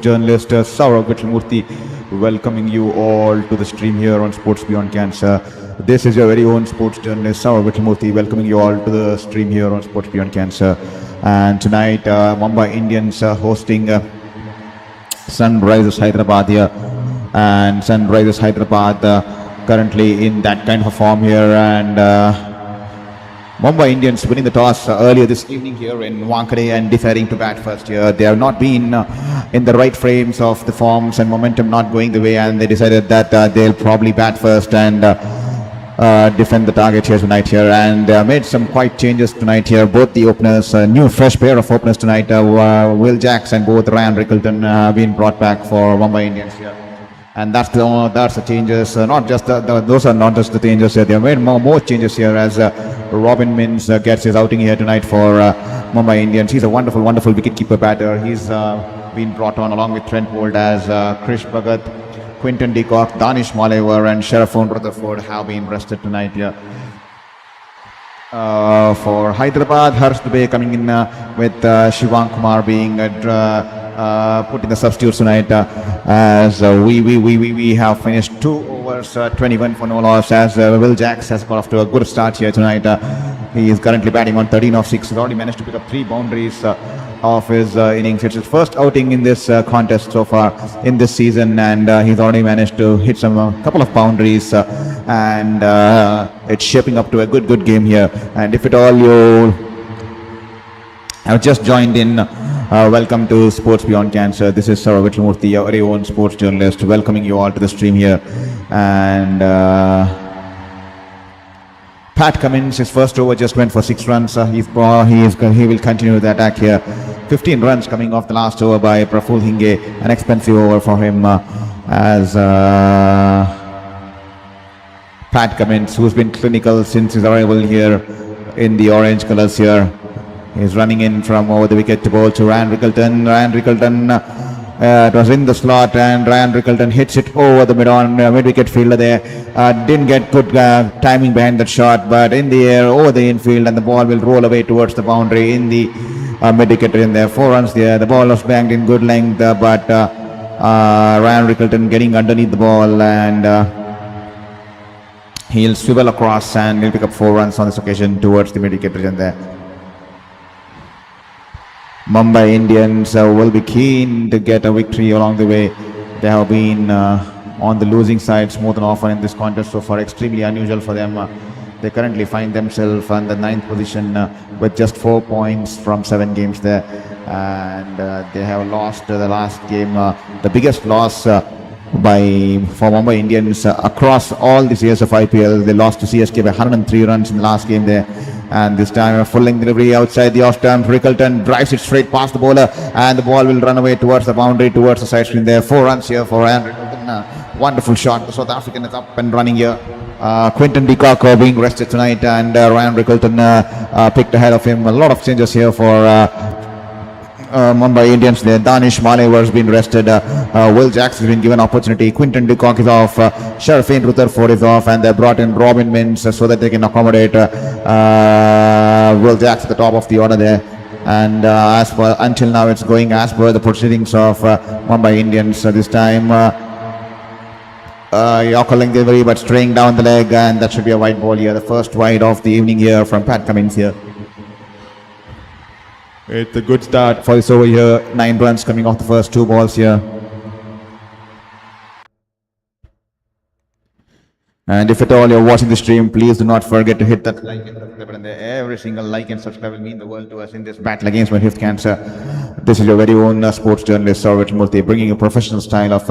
Journalist Suryakumar welcoming you all to the stream here on Sports Beyond Cancer. This is your very own sports journalist Suryakumar welcoming you all to the stream here on Sports Beyond Cancer. And tonight Mumbai Indians hosting Sunrisers Hyderabad here, and Sunrisers Hyderabad currently in that kind of form here, and Mumbai Indians winning the toss earlier this evening here in Wankhede and deciding to bat first here. They have not been in the right frames of the forms and momentum not going the way, and they decided that they'll probably bat first and defend the target here tonight here. And they have made some quite changes tonight here. Both the openers, new fresh pair of openers tonight, Will Jacks and both Ryan Rickleton have been brought back for Mumbai Indians here. And that's the changes. Those are not just the changes here. They have made more changes here as Robin Mins gets his outing here tonight for Mumbai Indians. He's a wonderful wicketkeeper batter. He's been brought on along with Trent Bolt as Krish Bhagat, Quinton de Kock, Danish Malevar and Sheraphone Rutherford have been rested tonight here. For Hyderabad, Harsh Dubey coming in with Shivang Kumar being put in the substitutes tonight as we have finished 2 overs 21 for no loss, as Will Jacks has got off to a good start here tonight. He is currently batting on 13 of 6. He's already managed to pick up 3 boundaries of his innings. It's his first outing in this contest so far in this season, and he's already managed to hit some couple of boundaries, and it's shaping up to a good game here. And if at all you have just joined in, welcome to Sports Beyond Cancer. This is Suryakumar, your very own sports journalist, welcoming you all to the stream here. And Pat Cummins, his first over just went for 6 runs. He will continue the attack here. 15 runs coming off the last over by Praful Hinge, an expensive over for him as Pat Cummins, who's been clinical since his arrival here in the orange colors here. He's running in from over the wicket to bowl to Ryan Rickleton. It was in the slot, and Ryan Rickleton hits it over the mid-wicket fielder there. Didn't get good timing behind that shot, but in the air over the infield, and the ball will roll away towards the boundary in the mid-wicket in there. 4 runs there. The ball was banged in good length, but Ryan Rickleton getting underneath the ball, and he'll swivel across and he'll pick up 4 runs on this occasion towards the mid-wicket region there. Mumbai Indians will be keen to get a victory along the way. They have been on the losing side more than often in this contest so far. Extremely unusual for them. They currently find themselves on the 9th position with just 4 points from 7 games there. And they have lost the last game, the biggest loss for Mumbai Indians across all these years of IPL. They lost to CSK by 103 runs in the last game there. And this time a full length delivery outside the off stump. Rickleton drives it straight past the bowler, and the ball will run away towards the boundary, towards the side screen there. 4 runs here for Ryan Rickleton. Wonderful shot. The South African is up and running here. Quinton de Kock being rested tonight, and Ryan Rickleton picked ahead of him. A lot of changes here for Mumbai Indians there. Danish Malevar has been rested. Will Jacks has been given opportunity. Quinton de Kock is off. Sheraphone Rutherford is off, and they brought in Robin Mins so that they can accommodate Will Jacks at the top of the order there. And until now, it's going as per the proceedings of Mumbai Indians. This time, Yorker length delivery, but straying down the leg, and that should be a wide ball here. The first wide of the evening here from Pat Cummins here. It's a good start for this over here. 9 runs coming off the first 2 balls here. And if at all you're watching the stream, please do not forget to hit that like and subscribe button there. Every single like and subscribe will mean the world to us in this battle against my 5th cancer. This is your very own sports journalist Suryakumar, bringing a professional style of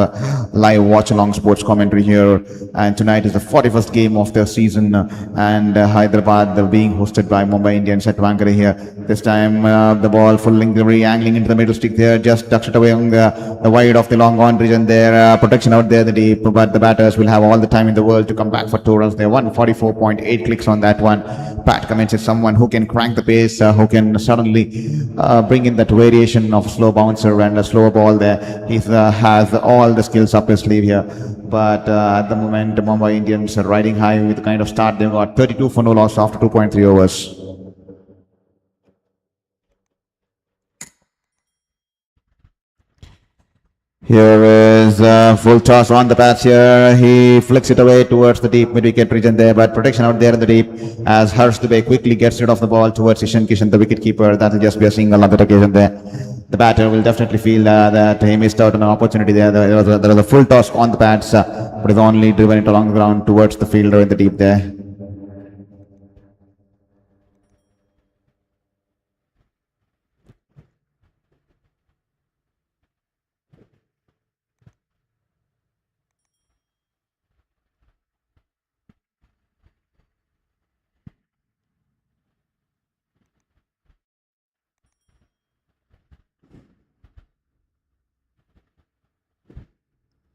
live watch-along sports commentary here. And tonight is the 41st game of the season, and Hyderabad being hosted by Mumbai Indians at Wankhede here. This time the ball full length delivery, angling into the middle stick there, just ducks it away on the wide of the long on region there. Protection out there the deep, but the batters will have all the time in the world to come back for 2 runs there. 144.8 clicks on that one. Pat Cummins is someone who can crank the pace, who can suddenly bring in that variation of slow bouncer and a slower ball there. He has all the skills up his sleeve here. But at the moment, Mumbai Indians are riding high with the kind of start they've got. 32 for no loss after 2.3 overs. Here is full toss on the patch here. He flicks it away towards the deep mid-wicket region there, but protection out there in the deep as Harsh Dubey quickly gets rid of the ball towards Ishan Kishan, the wicket keeper. That will just be a single on that occasion there. The batter will definitely feel that he missed out on an opportunity there. There was a full toss on the pads, but he's only driven it along the ground towards the fielder in the deep there.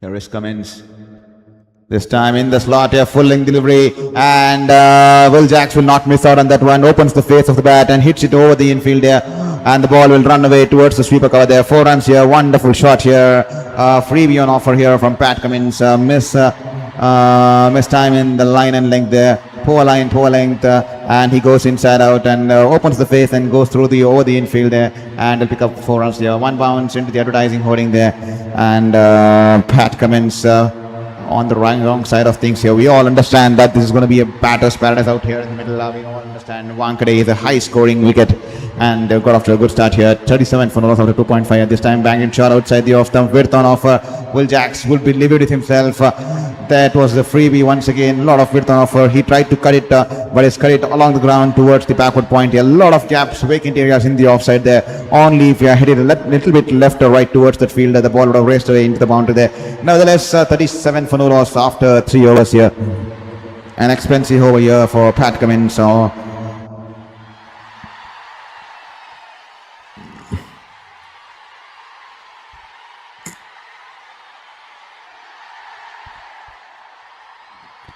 Here is Cummins. This time in the slot here, full length delivery, and Will Jacks will not miss out on that one. Opens the face of the bat and hits it over the infield there, and the ball will run away towards the sweeper cover there. 4 runs here, wonderful shot here. Freebie on offer here from Pat Cummins. Miss time in the line and length there. Poor line, poor length, and he goes inside out and opens the face and goes through the over the infield there, and he'll pick up 4 runs here. 1 bounce into the advertising hoarding there, and Pat Cummins on the wrong side of things here. We all understand that this is going to be a batter's paradise out here in the middle. We all understand Wankhede is a high-scoring wicket, and they've got off to a good start here. 37 for no loss after 2.5 at this time. Banging shot outside the off-stump. Width on offer. Will Jacks would be livid with himself. That was the freebie once again. A lot of width on offer. He tried to cut it, but he's cut it along the ground towards the backward point here. A lot of gaps, vacant areas in the offside there. Only if you hit it a little bit left or right towards that fielder, the ball would have raced away into the boundary there. Nevertheless, 37 for no loss after 3 overs here. An expensive over here for Pat Cummins. So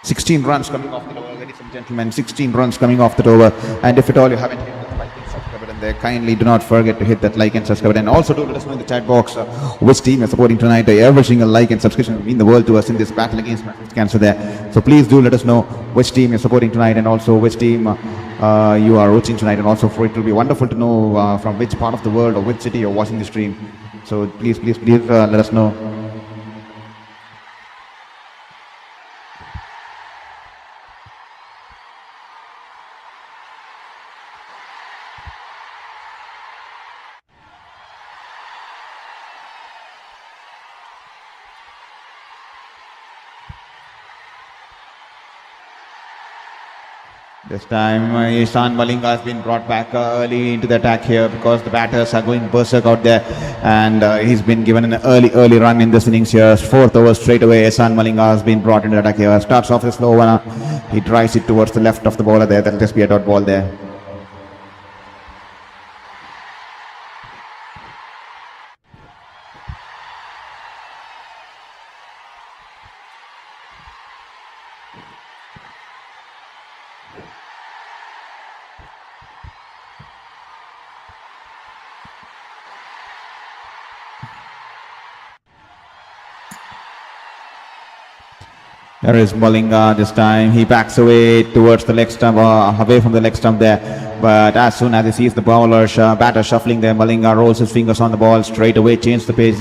16 runs coming off the over, ladies and gentlemen. 16 runs coming off the over. And if at all you haven't hit that like and subscribe button there, kindly do not forget to hit that like and subscribe button. And also do let us know in the chat box which team you're supporting tonight. Every single like and subscription will mean the world to us in this battle against cancer there. So please do let us know which team you're supporting tonight, and also which team you are watching tonight. And also for it will be wonderful to know from which part of the world or which city you're watching the stream. So please let us know. This time Ishan Malinga has been brought back early into the attack here because the batters are going berserk out there, and he's been given an early run in this innings here. 4th over straight away, Ishan Malinga has been brought into the attack here. Starts off a slow one, he drives it towards the left of the bowler there. That'll just be a dot ball there. There is Malinga this time. He backs away towards the leg stump, away from the leg stump there. But as soon as he sees the batter shuffling there, Malinga rolls his fingers on the ball straight away, changes the pace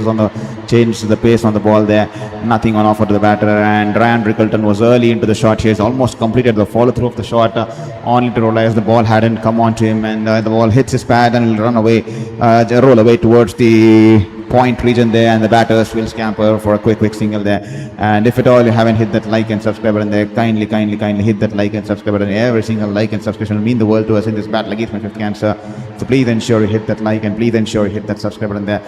on the ball there. Nothing on offer to the batter. And Rickleton was early into the shot. He has almost completed the follow through of the shot, only to realize the ball hadn't come on to him, and the ball hits his pad and will roll away towards the point region there, and the batters will scamper for a quick single there. And if at all you haven't hit that like and subscribe button there, kindly hit that like and subscribe button. Every single like and subscription will mean the world to us in this battle against my fifth cancer. So please ensure you hit that like, and please ensure you hit that subscribe button there.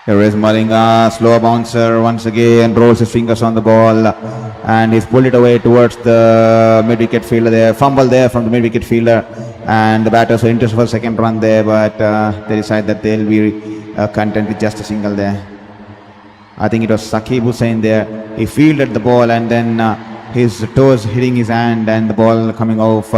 Here is Malinga, slow bouncer once again, rolls his fingers on the ball, and he's pulled it away towards the mid-wicket fielder there. Fumble there from the mid-wicket fielder, and the batters are interested for a second run there, but they decide that they'll be content with just a single there. I think it was Saqib Hussain there. He fielded the ball, and then his toes hitting his hand and the ball coming off.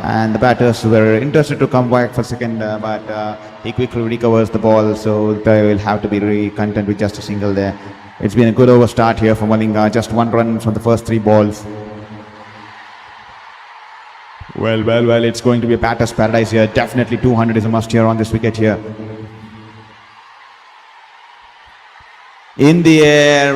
And the batters were interested to come back for second, but he quickly recovers the ball, so they will have to be content with just a single there. It's been a good over start here for Malinga. Just 1 run from the first 3 balls. Well, it's going to be a batter's paradise here. Definitely 200 is a must here on this wicket here. In the air,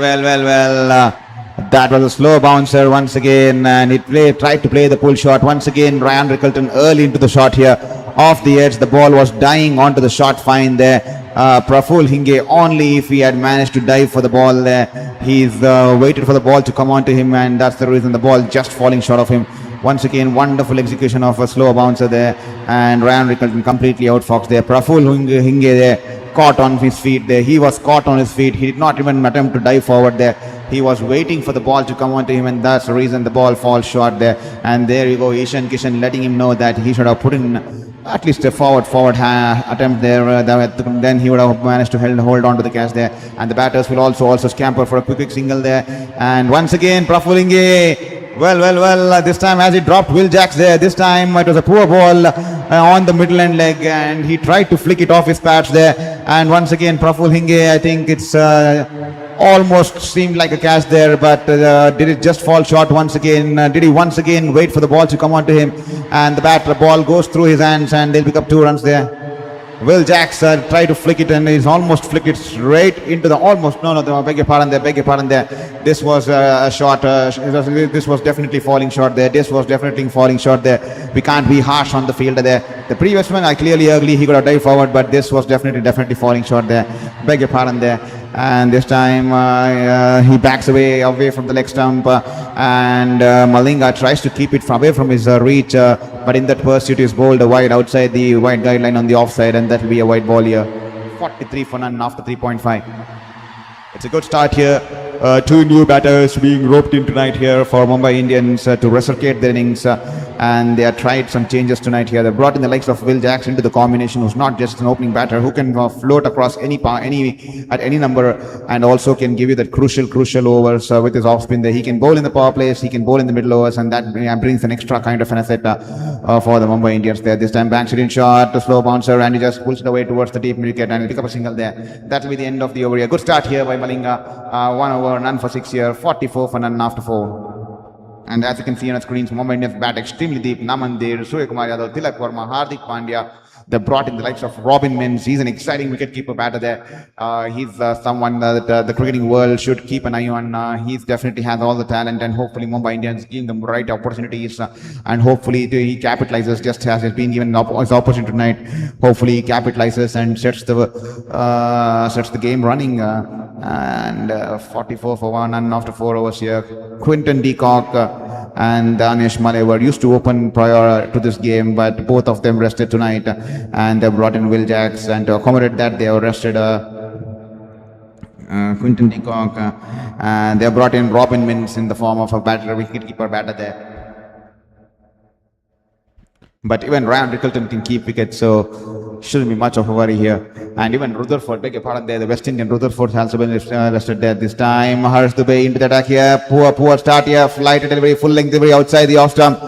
that was a slow bouncer once again, and it tried to play the pull shot. Once again, Ryan Rickleton early into the shot here. Off the edge, the ball was dying onto the shot fine there. Praful Hinge, only if he had managed to dive for the ball there. He's waited for the ball to come onto him, and that's the reason the ball just falling short of him. Once again, wonderful execution of a slow bouncer there, and Ryan Rickleton completely outfoxed there. Praful Hinge there, caught on his feet there. He was caught on his feet. He did not even attempt to dive forward there. He was waiting for the ball to come onto him, and that's the reason the ball falls short there. And there you go, Ishan Kishan letting him know that he should have put in at least a forward attempt there. Then he would have managed to hold on to the catch there. And the batters will also scamper for a quick single there. And once again, Praful Hinge. Well, this time as he dropped Will Jacks there, this time it was a poor ball on the middle end leg, and he tried to flick it off his pads there. And once again, Praful Hinge, I think it's almost seemed like a catch there, but did it just fall short once again? Did he once again wait for the ball to come onto him? And the ball goes through his hands, and they'll pick up 2 runs there. Will Jacks tried to flick it, and he's almost flicked it straight into the beg your pardon there. This was a shot. This was definitely falling short there. We can't be harsh on the fielder there. The previous one, clearly ugly. He could have dived forward, but this was definitely falling short there. Beg your pardon there. And this time he backs away from the leg stump, and Malinga tries to keep it away from his reach, but in that pursuit is bowled wide outside the wide guideline on the offside, and that will be a wide ball here. 43 for none after 3.5. It's a good start here. 2 new batters being roped in tonight here for Mumbai Indians to reciprocate their innings, and they have tried some changes tonight here. They brought in the likes of Will Jacks into the combination, who's not just an opening batter, who can float across at any number, and also can give you that crucial overs with his off spin there. He can bowl in the power plays, he can bowl in the middle overs, and that brings an extra kind of an asset for the Mumbai Indians there. This time banks it in short, the slow bouncer, and he just pulls it away towards the deep wicket, and he'll pick up a single there. That will be the end of the over here. Good start here by Malinga. 1 over, none for 6 here, 44 for none after 4. And as you can see on the screens, Mumbai Indians bat extremely deep. Namandir, Suryakumar Yadav, Tilak Verma, Hardik Pandya. They brought in the likes of Robin Mins. He's an exciting wicket-keeper batter there. He's someone that the cricketing world should keep an eye on. He definitely has all the talent, and hopefully Mumbai Indians give them right opportunities, and hopefully he capitalizes just as he's been given his opportunity tonight. Hopefully he capitalizes and sets the game running. And 44 for 1 and after 4 overs here. Quinton de Kock and Danish Male were used to open prior to this game, but both of them rested tonight, and they brought in Will Jacks, and to accommodate that they have rested Quinton de Kock, and they have brought in Robin Mins in the form of a wicket-keeper batter there. But even Ryan Rickleton can keep wickets, so shouldn't be much of a worry here. And even Rutherford, beg your pardon there, the West Indian Rutherford has also been rested there this time. Harsh Dubey into the attack here. Poor start here. Flighted delivery, full length delivery outside the off stump.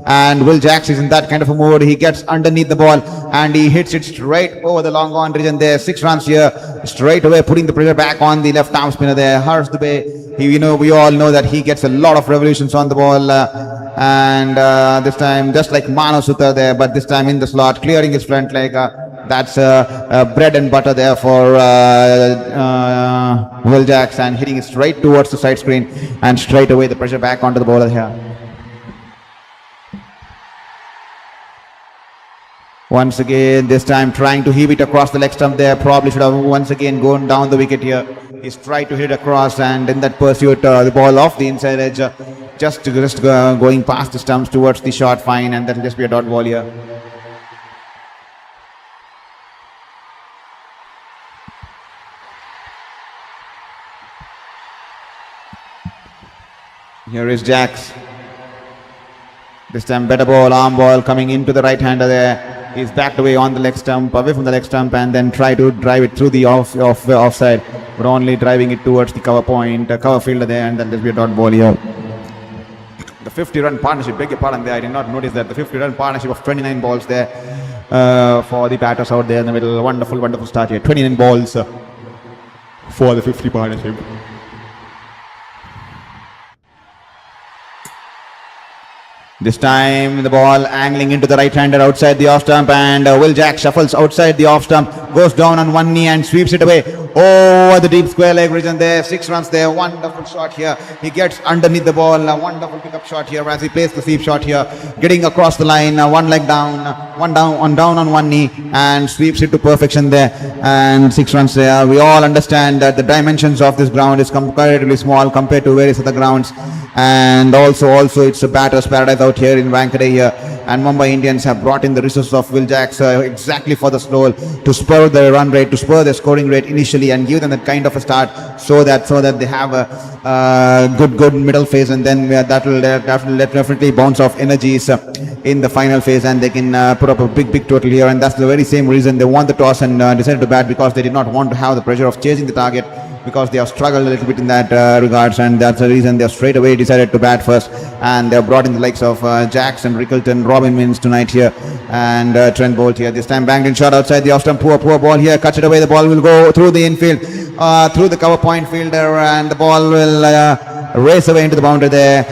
And Will Jacks is in that kind of a mood. He gets underneath the ball and he hits it straight over the long on region there. 6 runs here, straight away putting the pressure back on the left arm spinner there. Harsh Dubey, we all know that he gets a lot of revolutions on the ball. And this time, just like Mano Sutar there, but this time in the slot, clearing his front leg. That's bread and butter there for Will Jacks, and hitting it straight towards the side screen, and straight away the pressure back onto the bowler here. Once again, this time trying to heave it across the leg stump there. Probably should have once again gone down the wicket here. He's tried to hit across, and in that pursuit, the ball off the inside edge, just going past the stumps towards the short fine, and that will just be a dot ball here. Here is Jacks. This time better ball, arm ball coming into the right hander there. He's backed away on the leg stump, away from the leg stump, and then try to drive it through the offside, but only driving it towards the cover fielder there, and then there'll be a dot ball here. The 50-run partnership, beg your pardon there, I did not notice that. The 50-run partnership of 29 balls there for the batters out there in the middle. Wonderful start here. 29 balls for the 50 partnership. This time the ball angling into the right-hander outside the off stump, and Will Jack shuffles outside the off stump, goes down on one knee and sweeps it away over the deep square leg region there. 6 runs there. Wonderful shot here. He gets underneath the ball. A wonderful pickup shot here as he plays the sweep shot here, getting across the line. One leg down, down on one knee, and sweeps it to perfection there. And 6 runs there. We all understand that the dimensions of this ground is comparatively small compared to various other grounds, and also it's a batter's paradise out here in Wankhede here. And Mumbai Indians have brought in the resources of Will Jacks exactly for the slow to spur their run rate, to spur their scoring rate initially, and give them that kind of a start so that they have a good middle phase, and then that will definitely bounce off energies in the final phase, and they can put up a big total here. And that's the very same reason they won the toss and decided to bat, because they did not want to have the pressure of chasing the target, because they have struggled a little bit in that regards, and that's the reason they have straight away decided to bat first. And they have brought in the likes of Jackson, Rickleton, Robin Mins tonight here, and Trent Bolt here. This time banged in shot outside the off stump. Poor ball here. Cuts it away. The ball will go through the infield, through the cover point fielder, and the ball will race away into the boundary there.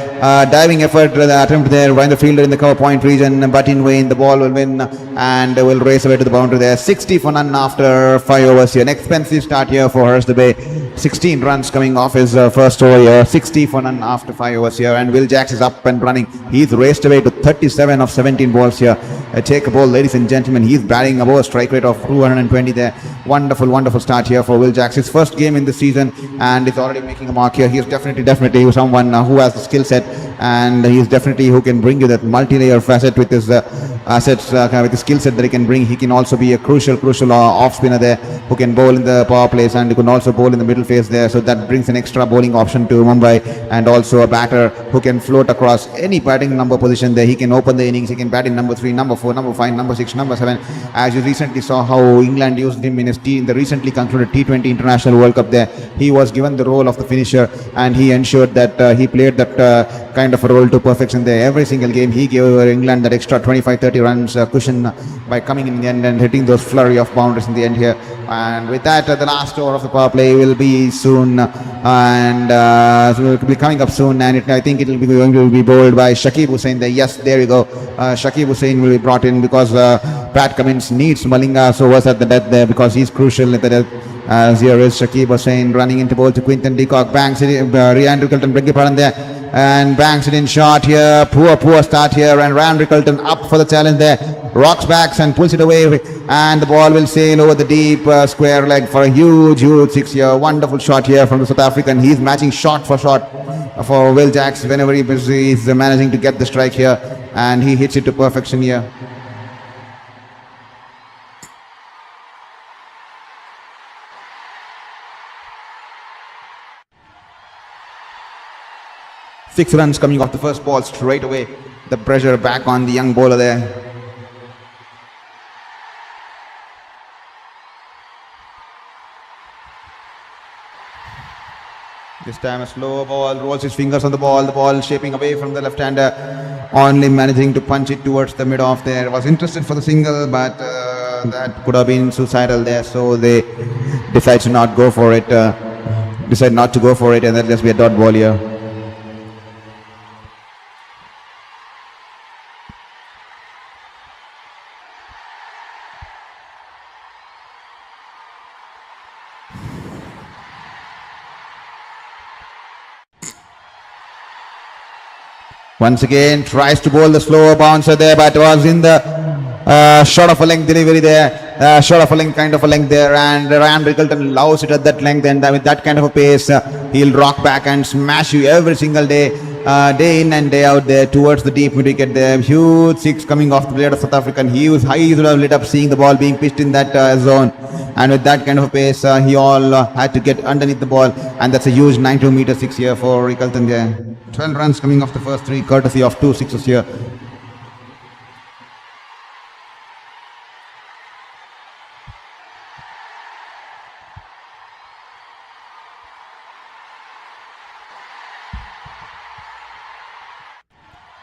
Diving effort attempt there by the fielder in the cover point region, but in vain. The ball will win and will race away to the boundary there. 60 for none after 5 overs here. An expensive start here for Hurst Bay. 16 runs coming off his first over here. 60 for none after 5 overs here. And Will Jacks is up and running. He's raced away to 37 of 17 balls here. Take a ball, ladies and gentlemen. He's batting above a strike rate of 220 there. Wonderful start here for Will Jacks. His first game in the season, and he's already making a mark here. He is definitely someone who has the skill set, and he's definitely who can bring you that multi-layer facet with his assets, with the skill set that he can bring. He can also be a crucial off spinner there, who can bowl in the power plays, and he can also bowl in the middle phase there. So that brings an extra bowling option to Mumbai, and also a batter who can float across any batting number position there. He can open the innings. He can bat in number 3, number 4, number 5, number 6, number 7. As you recently saw how England used him in the recently concluded T20 International World Cup there. He was given the role of the finisher, and he ensured that he played that kind of a role to perfection there. Every single game he gave England that extra 25-30 runs cushion by coming in the end and hitting those flurry of boundaries in the end here. And with that, the last over of the power play will be soon, and so it will be coming up soon, and I think it will be going to be bowled by Shakib Hussain there. Yes, there you go. Shakib Hussain will be brought in because Pat Cummins needs Malinga, so was at the death there because he's crucial at the death. As here is Shakib Hussain running into bowl to Quinton de Kock. Banks it in, Ryan Rickleton, beg your pardon there, and banks it in short here. Poor start here, and Ryan Rickleton up for the challenge there. Rocks backs and pulls it away, and the ball will sail over the deep square leg for a huge 6 here. Wonderful shot here from the South African. He's matching shot for shot for Will Jacks whenever he's managing to get the strike here, and he hits it to perfection here. Six runs coming off the first ball straight away. The pressure back on the young bowler there. This time a slow ball, rolls his fingers on the ball shaping away from the left-hander, only managing to punch it towards the mid-off there. Was interested for the single, but that could have been suicidal there, so they decide to not go for it, and that just be a dot ball here. Once again tries to bowl the slower bouncer there, but was in the short of a length delivery there, short of a length kind of a length there, and Ryan Rickleton loves it at that length, and with that kind of a pace he'll rock back and smash you every single day, day in and day out there towards the deep mid wicket there. Huge 6 coming off the blade of South African. He would have lit up seeing the ball being pitched in that zone, and with that kind of a pace he all had to get underneath the ball, and that's a huge 92-meter 6 here for Rickleton there. 12 runs coming off the first 3 courtesy of 2 sixes here.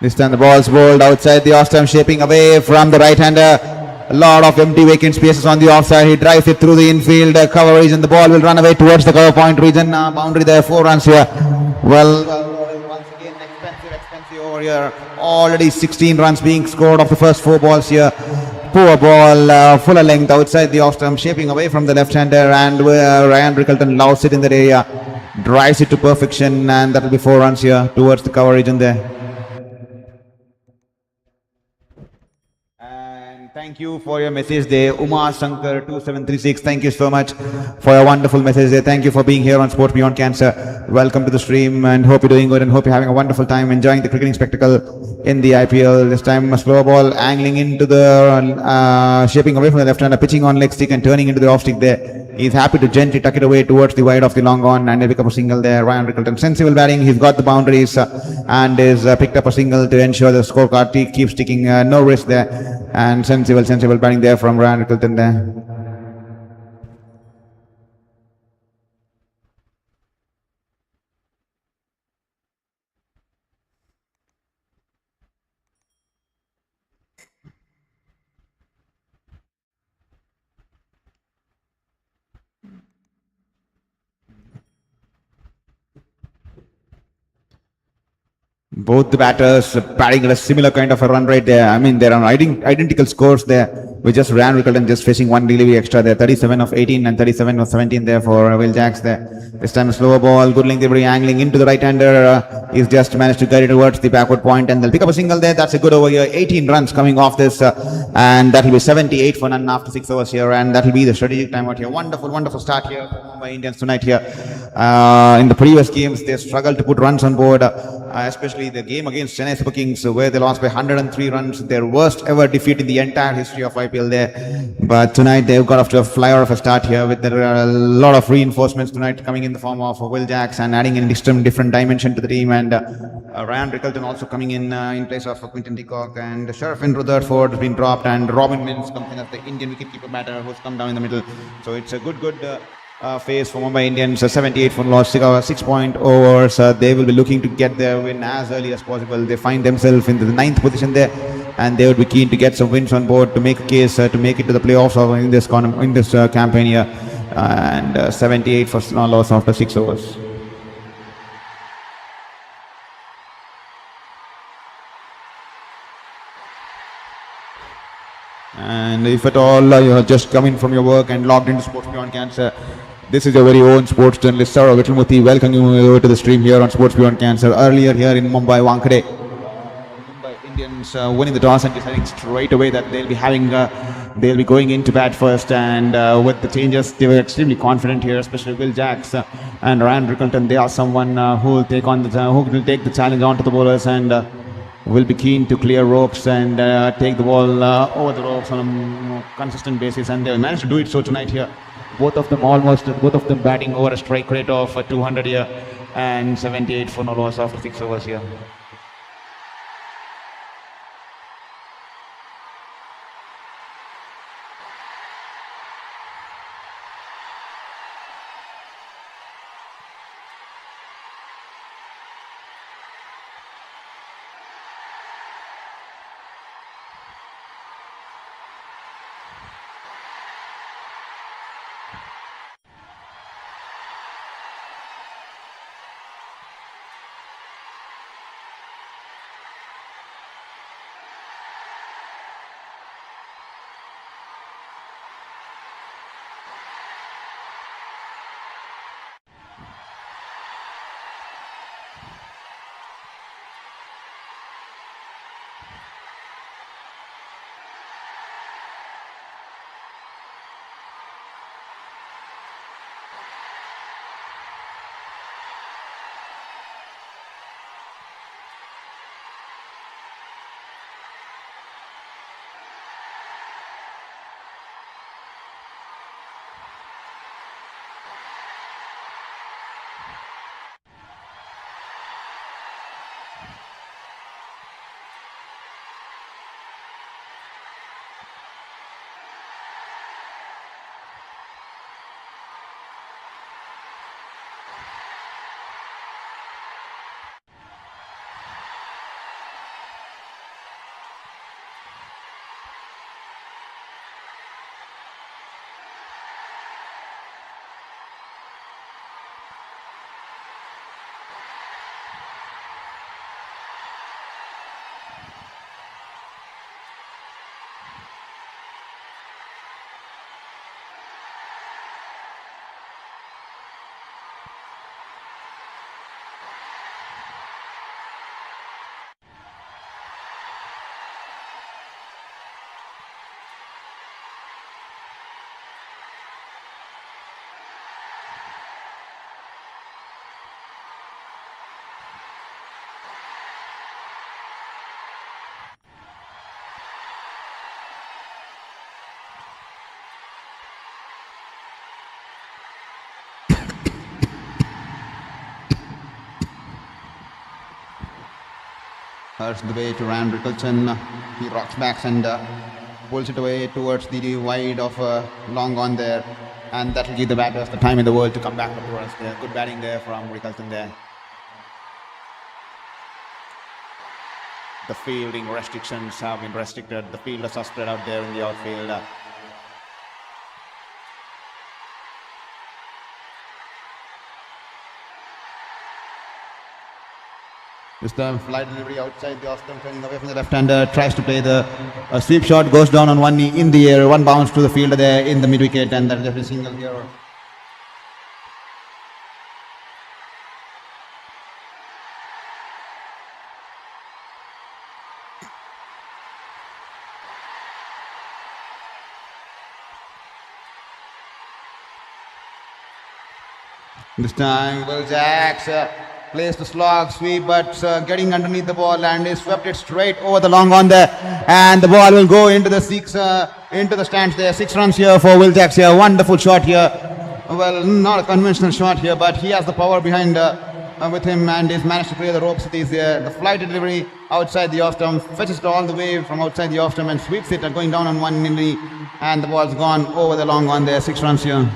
This time the ball's bowled outside the off stump, shaping away from the right-hander. A lot of empty vacant spaces on the offside. He drives it through the infield cover region. The ball will run away towards the cover point region. Boundary there, 4 runs here. Well, once again, expensive Over here, already 16 runs being scored off the first 4 balls here. Poor ball, fuller length outside the off stump, shaping away from the left-hander, and Ryan Rickleton loves it in that area, drives it to perfection, and that will be 4 runs here towards the cover region there. Thank you for your message there, Uma Shankar 2736. Thank you so much for your wonderful message there. Thank you for being here on Sports Beyond Cancer. Welcome to the stream, and hope you're doing good and hope you're having a wonderful time enjoying the cricketing spectacle in the IPL. This time a slow ball angling into the shaping away from the left hander, pitching on leg stick and turning into the off stick there. He's happy to gently tuck it away towards the wide of the long on, and he'll pick up a single there. Ryan Rickleton, sensible batting. He's got the boundaries and is picked up a single to ensure the scorecard keeps ticking. No risk there, and sensible batting there from Ryan Rickleton there. Both the batters batting at a similar kind of a run rate there. I mean, there are identical scores there. We just Ryan Rickleton just facing one delivery extra there. 37 of 18 and 37 of 17 there for Will Jacks there. This time a slower ball, good length delivery angling into the right-hander. He's just managed to guide it towards the backward point, and they'll pick up a single there. That's a good over here. 18 runs coming off this, and that will be 78 for none after 6 overs here, and that will be the strategic timeout here. Wonderful start here for Mumbai Indians tonight here. In the previous games, they struggled to put runs on board, especially the game against Chennai Super Kings, where they lost by 103 runs, their worst ever defeat in the entire history of IPL there. But tonight they've got off to a flyer of a start here with a lot of reinforcements tonight coming in the form of Will Jacks and adding an different dimension to the team, and Ryan Rickleton also coming in place of Quinton de Kock, and Sharafin Rutherford has been dropped, and Robin Mills comes in as the Indian wicketkeeper batter who's come down in the middle. So it's a good phase for Mumbai Indians. 78 for loss, 6 point overs. They will be looking to get their win as early as possible. They find themselves in the 9th position there, and they would be keen to get some wins on board to make a case to make it to the playoffs or in this campaign here. And 78 for loss after 6 overs. And if at all you have just come in from your work and logged into Sports Beyond Cancer, this is your very own sports journalist, Saurav Vitlumurthy, welcoming you over to the stream here on Sports Beyond Cancer. Earlier here in Mumbai, Wankhede, Mumbai Indians winning the toss and deciding straight away that they'll be going into bat first, and with the changes, they were extremely confident here, especially Will Jacks and Ryan Rickleton. They are someone who will take the challenge onto the bowlers, and will be keen to clear ropes and take the ball over the ropes on a consistent basis, and they managed to do it so tonight here. Both of them batting over a strike rate of 200 here, and 78 for no loss after 6 overs here. Hurts the way to Rickleton. He rocks back and pulls it away towards the wide of long on there. And that will give the batters the time in the world to come back towards there. Good batting there from Rickleton there. The fielding restrictions have been restricted. The fielders are spread out there in the outfield. This time flight delivery outside the off-stump, turning away from the left-hander, tries to play the sweep shot, goes down on one knee in the air, one bounce to the fielder there in the mid-wicket, and that is every single here. This time Will Jacks plays the slog sweep, but getting underneath the ball and he swept it straight over the long on there, and the ball will go into the into the stands there. 6 runs here for Will Jacks here. Wonderful shot here. Well, not a conventional shot here, but he has the power behind with him, and he's managed to clear the ropes. It is the flight delivery outside the off stump, fetches it all the way from outside the off stump and sweeps it, going down on one knee, and the ball's gone over the long on there. 6 runs here.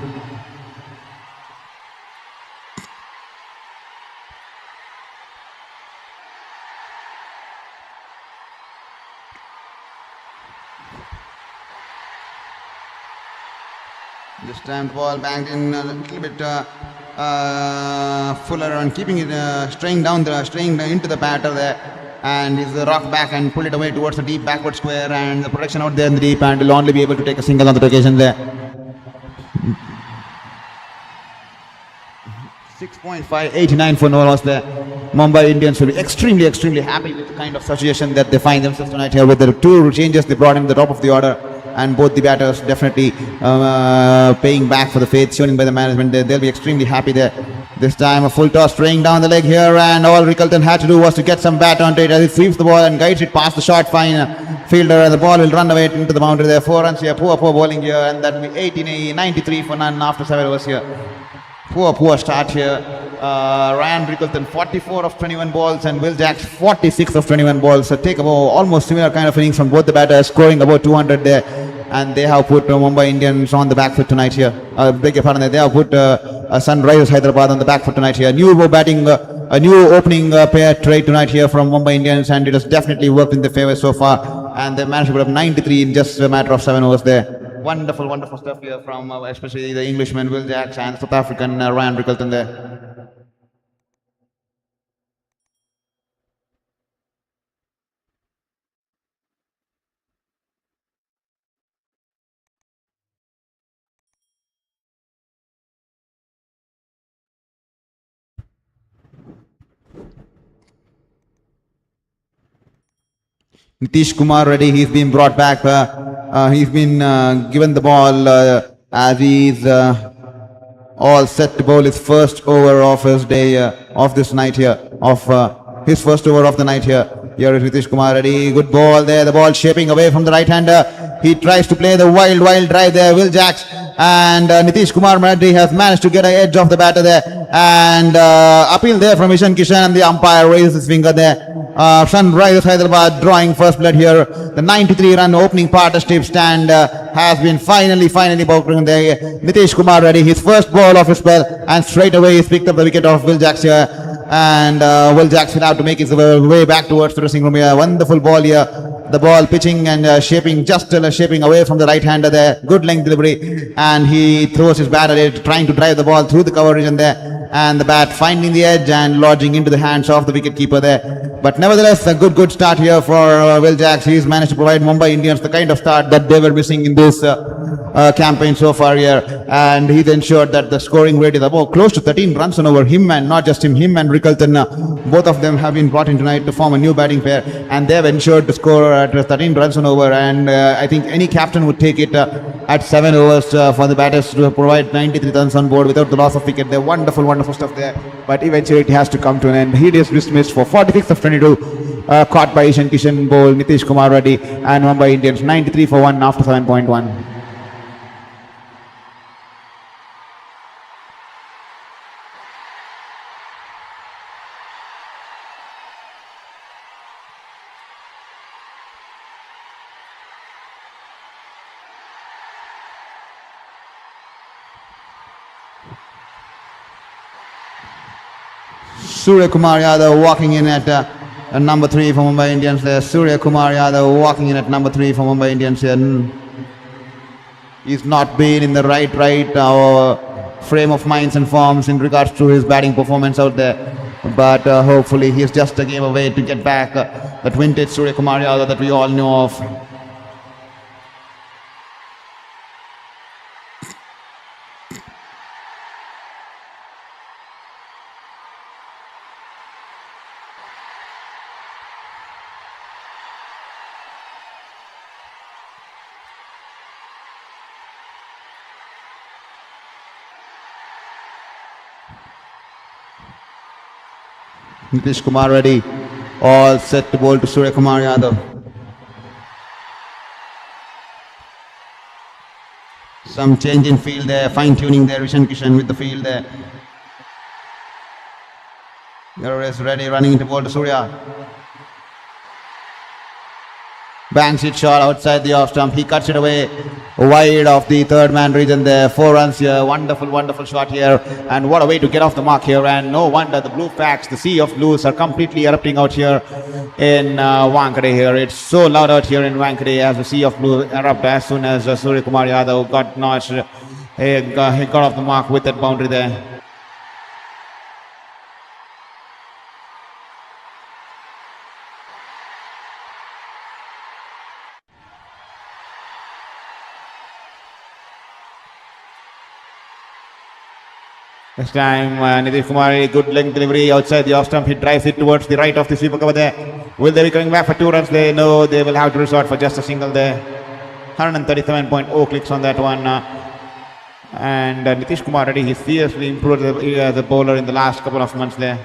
This time the ball banged in a little bit fuller and keeping it straying into the batter there, and he's rocked back and pulled it away towards the deep backward square, and the protection out there in the deep, and will only be able to take a single on the occasion there. 6.5, 89 for no loss there. Mumbai Indians will be extremely happy with the kind of situation that they find themselves tonight here with the 2 changes they brought in the top of the order, and both the batters definitely paying back for the faith shown by the management. They'll be extremely happy there. This time a full toss straying down the leg here, and all Rickleton had to do was to get some bat onto it as he sweeps the ball and guides it past the short fine fielder, and the ball will run away into the boundary there. 4 runs here. Poor bowling here, and that will be 93 for none after 7 overs here. Poor start here. Rickleton 44 of 21 balls and Will Jacks 46 of 21 balls. So take about almost similar kind of innings from both the batters, scoring about 200 there. And they have put Mumbai Indians on the back foot tonight here. Beg your pardon, they have put Sunrisers Hyderabad on the back foot tonight here. New batting, a new opening pair trade tonight here from Mumbai Indians, and it has definitely worked in their favour so far. And they managed to put up 93 in just a matter of 7 overs there. Wonderful stuff here from especially the Englishman Will Jacks and South African Rickleton there. Nitish Kumar Reddy, he's been brought back. He's been given the ball as he's all set to bowl his first over of his day, of this night here, of his first over of the night here. Here is Nitish Kumar Reddy. Good ball there. The ball shaping away from the right-hander. He tries to play the wild drive there. Will Jacks and Nitish Kumar Reddy has managed to get an edge off the batter there. And appeal there from Ishan Kishan, and the umpire raises his finger there. Sunrisers Hyderabad drawing first blood here. The 93-run opening partnership stand has been finally broken there. Nitish Kumar Reddy, his first ball of his spell, and straight away he's picked up the wicket of Will Jacks here. And Will Jacks will have to make his way back towards the dressing room here. Wonderful ball here. The ball pitching and shaping away from the right-hander there. Good length delivery, and he throws his bat at it, trying to drive the ball through the cover region there, and the bat finding the edge and lodging into the hands of the wicket keeper there. But nevertheless, a good start here for Will Jacks. He's managed to provide Mumbai Indians the kind of start that they were missing in this campaign so far here, and he's ensured that the scoring rate is about close to 13 runs over him, and not just him and Rickleton. Both of them have been brought in tonight to form a new batting pair, and they have ensured to score at 13 runs and over. And I think any captain would take it at 7 overs for the batters to provide 93 runs on board without the loss of wicket. They're wonderful stuff there. But eventually it has to come to an end. He is dismissed for 46 of 22, caught by Ishan Kishan bowl, Nitish Kumar Reddy, and Mumbai Indians 93 for 1 after 7.1. Suryakumar Yadav walking in at number 3 for Mumbai Indians there. Suryakumar Yadav walking in at number 3 for Mumbai Indians here. He's not been in the right frame of minds and forms in regards to his batting performance out there. But hopefully he's just a game away to get back that vintage Suryakumar Yadav that we all know of. Nitish Kumar ready, all set to bowl to Suryakumar Yadav. Some change in field there, fine tuning there, Vishan Kishan with the field there. Gaurav ready, running into bowl to Surya. Bangs it shot outside the off stump. He cuts it away wide of the third man region there. 4 runs here. Wonderful shot here. And what a way to get off the mark here. And no wonder the blue facts, the sea of blues are completely erupting out here in Wankhede here. It's so loud out here in Wankhede as the sea of blue erupt as soon as Suryakumar Yadav got notched. He got off the mark with that boundary there. This time Nitish Kumar, a good length delivery outside the off stump. He drives it towards the right of the sweeper cover there. Will they be coming back for 2 runs? They know they will have to resort for just a single there. 137.0 clicks on that one. And Nitish Kumar Reddy, he seriously improved as a bowler in the last couple of months there.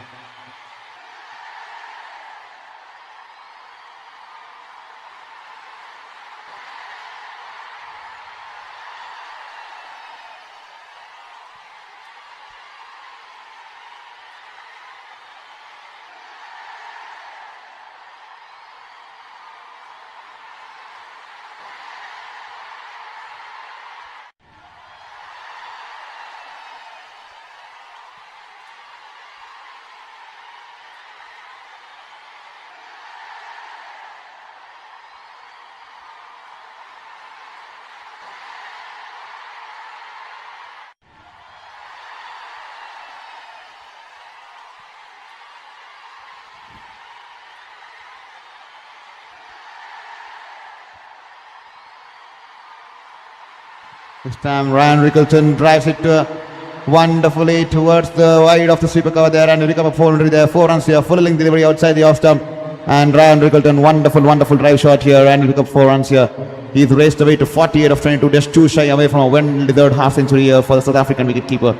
This time Ryan Rickleton drives it wonderfully towards the wide of the sweeper cover there and recover 400 there. 4 runs here, full length delivery outside the off stump. And Ryan Rickleton, wonderful drive shot here and pick up 4 runs here. He's raced away to 48 of 22, just too shy away from a well-deserved half century here for the South African wicketkeeper.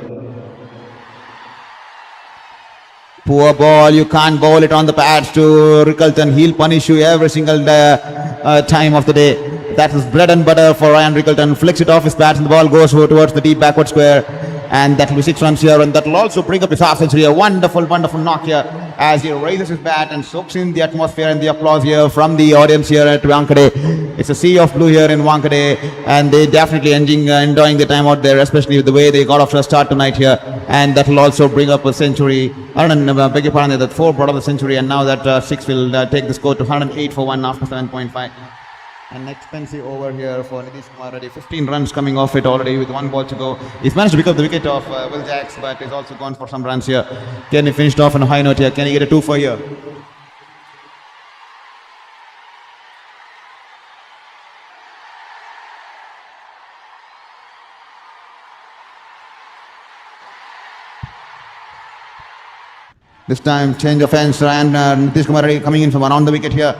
Poor ball, you can't bowl it on the pads to Rickleton. He'll punish you every single time of the day. That is bread and butter for Ryan Rickleton. Flicks it off his bat and the ball goes towards the deep backward square. And that will be 6 runs here, and that will also bring up his half century. A wonderful knock here as he raises his bat and soaks in the atmosphere and the applause here from the audience here at Wankhede. It's a sea of blue here in Wankhede, and they definitely enjoying the time out there, especially with the way they got off to a start tonight here. And that will also bring up a century. I beg your pardon, that 4 brought up the century, and now that 6 will take the score to 108 for 1 after 7.5. An expensive over here for Nitish Kumar Reddy. 15 runs coming off it already with 1 ball to go. He's managed to pick up the wicket of Will Jacks, but he's also gone for some runs here. Can he finish off on a high note here? Can he get a 2 for here? This time change of ends and Nitish Kumar Reddy coming in from around the wicket here.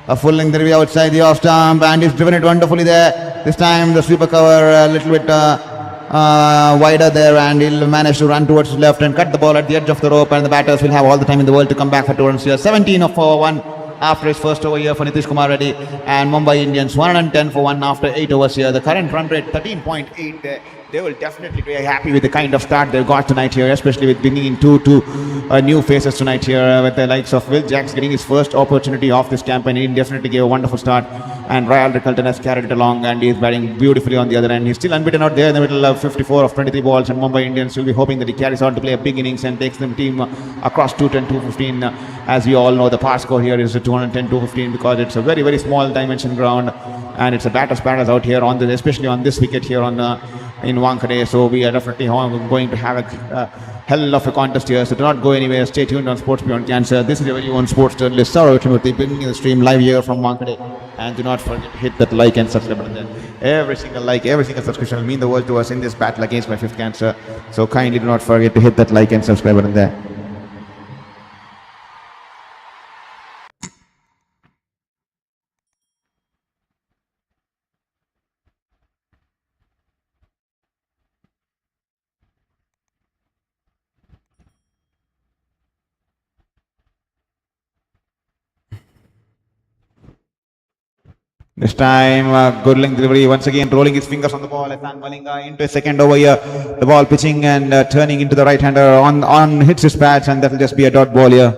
A full length delivery outside the off stump, and he's driven it wonderfully there. This time the sweeper cover a little bit wider there, and he'll manage to run towards his left and cut the ball at the edge of the rope, and the batters will have all the time in the world to come back for 2 runs here. 17 for 1 after his first over here for Nitish Kumar Reddy, and Mumbai Indians 110 for 1 after 8 overs here. The current run rate 13.8 there. they will definitely be happy with the kind of start they've got tonight here, especially with bringing in two new faces tonight here, with the likes of Will Jacks getting his first opportunity of this campaign. He definitely gave a wonderful start, and Rickleton has carried it along, and he is batting beautifully on the other end. He's still unbeaten out there in the middle of 54 of 23 balls, and Mumbai Indians will be hoping that he carries on to play a big innings and takes the team across 210-215. As we all know, the par score here is 210-215 because it's a very, very small dimension ground, and it's a batter's out here on especially on this wicket here on in Wankhede. So we are definitely going to have a hell of a contest here. So do not go anywhere. Stay tuned on Sports Beyond Cancer. This is your very own sports journalist Suryakumar, bringing the stream live here from Wankhede. And do not forget to hit that like and subscribe button. Every single like, every single subscription will mean the world to us in this battle against my fifth cancer. So kindly do not forget to hit that like and subscribe button there. This time, good length delivery. Once again, rolling his fingers on the ball. Malinga into a second over here. The ball pitching and turning into the right-hander on hits his pads, and that will just be a dot ball here.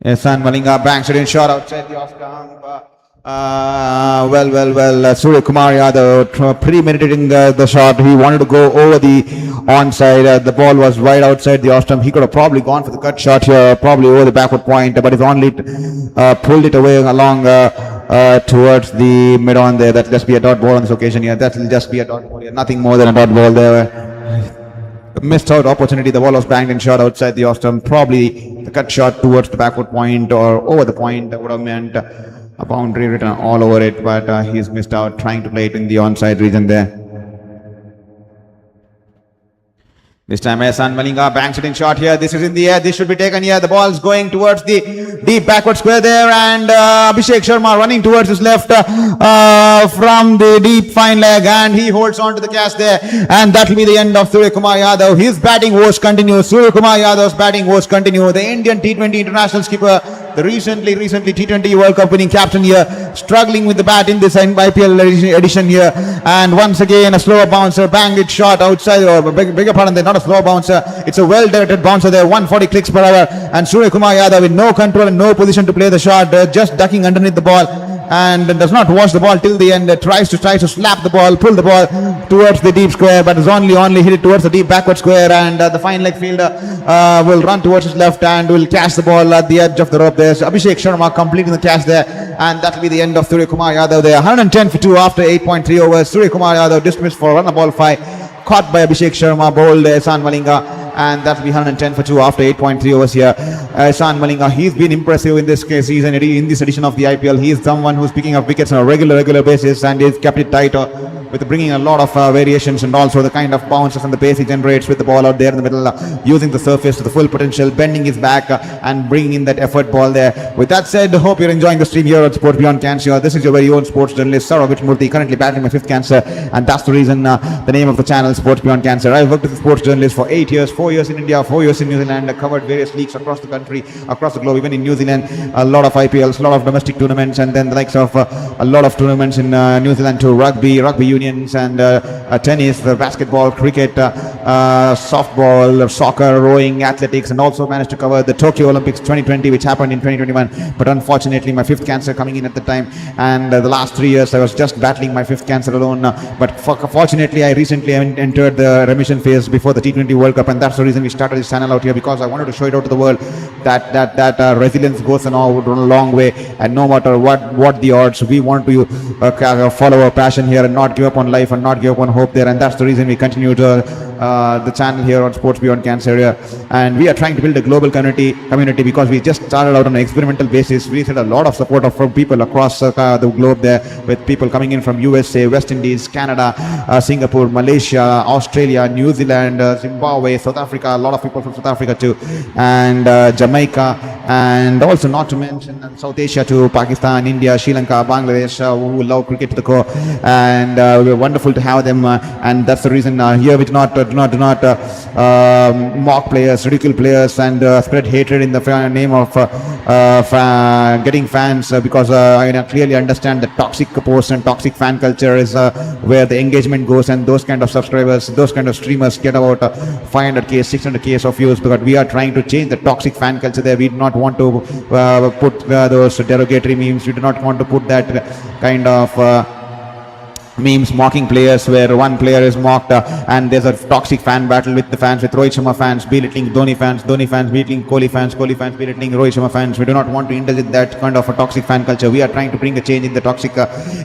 Yes, and Malinga banks it in short outside the off stump. Suryakumar Yadav premeditating the shot. He wanted to go over the onside. The ball was right outside the off stump. He could have probably gone for the cut shot here, probably over the backward point, but his only pulled it away along towards the mid on there. That will just be a dot ball on this occasion here. That will just be a dot ball here. Nothing more than a dot ball there. Missed out opportunity. The ball was banged in short outside the off stump. Probably the cut shot towards the backward point or over the point that would have meant a boundary written all over it, but he's missed out trying to play it in the onside region there. This time Ehsan Malinga banks it in short here. This is in the air. This should be taken here. The ball's going towards the deep backward square there, and Abhishek Sharma running towards his left from the deep fine leg, and he holds on to the catch there, and that will be the end of Suryakumar Yadav. His batting woes continue. Suryakumar Yadav's batting woes continue. The Indian T20 international skipper, the recently T20 World Cup winning captain here, struggling with the bat in this IPL edition here, and once again a slower bouncer, banged it short outside, or bigger pardon, they're not a slow bouncer, it's a well-directed bouncer there, 140 clicks per hour, and Suryakumar Yadav with no control and no position to play the shot, just ducking underneath the ball, and does not watch the ball till the end, tries to slap the ball, pull the ball towards the deep square, but is only hit it towards the deep backward square, and the fine leg fielder will run towards his left and will catch the ball at the edge of the rope there. So Abhishek Sharma completing the catch there, and that will be the end of Suryakumar Yadav there. 110 for 2 after 8.3 overs. Suryakumar Yadav dismissed for run ball 5, caught by Abhishek Sharma, bowled Ehsan Malinga, and that will be 110 for 2 after 8.3 overs here. Ehsan Malinga, he's been impressive in this season, in this edition of the IPL. He is someone who's picking up wickets on a regular basis, and he's kept it tight with bringing a lot of variations, and also the kind of bounces and the pace he generates with the ball out there in the middle, using the surface to the full potential, bending his back and bringing in that effort ball there. With that said, hope you're enjoying the stream here at Sports Beyond Cancer. This is your very own sports journalist Saurabh Murthy, currently battling my fifth cancer, and that's the reason the name of the channel Sports Beyond Cancer. I've worked as a sports journalist for 8 years, 4 years in India, 4 years in New Zealand, covered various leagues across the country, across the globe, even in New Zealand, a lot of IPLs, a lot of domestic tournaments, and then the likes of a lot of tournaments in New Zealand too, rugby unions, and tennis, basketball, cricket, softball, soccer, rowing, athletics, and also managed to cover the Tokyo Olympics 2020, which happened in 2021. But unfortunately, my fifth cancer coming in at the time, and the last 3 years I was just battling my fifth cancer alone. But fortunately, I recently entered the remission phase before the T20 World Cup, and that's the reason we started this channel out here, because I wanted to show it out to the world that resilience goes a long way, and no matter what the odds, we want to follow our passion here and not give up on life and not give up on hope there, and that's the reason we continue to the channel here on Sports Beyond Cancer here, and we are trying to build a global community because we just started out on an experimental basis. We had a lot of support from people across the globe there, with people coming in from USA, West Indies, Canada, Singapore, Malaysia, Australia, New Zealand, Zimbabwe, South Africa, a lot of people from South Africa too, and Jamaica, and also not to mention South Asia too, Pakistan, India, Sri Lanka, Bangladesh, who love cricket to the core, and we're wonderful to have them, and that's the reason here we do not mock players, ridicule players, and spread hatred in the name of getting fans, because I clearly understand that toxic posts and toxic fan culture is where the engagement goes, and those kind of subscribers, those kind of streamers get about 500k, 600k of views, because we are trying to change the toxic fan culture there. We do not want to put those derogatory memes. We do not want to put that kind of memes mocking players, where one player is mocked and there's a toxic fan battle with the fans, with Rohit Sharma fans belittling Dhoni fans belittling Kohli fans belittling Rohit Sharma fans. We do not want to indulge in that kind of a toxic fan culture. We are trying to bring a change in the toxic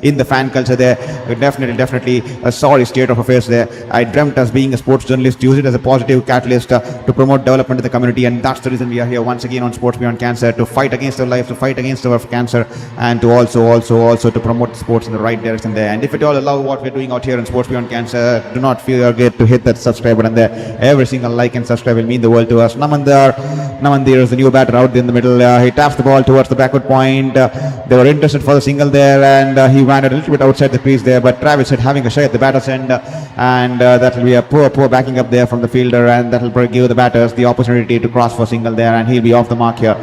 in the fan culture there. Definitely a sorry state of affairs there. I dreamt as being a sports journalist, use it as a positive catalyst to promote development in the community, and that's the reason we are here once again on Sports Beyond Cancer, to fight against our life, to fight against our cancer, and to also to promote sports in the right direction there. And if at all love what we're doing out here in Sports Beyond Cancer, do not forget to hit that subscribe button there. Every single like and subscribe will mean the world to us. Namandir is the new batter out in the middle. He taps the ball towards the backward point. They were interested for the single there, and he ran a little bit outside the crease there, but Travis said having a shot at the batter's end, and that will be a poor backing up there from the fielder, and that will give the batters the opportunity to cross for single there, and he'll be off the mark here.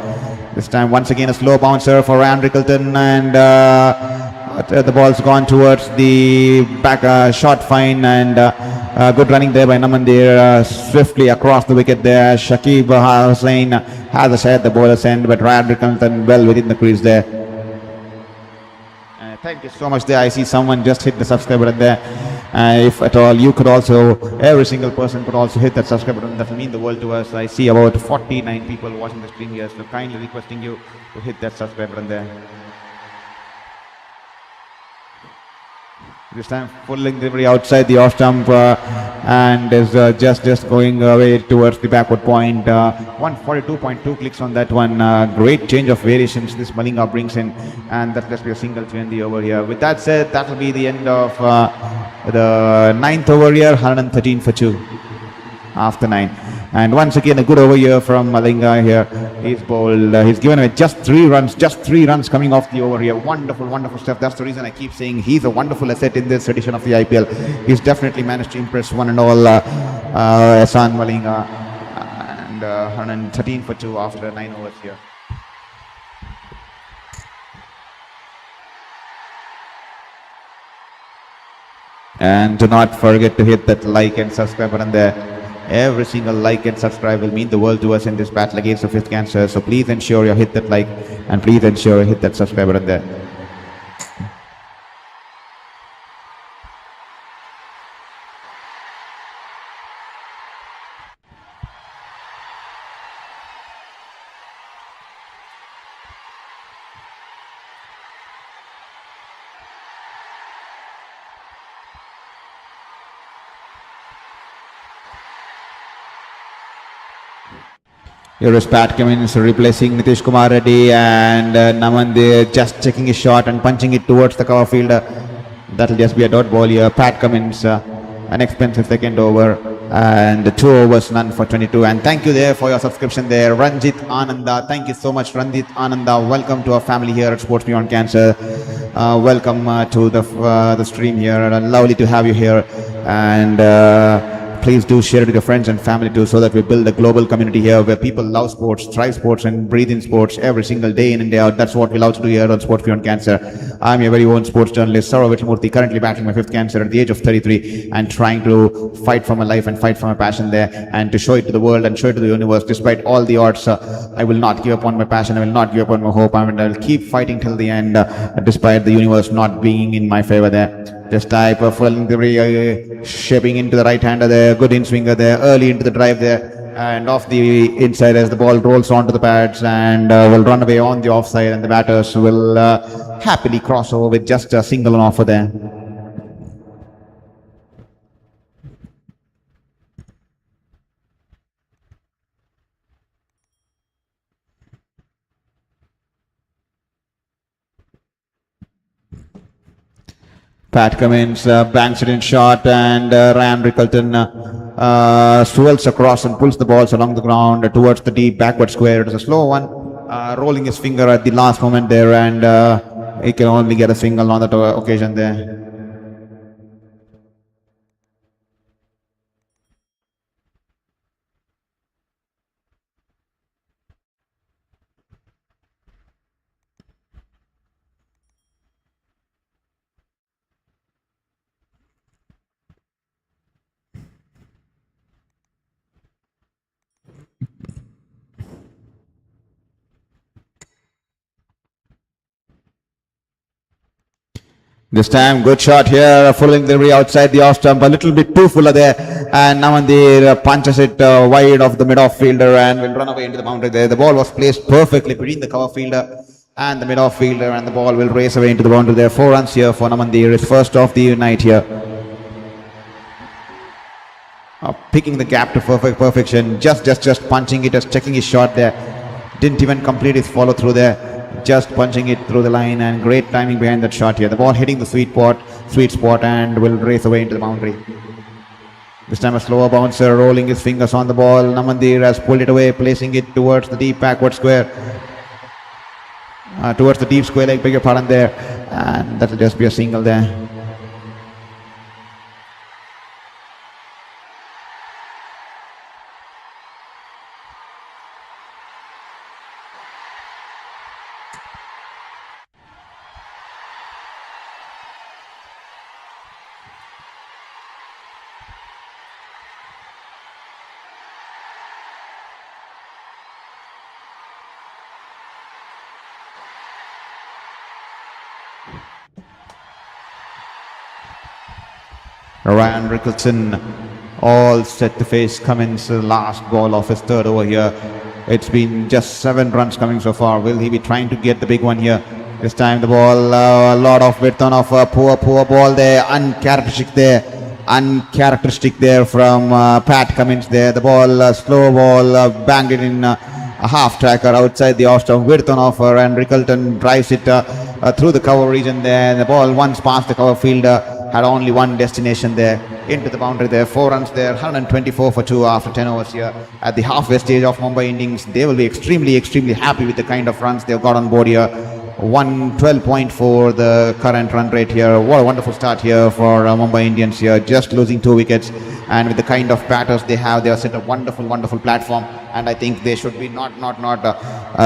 This time once again a slow bouncer for Rickleton, and the ball's gone towards the back, shot fine, and good running there by Namandir, swiftly across the wicket there. Shakib Hussain has a shot at the bowler's end, but Rickleton well within the crease there. Thank you so much there. I see someone just hit the subscribe button there. If at all you could also, every single person could also hit that subscribe button, that will mean the world to us. I see about 49 people watching the stream here, so kindly requesting you to hit that subscribe button there. This time pulling delivery outside the off stump, and is just going away towards the backward point. 142.2 clicks on that one. Great change of variations this Malinga brings in, and that let's be a single to end the over here. With that said, that will be the end of the 9th over here. 113 for 2 after 9. And once again a good over here from Malinga here. He's bowled, he's given away just 3 runs coming off the over here. Wonderful stuff. That's the reason I keep saying he's a wonderful asset in this edition of the IPL. He's definitely managed to impress one and all Ehsan Malinga, and 113 for 2 after 9 overs here. And do not forget to hit that like and subscribe button there. Every single like and subscribe will mean the world to us in this battle against the 5th cancer. So please ensure you hit that like, and please ensure you hit that subscribe button there. Here is Pat Cummins replacing Nitish Reddy, and Namandir just checking his shot and punching it towards the cover field. That'll just be a dot ball here. Pat Cummins, an expensive second over, and 2 overs, none for 22. And thank you there for your subscription there, Ranjit Ananda. Thank you so much, Ranjit Ananda. Welcome to our family here at Sports Beyond Cancer. Welcome to the stream here. Lovely to have you here, and please do share it with your friends and family too, so that we build a global community here where people love sports, try sports, and breathe in sports every single day in and day out. That's what we love to do here on Sports Beyond Cancer. I'm your very own sports journalist, Saurav Vichmurthy, currently battling my 5th cancer at the age of 33, and trying to fight for my life and fight for my passion there, and to show it to the world and show it to the universe. Despite all the odds, I will not give up on my passion. I will not give up on my hope. I will keep fighting till the end, despite the universe not being in my favor there. This type of delivery, shaping into the right hander there, good in swinger there, early into the drive there, and off the inside as the ball rolls onto the pads, and will run away on the offside, and the batters will happily cross over with just a single on offer there. Pat Cummins banks it in short, and Ryan Rickleton swirls across and pulls the balls along the ground towards the deep backward square. It is a slow one, rolling his finger at the last moment there, and he can only get a single on that occasion there. This time, good shot here, pulling the delivery outside the off stump, a little bit too full there, and Namandir punches it wide of the mid-off fielder and will run away into the boundary there. The ball was placed perfectly between the cover fielder and the mid-off fielder, and the ball will race away into the boundary there. 4 runs here for Namandir, his first of the night here. Picking the gap to perfection, just punching it, just checking his shot there. Didn't even complete his follow through there. Just punching it through the line, and great timing behind that shot here. The ball hitting the sweet spot, and will race away into the boundary. This time a slower bouncer, rolling his fingers on the ball. Namandir has pulled it away, placing it towards the deep backward square. Towards the deep square leg, beg your pardon there. And that will just be a single there. Ryan Rickleton all set to face Cummins, the last ball of his third over here. It's been just 7 runs coming so far. Will he be trying to get the big one here? This time the ball, a lot of width on of a poor ball there, uncharacteristic there from Pat Cummins there. The ball, slow ball, banged it in a half tracker outside the off stump, width on offer, and Rickleton drives it through the cover region there. The ball once past the cover fielder, had only one destination there, into the boundary there. 4 runs there, 124 for 2 after 10 overs here at the halfway stage of Mumbai Indians. They will be extremely happy with the kind of runs they've got on board here. 112.4 the current run rate here. What a wonderful start here for Mumbai Indians here, just losing 2 wickets, and with the kind of batters they have, they have set a wonderful platform, and I think they should be not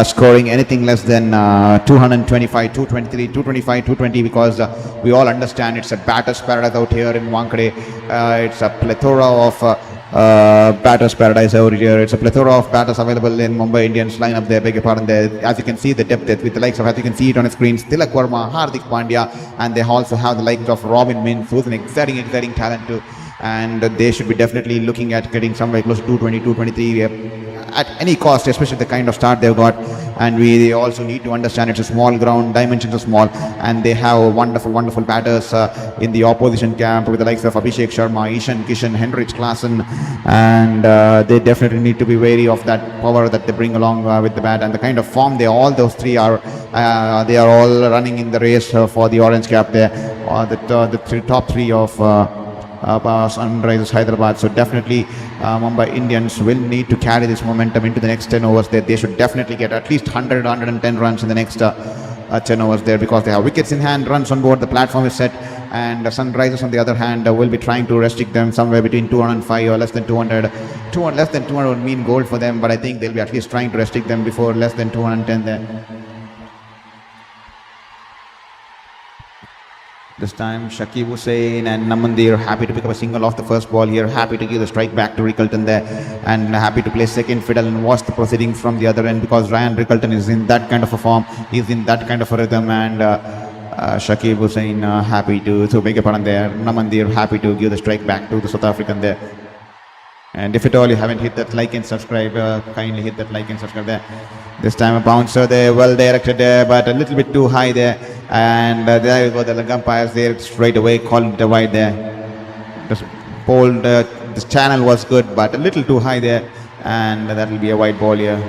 scoring anything less than 225, 223, 225, 220, because we all understand it's a batter's paradise out here in Wankhede. It's a plethora of batter's paradise out here. It's a plethora of batters available in Mumbai Indians lineup there, beg your pardon there. As you can see, the depth with the likes of, as you can see it on the screens, Tilak Verma, Hardik Pandya, and they also have the likes of Robin Mintz, who's an exciting talent too. And they should be definitely looking at getting somewhere close to 220, 223 at any cost, especially the kind of start they've got. And we also need to understand it's a small ground, dimensions are small, and they have wonderful batters in the opposition camp with the likes of Abhishek Sharma, Ishan Kishan, Henrich Klassen, and they definitely need to be wary of that power that they bring along with the bat, and the kind of form all those three are. They are all running in the race for the orange cap there, the top three of Sunrisers Hyderabad. So definitely Mumbai Indians will need to carry this momentum into the next 10 overs there. They should definitely get at least 110 runs in the next 10 overs there, because they have wickets in hand, runs on board, the platform is set, and Sunrisers on the other hand will be trying to restrict them somewhere between 205 or less than 200. Less than 200 would mean gold for them, but I think they'll be at least trying to restrict them before less than 210 there. This time Shakib Hussain and Namandir happy to pick up a single off the first ball here, happy to give the strike back to Rickleton there, and happy to play second fiddle and watch the proceedings from the other end, because Ryan Rickleton is in that kind of a form, he's in that kind of a rhythm, and Shakib Hussain happy to make a pardon there. Namandir happy to give the strike back to the South African there. And if at all you haven't hit that like and subscribe, kindly hit that like and subscribe there. This time a bouncer there, well directed there, but a little bit too high there. And there you go, the umpires there straight away called the wide there. This channel was good, but a little too high there, and that will be a wide ball here.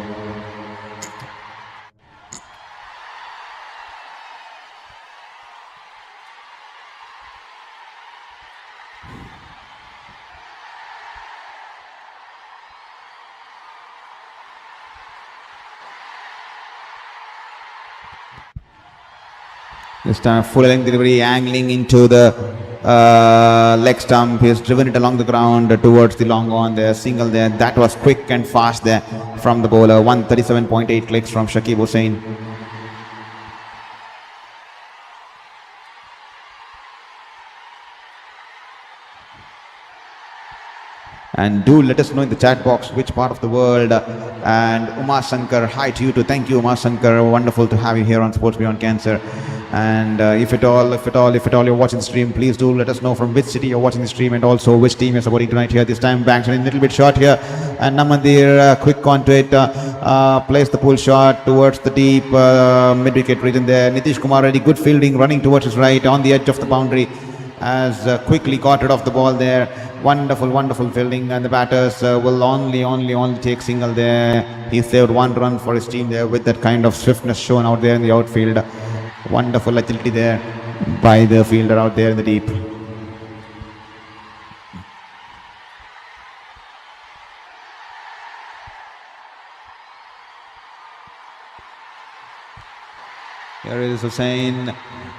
This time full length delivery, angling into the leg stump. He's driven it along the ground towards the long on there. Single there. That was quick and fast there from the bowler. 137.8 clicks from Shakib Hussain. And do let us know in the chat box which part of the world. And Umar Shankar, hi to you too. Thank you, Umar Shankar. Wonderful to have you here on Sports Beyond Cancer. And if at all you're watching the stream, please do let us know from which city you're watching the stream and also which team you're supporting tonight here. This time Banks a little bit short here. And Namandir, quick contact, plays the pull shot towards the deep mid-wicket region there. Nitish Kumar Reddy, good fielding, running towards his right on the edge of the boundary. Has quickly got rid of the ball there. Wonderful fielding, and the batters will only take single there. He saved 1 run for his team there with that kind of swiftness shown out there in the outfield. Wonderful agility there by the fielder out there in the deep. Here is Hussain.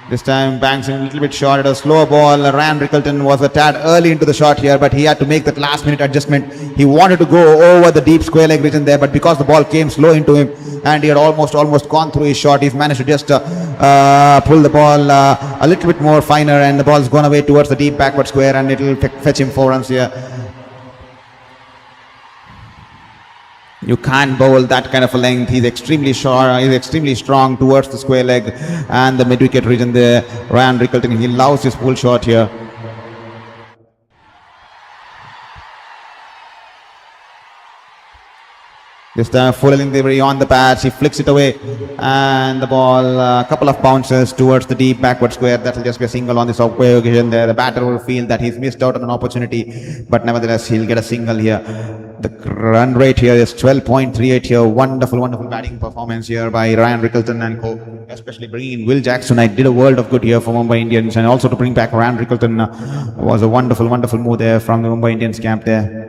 This time Banks in a little bit short at a slow ball. Ryan Rickleton was a tad early into the shot here, but he had to make that last minute adjustment. He wanted to go over the deep square leg region there, but because the ball came slow into him and he had almost gone through his shot, he's managed to just pull the ball a little bit more finer, and the ball's gone away towards the deep backward square, and it'll fetch him 4 runs here. You can't bowl that kind of a length. He's extremely short. He's extremely strong towards the square leg and the mid-wicket region there. Ryan Rickleton, he loves his pull shot here. This time full delivery on the patch. He flicks it away, and the ball a couple of bounces towards the deep backward square. That will just be a single on this occasion there. The batter will feel that he's missed out on an opportunity, but nevertheless he'll get a single here. The run rate here is 12.38 here. Wonderful batting performance here by Ryan Rickleton and co. Especially bringing in Will Jackson. I did a world of good here for Mumbai Indians, and also to bring back Ryan Rickleton was a wonderful move there from the Mumbai Indians camp there.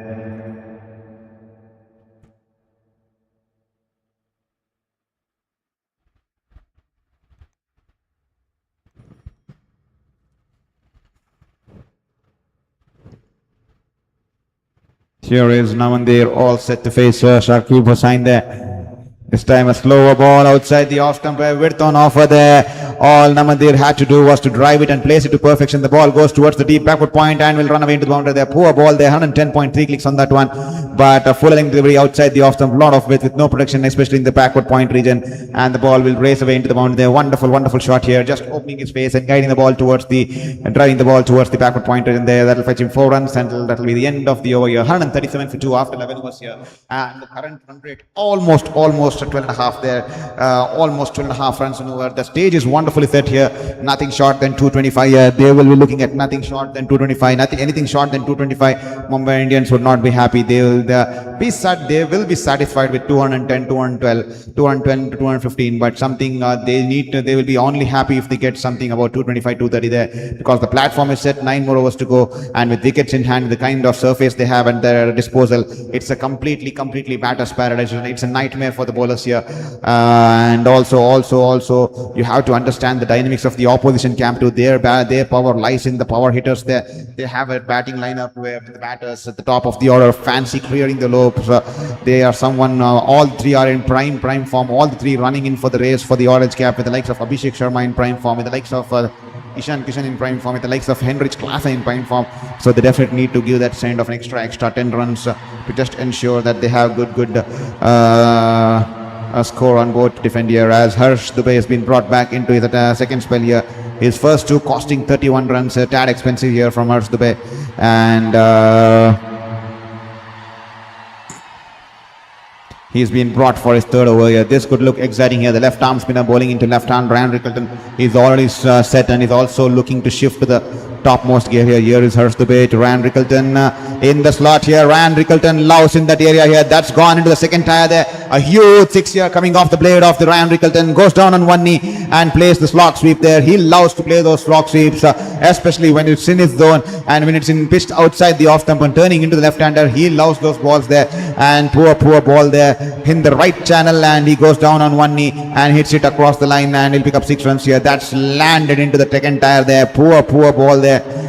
Here is Namandir, all set to face Shakib Hussain there. This time a slower ball outside the off stump, width on offer there. All Namandir had to do was to drive it and place it to perfection. The ball goes towards the deep backward point and will run away into the boundary there. Poor ball there, 110.3 clicks on that one. But a full length delivery outside the off stump, lot of width with no protection, especially in the backward point region. And the ball will race away into the boundary there. Wonderful shot here, just opening his face and guiding the ball towards driving the ball towards the backward point region there. That'll fetch him 4 runs, and that'll be the end of the over here. 137 for 2 after 11 overs here. And the current run rate almost 12.5 there. Almost 12.5 runs in over. The stage is wonderfully set here. Nothing short than 225 here. They will be looking at nothing short than 225. Anything short than 225. Mumbai Indians would not be happy. They will be satisfied with 210, 212, 210 to 215. But something they will be only happy if they get something about 225, 230 there, because the platform is set. 9 more overs to go, and with wickets in hand, the kind of surface they have at their disposal, it's a completely batter's paradise. It's a nightmare for the bowlers here. And also you have to understand the dynamics of the opposition camp too. Their power lies in the power hitters there. They have a batting lineup where the batters at the top of the order, fancy clearing the lobes. They are someone, all three are in prime form. All the three running in for the race for the orange cap, with the likes of Abhishek Sharma in prime form, with the likes of Ishan Kishan in prime form, with the likes of Henrich Klaassen in prime form. So they definitely need to give that kind of an extra 10 runs to just ensure that they have good score on board to defend here, as Harsh Dubey has been brought back into his second spell here. His first 2 costing 31 runs, a tad expensive here from Harsh Dubey. And he's been brought for his 3rd over here. This could look exciting here. The left arm spinner bowling into left hand. Ryan Rickleton is already set and is also looking to shift to the topmost gear here. Here is Harsh Dubey to Ryan Rickleton in the slot here. Ryan Rickleton loves in that area here. That's gone into the second tire there. A huge six here coming off the blade of the Ryan Rickleton. Goes down on one knee and plays the slog sweep there. He loves to play those slog sweeps, especially when it's in his zone and when it's pitched outside the off stump and turning into the left-hander. He loves those balls there, and poor ball there in the right channel, and he goes down on one knee and hits it across the line, and he'll pick up 6 runs here. That's landed into the second tire there. Poor ball there.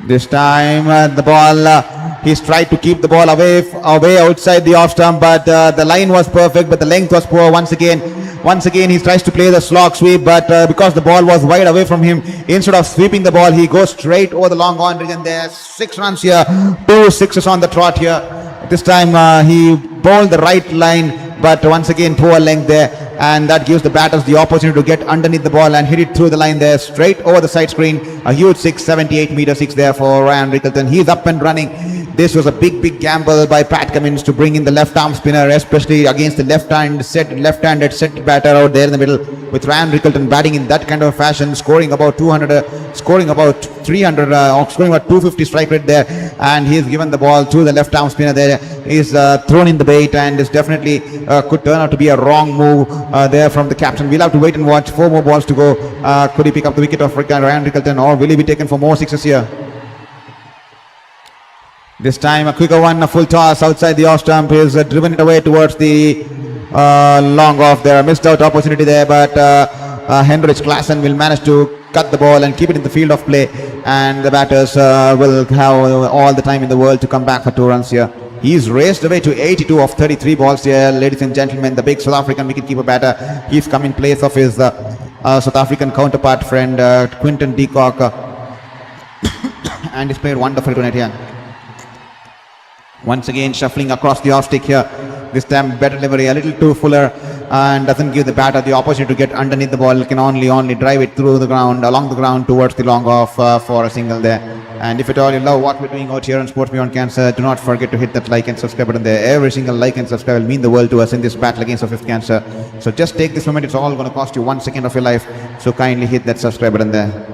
This time the ball, he's tried to keep the ball away outside the off stump, but the line was perfect, but the length was poor once again. Once again, he tries to play the slog sweep, but because the ball was wide away from him, instead of sweeping the ball, he goes straight over the long on region there. 6 runs here, 2 sixes on the trot here. This time he bowled the right line, but once again poor length there, and that gives the batters the opportunity to get underneath the ball and hit it through the line there, straight over the side screen. A huge 78-meter six there for Ryan Rickleton. He's up and running. This was a big gamble by Pat Cummins to bring in the left-arm spinner, especially against the left-handed set batter out there in the middle, with Ryan Rickleton batting in that kind of fashion, scoring about 200, scoring about 300, scoring about 250 strike rate there, and he's given the ball to the left-arm spinner there. He's thrown in the bait, and this definitely could turn out to be a wrong move there from the captain. We'll have to wait and watch. 4 more balls to go. Could he pick up the wicket of Ryan Rickleton, or will he be taken for more sixes here? This time a quicker one, a full toss outside the off stump. Is driven it away towards the long off there. Missed out opportunity there, but Henrich Klassen will manage to cut the ball and keep it in the field of play, and the batters will have all the time in the world to come back for 2 runs here. He's raced away to 82 of 33 balls here, ladies and gentlemen. The big South African wicketkeeper batter. He's come in place of his South African counterpart friend Quinton de Kock, and he's played wonderful tonight here. Once again shuffling across the off stick here. This time better delivery, a little too fuller, and doesn't give the batter the opportunity to get underneath the ball. Can only drive it through the ground, along the ground towards the long off for a single there. And if at all you love what we're doing out here on Sports Beyond Cancer, do not forget to hit that like and subscribe button there. Every single like and subscribe will mean the world to us in this battle against the 5th cancer. So just take this moment. It's all going to cost you 1 second of your life. So kindly hit that subscribe button there.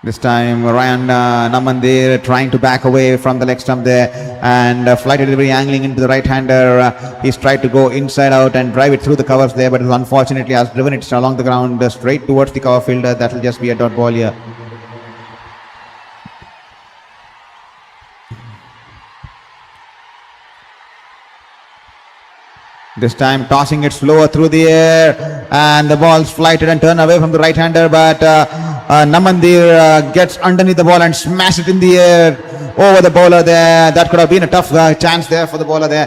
This time Ryan Namandir trying to back away from the leg stump there, and flight delivery angling into the right-hander. He's tried to go inside out and drive it through the covers there, but unfortunately has driven it along the ground straight towards the cover fielder. That will just be a dot ball here. This time tossing it slower through the air, and the ball's flighted and turned away from the right-hander, but Namandir gets underneath the ball and smash it in the air over the bowler there. That could have been a tough chance there for the bowler there.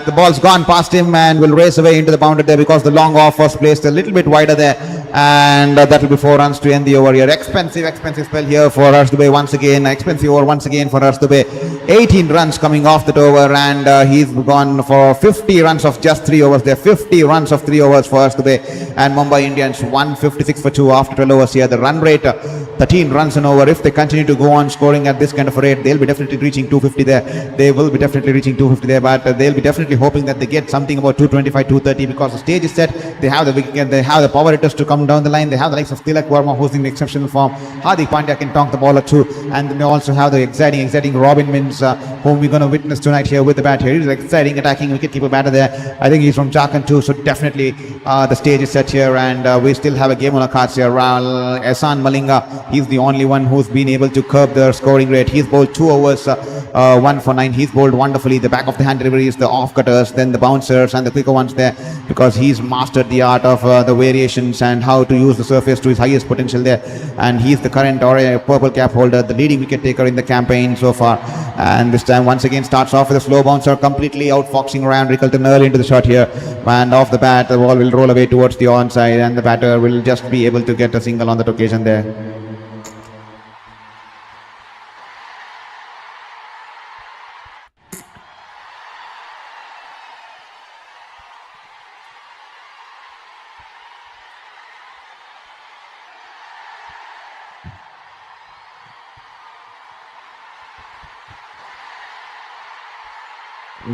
The ball's gone past him and will race away into the boundary there, because the long off was placed a little bit wider there, and that will be 4 runs to end the over here. Expensive spell here for Harsh Dubey once again. Expensive over once again for Harsh Dubey. 18 runs coming off that over, and he's gone for 50 runs of just 3 overs there. 50 runs of 3 overs for Harsh Dubey, and Mumbai Indians 156 for 2 after 12 overs here. The run rate 13 runs an over. If they continue to go on scoring at this kind of a rate, they'll be definitely reaching 250 there. They will be definitely reaching 250 there, but they'll be definitely hoping that they get something about 225, 230, because the stage is set. They have the wicket, they have the power hitters to come down the line. They have the likes of Tilak Verma, who's in exceptional form. Hardik Pandya can tonk the ball or two, and then they also have the exciting Robin Mins, whom we're going to witness tonight here with the bat here. He's an exciting attacking wicketkeeper batter there. I think he's from Jharkhand too, so definitely the stage is set here, and we still have a game on our cards here. Ehsan Malinga, he's the only one who's been able to curb the scoring rate. He's bowled 2 overs, 1 for 9. He's bowled wonderfully. The back of the hand deliveries, the off cutters, then the bouncers and the quicker ones there, because he's mastered the art of the variations and how to use the surface to his highest potential there. And he's the current purple cap holder, the leading wicket taker in the campaign so far. And this time once again starts off with a slow bouncer, completely outfoxing Ryan Rickleton early into the shot here. And off the bat, the ball will roll away towards the onside, and the batter will just be able to get a single on that occasion there.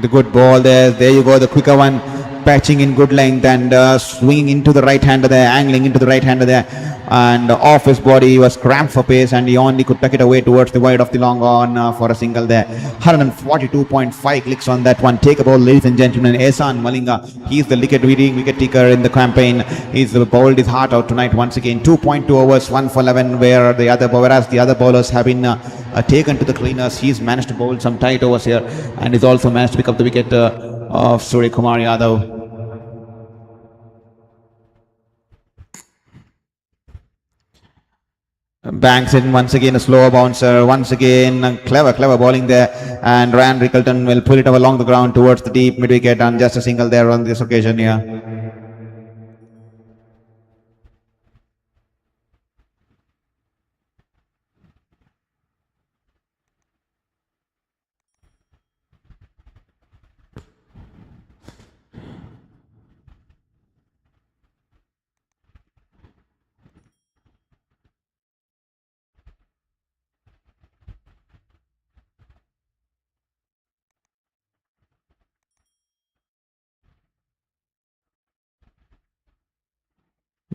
The good ball there. There you go. The quicker one. Patching in good length and swinging into the right hander there, angling into the right hander there, and off his body. He was cramped for pace and he only could tuck it away towards the wide of the long on for a single there. 142.5 clicks on that one. Take a ball, ladies and gentlemen. Ehsan Malinga, he's the wicket taker in the campaign. He's bowled his heart out tonight once again. 2.2 overs, 1 for 11, whereas the other bowlers have been taken to the cleaners. He's managed to bowl some tight overs here and he's also managed to pick up the wicket of Suryakumar Yadav. Banks in once again, a slower bouncer. Once again, clever bowling there. And Rickleton will pull it along the ground towards the deep mid wicket and just a single there on this occasion here.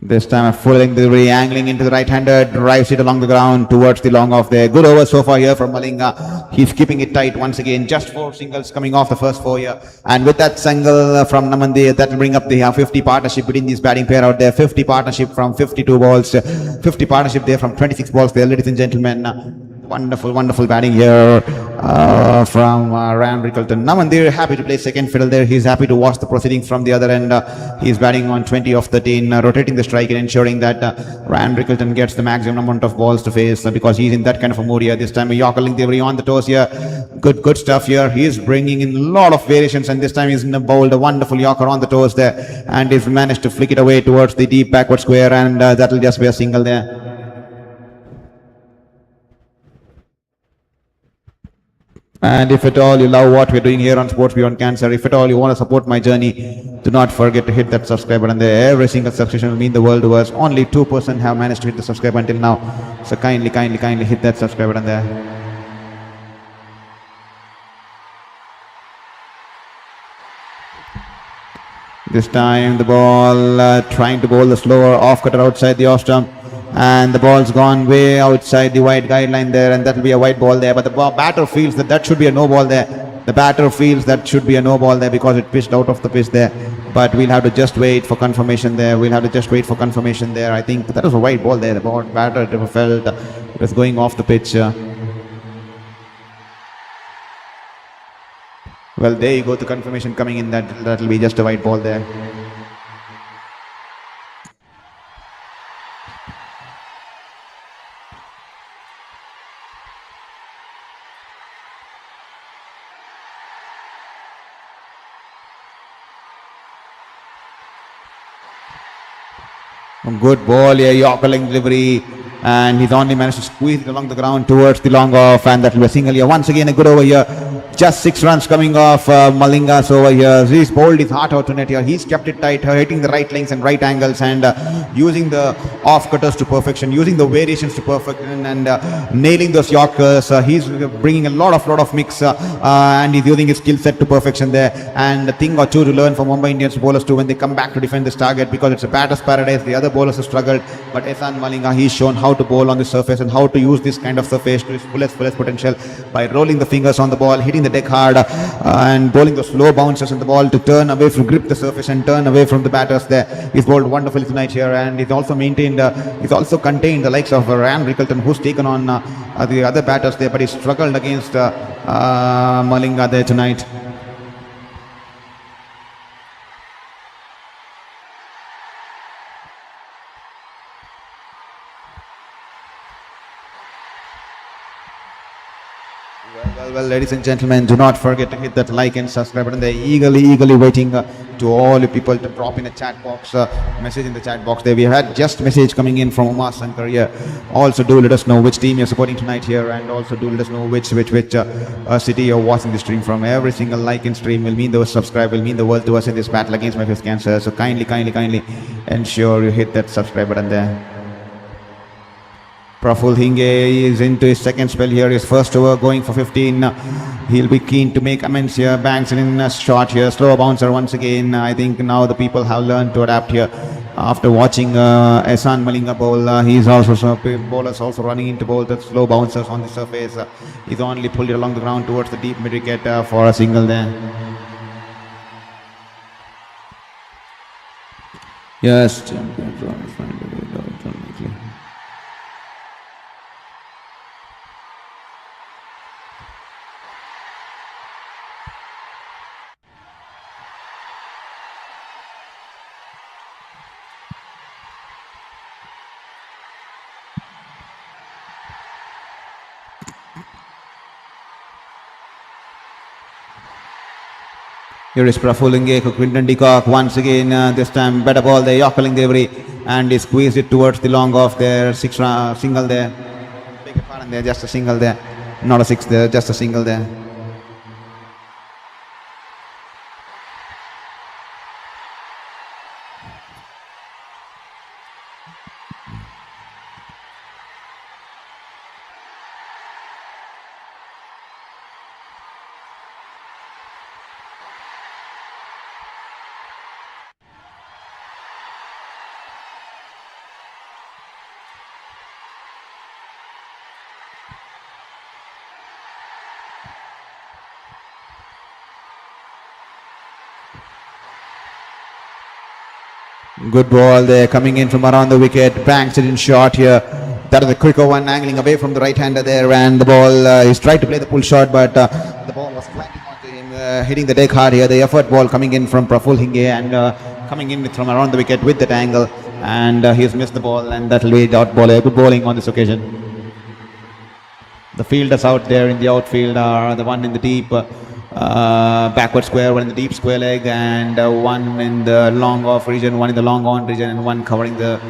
This time a full length delivery, angling into the right-hander, drives it along the ground towards the long off there. Good over so far here from Malinga. He's keeping it tight once again. Just 4 singles coming off the first 4 here. And with that single from Namandi, that will bring up the 50 partnership between this batting pair out there. 50 partnership from 52 balls. 50 partnership there from 26 balls there, ladies and gentlemen. Wonderful batting here from Rickleton. Namandir happy to play second fiddle there. He's happy to watch the proceedings from the other end. He's batting on 20 of 13, rotating the strike and ensuring that Rickleton gets the maximum amount of balls to face because he's in that kind of a mood here. This time a Yorker link delivery on the toes here. Good stuff here. He's bringing in a lot of variations and this time he's bowled a wonderful Yorker on the toes there and he's managed to flick it away towards the deep backward square and that will just be a single there. And if at all you love what we're doing here on Sports Beyond Cancer, if at all you want to support my journey, do not forget to hit that subscribe button there. Every single subscription will mean the world to us. Only 2% have managed to hit the subscribe until now. So kindly hit that subscribe button there. This time the ball trying to bowl the slower off cutter outside the off stump. And the ball's gone way outside the wide guideline there and that will be a white ball there, but the batter feels that should be a no ball there. The batter feels that should be a no ball there because it pitched out of the pitch there, but we'll have to just wait for confirmation there. I think that was a white ball there. The batter felt it was going off the pitch. Well, there you go, the confirmation coming in that will be just a white ball there. Good ball here, Yorker length delivery, and he's only managed to squeeze it along the ground towards the long off, and that will be a single here. Once again, a good over here. Just 6 runs coming off Malinga's over here. He's bowled his heart out tonight here. He's kept it tight, hitting the right lengths and right angles and using the off cutters to perfection, using the variations to perfection and nailing those Yorkers. He's bringing a lot of mix and he's using his skill set to perfection there. And a thing or two to learn from Mumbai Indians bowlers too when they come back to defend this target because it's a batter's paradise. The other bowlers have struggled, but Ehsan Malinga, he's shown how to bowl on the surface and how to use this kind of surface to his fullest potential by rolling the fingers on the ball, hitting the deck hard and bowling those slow bounces in the ball to turn away from grip the surface and turn away from the batters there. He's bowled wonderfully tonight here and he's also maintained, he's also contained the likes of Rickleton who's taken on the other batters there, but he struggled against Malinga there tonight. Well, ladies and gentlemen, do not forget to hit that like and subscribe button. They're eagerly waiting to all you people to drop in a chat box, message in the chat box there. We had just message coming in from Umar Sankar here. Also do let us know which team you're supporting tonight here and also do let us know which city you're watching the stream from. Every single like and stream will mean the subscribe, will mean the world to us in this battle against MIvsSRH cancer. So kindly ensure you hit that subscribe button there. Praful Hinge is into his second spell here. His first over going for 15. He'll be keen to make amends here. Banks it in a shot here. Slow bouncer once again. I think now the people have learned to adapt here. After watching Ehsan Malinga bowl, bowlers also running into bowl the slow bouncers on the surface. He's only pulled it along the ground towards the deep mid wicket for a single there. Yes. Here is Praful Hinge, Quinton de Kock once again. This time better ball there, Yorker Devry, and he squeezed it towards the long off there. Single there. Beg your pardon there, just a single there. Not a six there, just a single there. Good ball there, coming in from around the wicket, banks it in short here. That is a quicker one, angling away from the right-hander there, and the ball, he's tried to play the pull shot, but the ball was flanking onto him, hitting the deck hard here. The effort ball coming in from Praful Hinge and coming in from around the wicket with that angle, and he's missed the ball, and that'll be dot ball. Good bowling on this occasion. The fielders out there in the outfield are the one in the deep backward square, one in the deep square leg, and one in the long off region, one in the long on region, and one covering the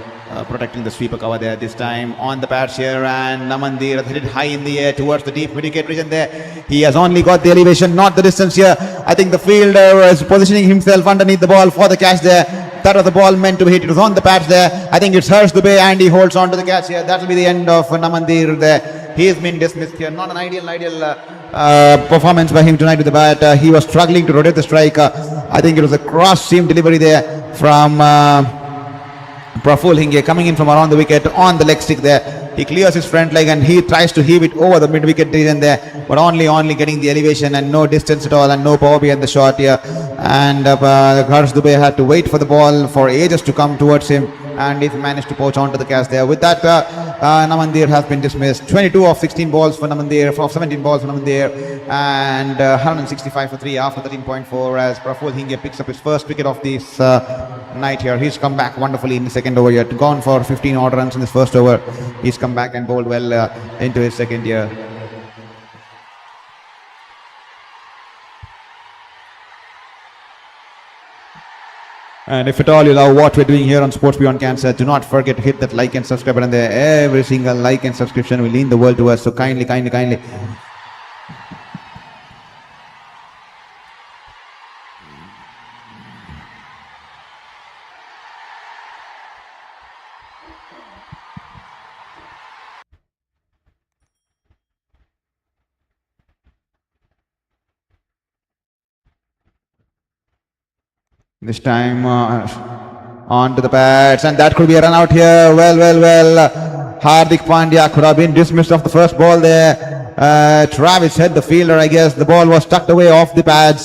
protecting the sweeper cover there. This time on the pads here, and Namandir hit it high in the air towards the deep mid-wicket region there. He has only got the elevation, not the distance here. I think the fielder is positioning himself underneath the ball for the catch there. That was the ball meant to be hit. It was on the pads there. I think it's Harsh Dubey, and he holds on to the catch here. That will be the end of Namandir there. He has been dismissed here. Not an ideal performance by him tonight with the bat. He was struggling to rotate the strike. I think it was a cross-seam delivery there from Praful Hinge coming in from around the wicket on the leg stick there. He clears his front leg and he tries to heave it over the mid-wicket region there, but only getting the elevation and no distance at all and no power behind the shot here. And Harsh Dubey had to wait for the ball for ages to come towards him, and he managed to poach onto the catch there. With that, Namandir has been dismissed. 22 of 16 balls for Namandir, of 17 balls for Namandir, and 165 for 3 after 13.4 as Praful Hinge picks up his first wicket of this night here. He's come back wonderfully in the second over here. Gone for 15 odd runs in his first over. He's come back and bowled well into his second year. And if at all you love what we're doing here on Sports Beyond Cancer, do not forget to hit that like and subscribe button there. Every single like and subscription will mean the world to us. So kindly. This time on to the pads, and that could be a run out here. Well. Hardik Pandya could have been dismissed off the first ball there. Travis Head, the fielder, I guess. The ball was tucked away off the pads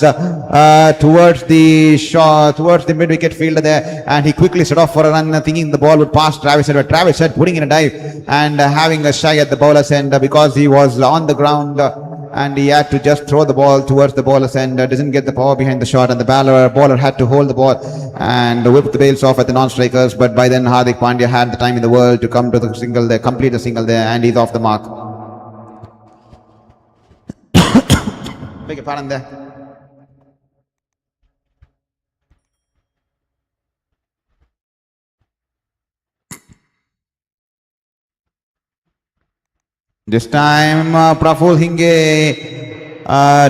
towards the shot, towards the mid-wicket fielder there, and he quickly set off for a run, thinking the ball would pass Travis Head. But Travis Head putting in a dive and having a shy at the bowler's end because he was on the ground. And he had to just throw the ball towards the bowler's end, doesn't get the power behind the shot, and the bowler had to hold the ball and whip the bails off at the non-strikers. But by then Hardik Pandya had the time in the world to come to the single there, complete the single there, and he's off the mark. Beg your pardon there. This time Praful Hinge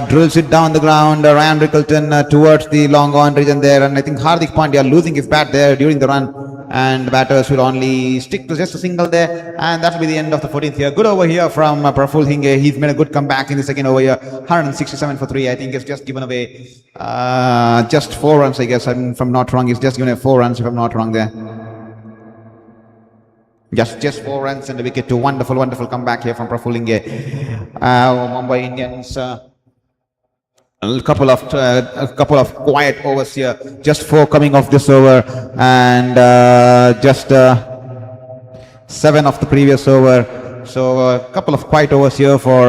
drills it down the ground around Rickleton towards the long on region there, and I think Hardik Pandya losing his bat there during the run, and the batters will only stick to just a single there, and that will be the end of the 14th here. Good over here from Praful Hinge. He's made a good comeback in the second over here. 167 for 3. I think he's just given away just 4 runs, I guess. If I'm not wrong, he's just given away 4 runs, if I'm not wrong there. Just 4 runs and a wicket to wonderful comeback here from Praful Hinge. Mumbai Indians. A couple of quiet overs here. Just 4 coming off this over, and just 7 of the previous over. So a couple of quiet overs here for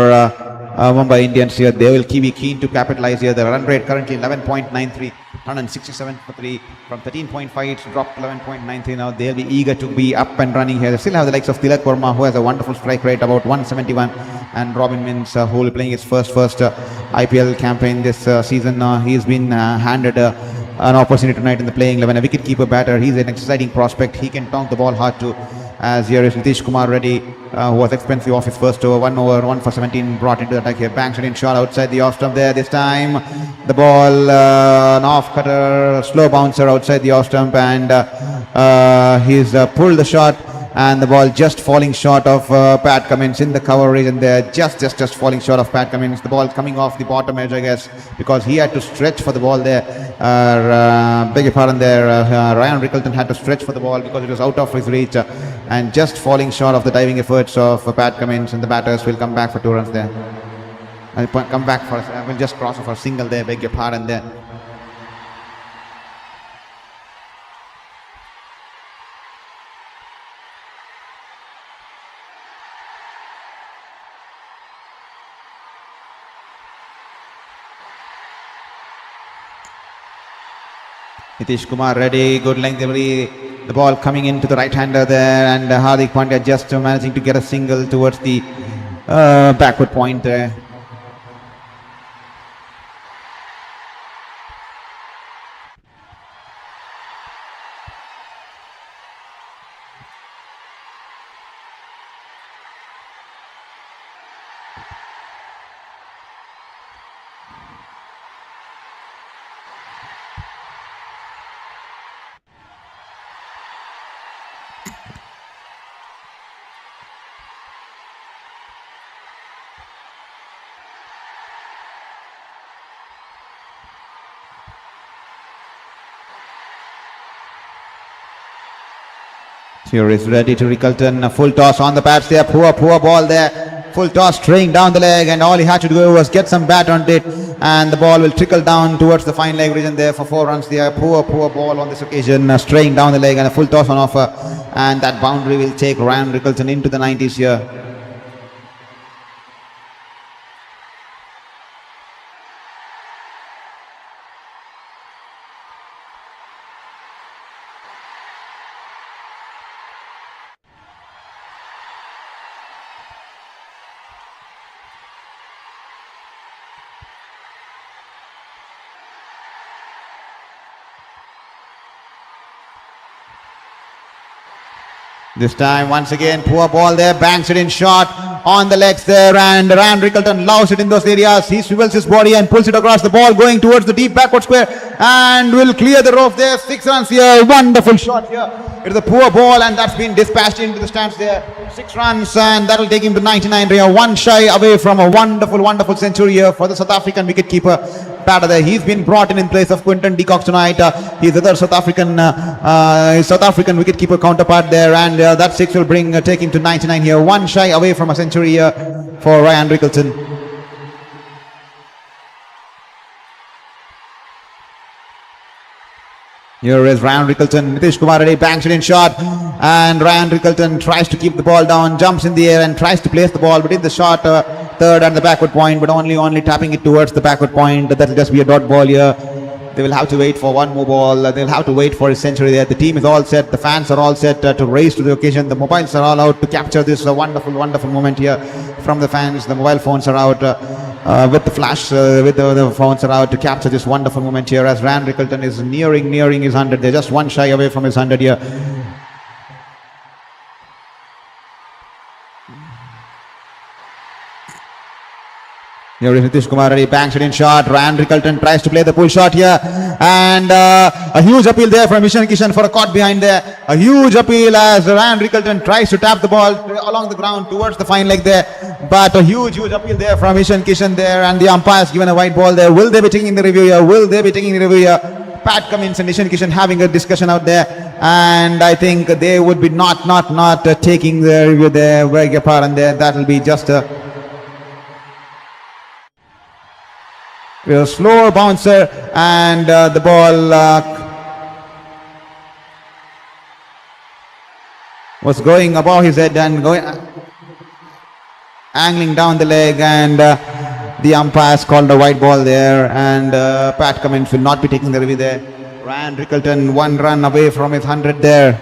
Mumbai Indians here. They will be keen to capitalize here. The run rate currently 11.93, 167 for 3. From 13.5 it's dropped to 11.93 now. They'll be eager to be up and running here. They still have the likes of Tilak Verma, who has a wonderful strike rate about 171, and Robin Mins, who will be playing his first IPL campaign this season. He's been handed an opportunity tonight in the playing 11. A wicket-keeper batter. He's an exciting prospect. He can tonk the ball hard too. As here is Nitish Kumar Reddy, who was expensive off his first over. 1 over, 1 for 17, brought into the attack here. Banks it in shot outside the off stump there. This time the ball, an off cutter, slow bouncer outside the off stump, and he's pulled the shot, and the ball just falling short of Pat Cummins in the cover region there. Just falling short of Pat Cummins. The ball coming off the bottom edge, I guess, because he had to stretch for the ball there. Beg your pardon there. Ryan Rickleton had to stretch for the ball because it was out of his reach, and just falling short of the diving efforts of Pat Cummins, and the batters will come back for 2 runs there. And come back for, will just cross off a single there. Beg your pardon there. Nitish Kumar Reddy, good length delivery. The ball coming into the right-hander there, and Hardik Pandya just managing to get a single towards the backward point there. Here is ready to Rickleton. A full toss on the pads there. Poor ball there. Full toss straying down the leg, and all he had to do was get some bat on it, and the ball will trickle down towards the fine leg region there for 4 runs there. Poor ball on this occasion, straying down the leg, and a full toss on offer, and that boundary will take Ryan Rickleton into the 90s here. This time, once again, poor ball there, banks it in short on the legs there, and Ryan Rickleton loves it in those areas. He swivels his body and pulls it across the ball, going towards the deep backward square, and will clear the rope there. 6 runs here, wonderful shot here. It is a poor ball, and that's been dispatched into the stands there. 6 runs, and that will take him to 99 here. 1 shy away from a wonderful century here for the South African wicketkeeper batter there. He's been brought in place of Quinton de Kock tonight. He's the other South African wicketkeeper counterpart there, and that 6 will take him to 99 here. 1 shy away from a century here for Ryan Rickleton. Here is Ryan Rickleton. Nitish Kumar Reddy banks it in shot, and Ryan Rickleton tries to keep the ball down, jumps in the air and tries to place the ball within the short third and the backward point, but only tapping it towards the backward point. That will just be a dot ball here. They will have to wait for one more ball. They'll have to wait for a century there. The team is all set. The fans are all set to race to the occasion. The mobiles are all out to capture this wonderful moment here from the fans. The mobile phones are out with the flash, with the phones are out to capture this wonderful moment here as Ryan Rickleton is nearing his 100. They're just 1 shy away from his 100 here. Here is Nitish Kumar Reddy, banks it in shot. Ryan Rickleton tries to play the pull shot here. And a huge appeal there from Ishan Kishan for a caught behind there. A huge appeal as Ryan Rickleton tries to tap the ball along the ground towards the fine leg there. But a huge appeal there from Ishan Kishan there. And the umpires given a white ball there. Will they be taking the review here? Will they be taking the review here? Pat Cummins and Ishan Kishan having a discussion out there. And I think they would be not taking the review there. Beg your pardon there. That will be just a slower bouncer, and the ball was going above his head and going angling down the leg, and the umpires called a white ball there, and Pat Cummins will not be taking the review there. Ryan Rickleton 1 run away from his 100 there.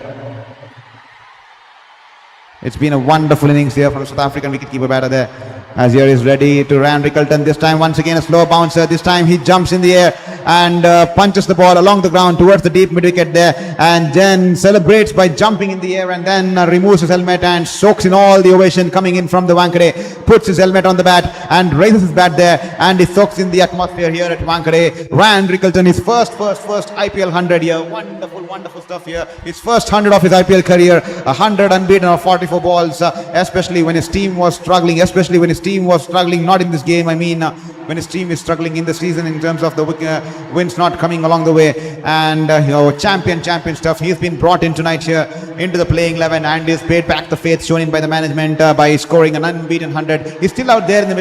It's been a wonderful innings here from South African wicketkeeper batter there. As here is ready to Ryan Rickleton. This time once again a slow bouncer. This time he jumps in the air and punches the ball along the ground towards the deep mid wicket there, and then celebrates by jumping in the air, and then removes his helmet and soaks in all the ovation coming in from the Wankhede. Puts his helmet on the bat and raises his bat there, and he soaks in the atmosphere here at Wankhede. Ryan Rickleton, his first IPL 100 here. Wonderful stuff here. His first 100 of his IPL career. 100 unbeaten of 44 balls, especially when his team was struggling, not in this game, I mean when his team is struggling in the season in terms of the wins not coming along the way, and champion stuff. He's been brought in tonight here into the playing 11 and is paid back the faith shown in by the management by scoring an unbeaten 100. He's still out there in the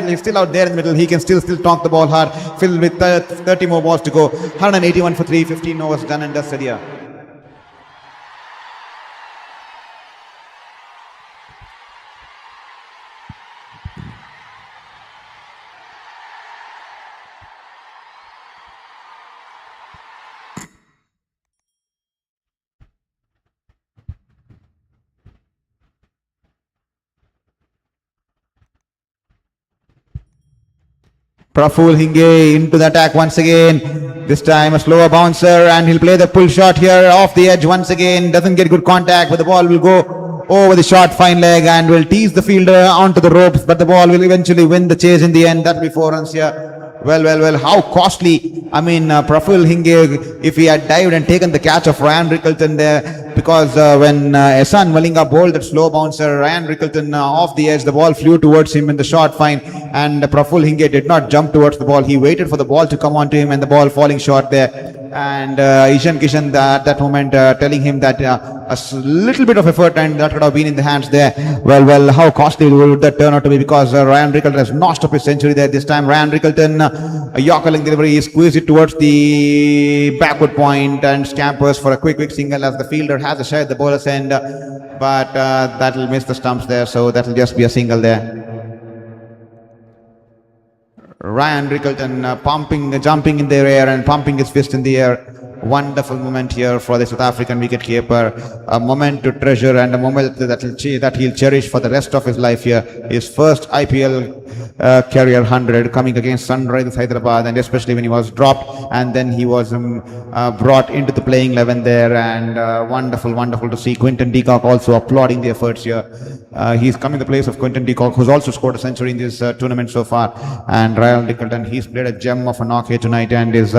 middle. He can still talk the ball hard, filled with 30 more balls to go. 181 for 3, 15 overs done and dusted here. Praful Hinge into the attack once again. This time a slower bouncer, and he'll play the pull shot here off the edge once again. Doesn't get good contact, but the ball will go over the short fine leg and will tease the fielder onto the ropes, but the ball will eventually win the chase in the end. That'll be 4 runs here. Well, how costly. I mean, Praful Hinge, if he had dived and taken the catch of Ryan Rickleton there, because when Ehsan Malinga bowled that slow bouncer, Ryan Rickleton off the edge, the ball flew towards him in the short fine, and Praful Hinge did not jump towards the ball. He waited for the ball to come onto him, and the ball falling short there. And Ishan Kishan at that moment telling him that a little bit of effort and that could have been in the hands there. Well, how costly would that turn out to be, because Ryan Rickleton has notched up his century there. This time Ryan Rickleton, a Yorker length delivery, he squeezed it towards the backward point and scampers for a quick single as the fielder has a shot at the bowler's end, but that will miss the stumps there, so that will just be a single there. Ryan Rickleton jumping in the air and pumping his fist in the air. Wonderful moment here for the South African wicketkeeper. A moment to treasure and a moment that he'll cherish for the rest of his life here. His first IPL career 100 coming against Sunrisers Hyderabad, and especially when he was dropped and then he was brought into the playing 11 there, and wonderful to see Quinton de Kock also applauding the efforts here. He's come in the place of Quinton de Kock, who's also scored a century in this tournament so far, and Ryan Rickleton, he's played a gem of a knock here tonight and is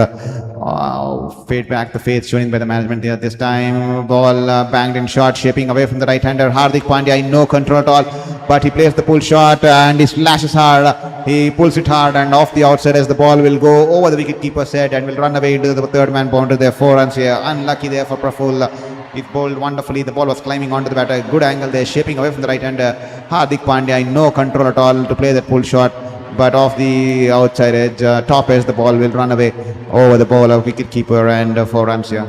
fade back the faith shown by the management here. This time ball banged in short, shaping away from the right-hander Hardik Pandya, in no control at all, but he plays the pull shot and he slashes hard. He pulls it hard and off the outside as the ball will go over the wicket-keeper's head and will run away into the third man boundary there. 4 runs here. Unlucky there for Praful. He bowled wonderfully. The ball was climbing onto the batter. Good angle there, shaping away from the right-hander Hardik Pandya, in no control at all to play that pull shot, but off the outside edge, top edge, the ball will run away over the ball of wicket-keeper, and 4 runs here.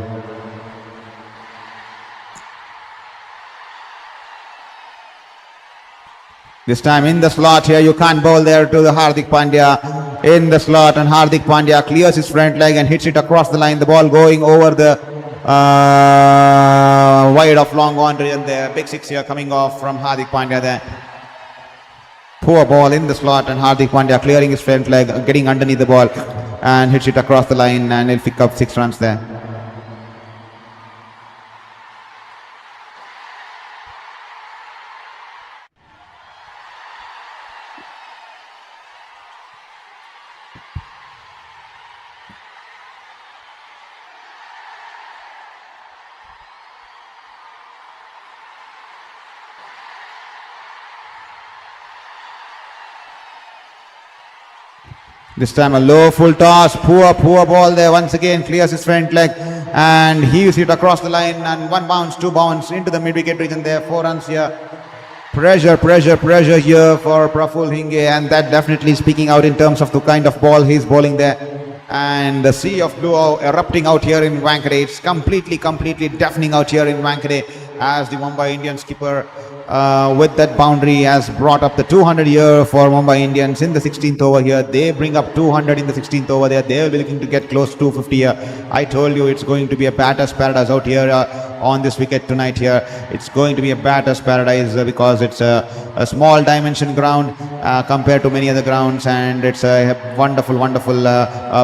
This time in the slot here, you can't bowl there to the Hardik Pandya in the slot, and Hardik Pandya clears his front leg and hits it across the line. The ball going over the wide of long boundary, and the big 6 here coming off from Hardik Pandya there. Poor ball in the slot, and Hardik Pandya clearing his front leg, getting underneath the ball and hits it across the line, and he'll pick up 6 runs there. This time a low full toss, poor ball there. Once again clears his front leg and heaves it across the line, and 1 bounce, 2 bounce into the mid-wicket region there. 4 runs here. Pressure here for Praful Hinge, and that definitely speaking out in terms of the kind of ball he's bowling there. And the sea of blue erupting out here in Wankhede. It's completely deafening out here in Wankhede as the Mumbai Indians skipper with that boundary has brought up the 200 here for Mumbai Indians in the 16th over here. They bring up 200 in the 16th over there. They will be looking to get close to 250 here. I told you it's going to be a batter's paradise out here on this wicket tonight here. It's going to be a batter's paradise because it's a small dimension ground compared to many other grounds, and it's a wonderful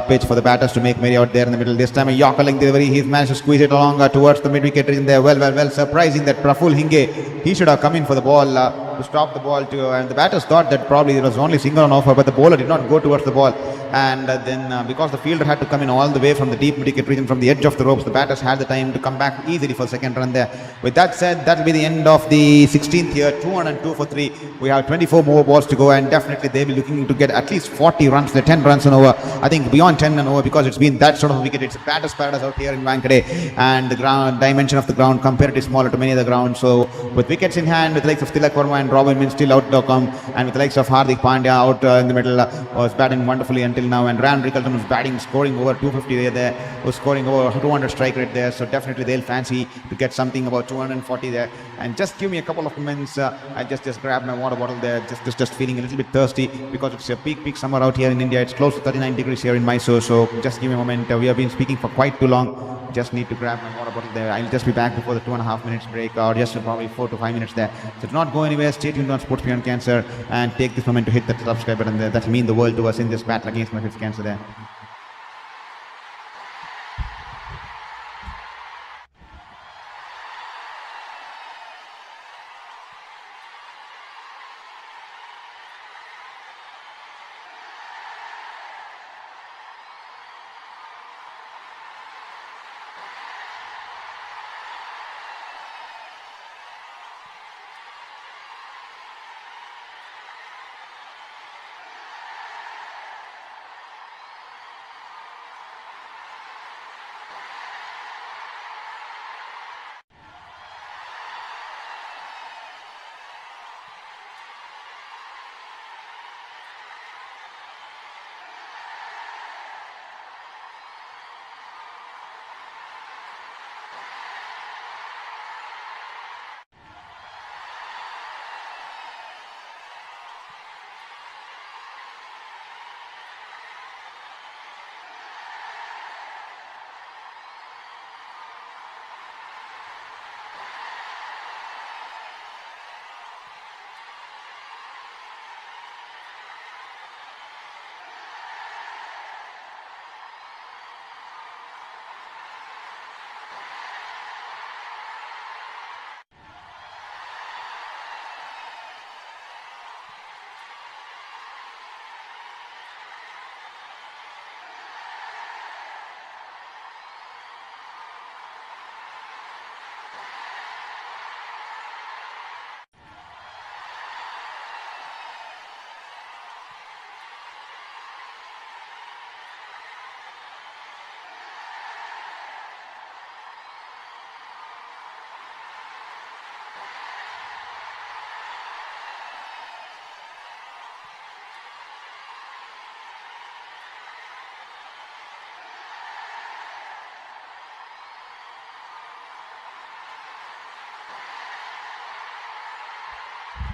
pitch for the batters to make merry out there in the middle. This time a Yorker length delivery. He's managed to squeeze it along towards the mid-wicket region there. Well, surprising that Praful Hinge, he should have come in for the ball to stop the ball and the batters thought that probably it was only single on offer, but the bowler did not go towards the ball, and then because the fielder had to come in all the way from the deep mid-wicket region, from the edge of the ropes, the batters had the time to come back easily for second run there. With that said, that will be the end of the 16th here. 202 for 3. We have 24 more balls to go, and definitely they will be looking to get at least 40 runs. They're 10 runs and over. I think beyond 10 and over, because it's been that sort of a wicket. It's a batter's paradise out here in Wankhede, and the ground dimension of the ground comparatively smaller to many other grounds. So with wickets in hand, with the likes of Tilak Verma and Robin Min still out.com, and with the likes of Hardik Pandya out in the middle, was batting wonderfully until now, and Rickleton was batting, scoring over 250 there, was scoring over 200 strike rate there. So definitely they'll fancy to get something about 240 there. And just give me a couple of moments. I just grabbed my water bottle there, just feeling a little bit thirsty because it's a peak summer out here in India. It's close to 39 degrees here in Mysore. So just give me a moment. We have been speaking for quite too long. Just need to grab my water bottle there. I'll just be back before the 2.5 minutes break, or just probably 4 to 5 minutes there. So do not go anywhere. Stay tuned on Sports Beyond Cancer and take this moment to hit that subscribe button there. That will mean the world to us in this battle against my fifth cancer there.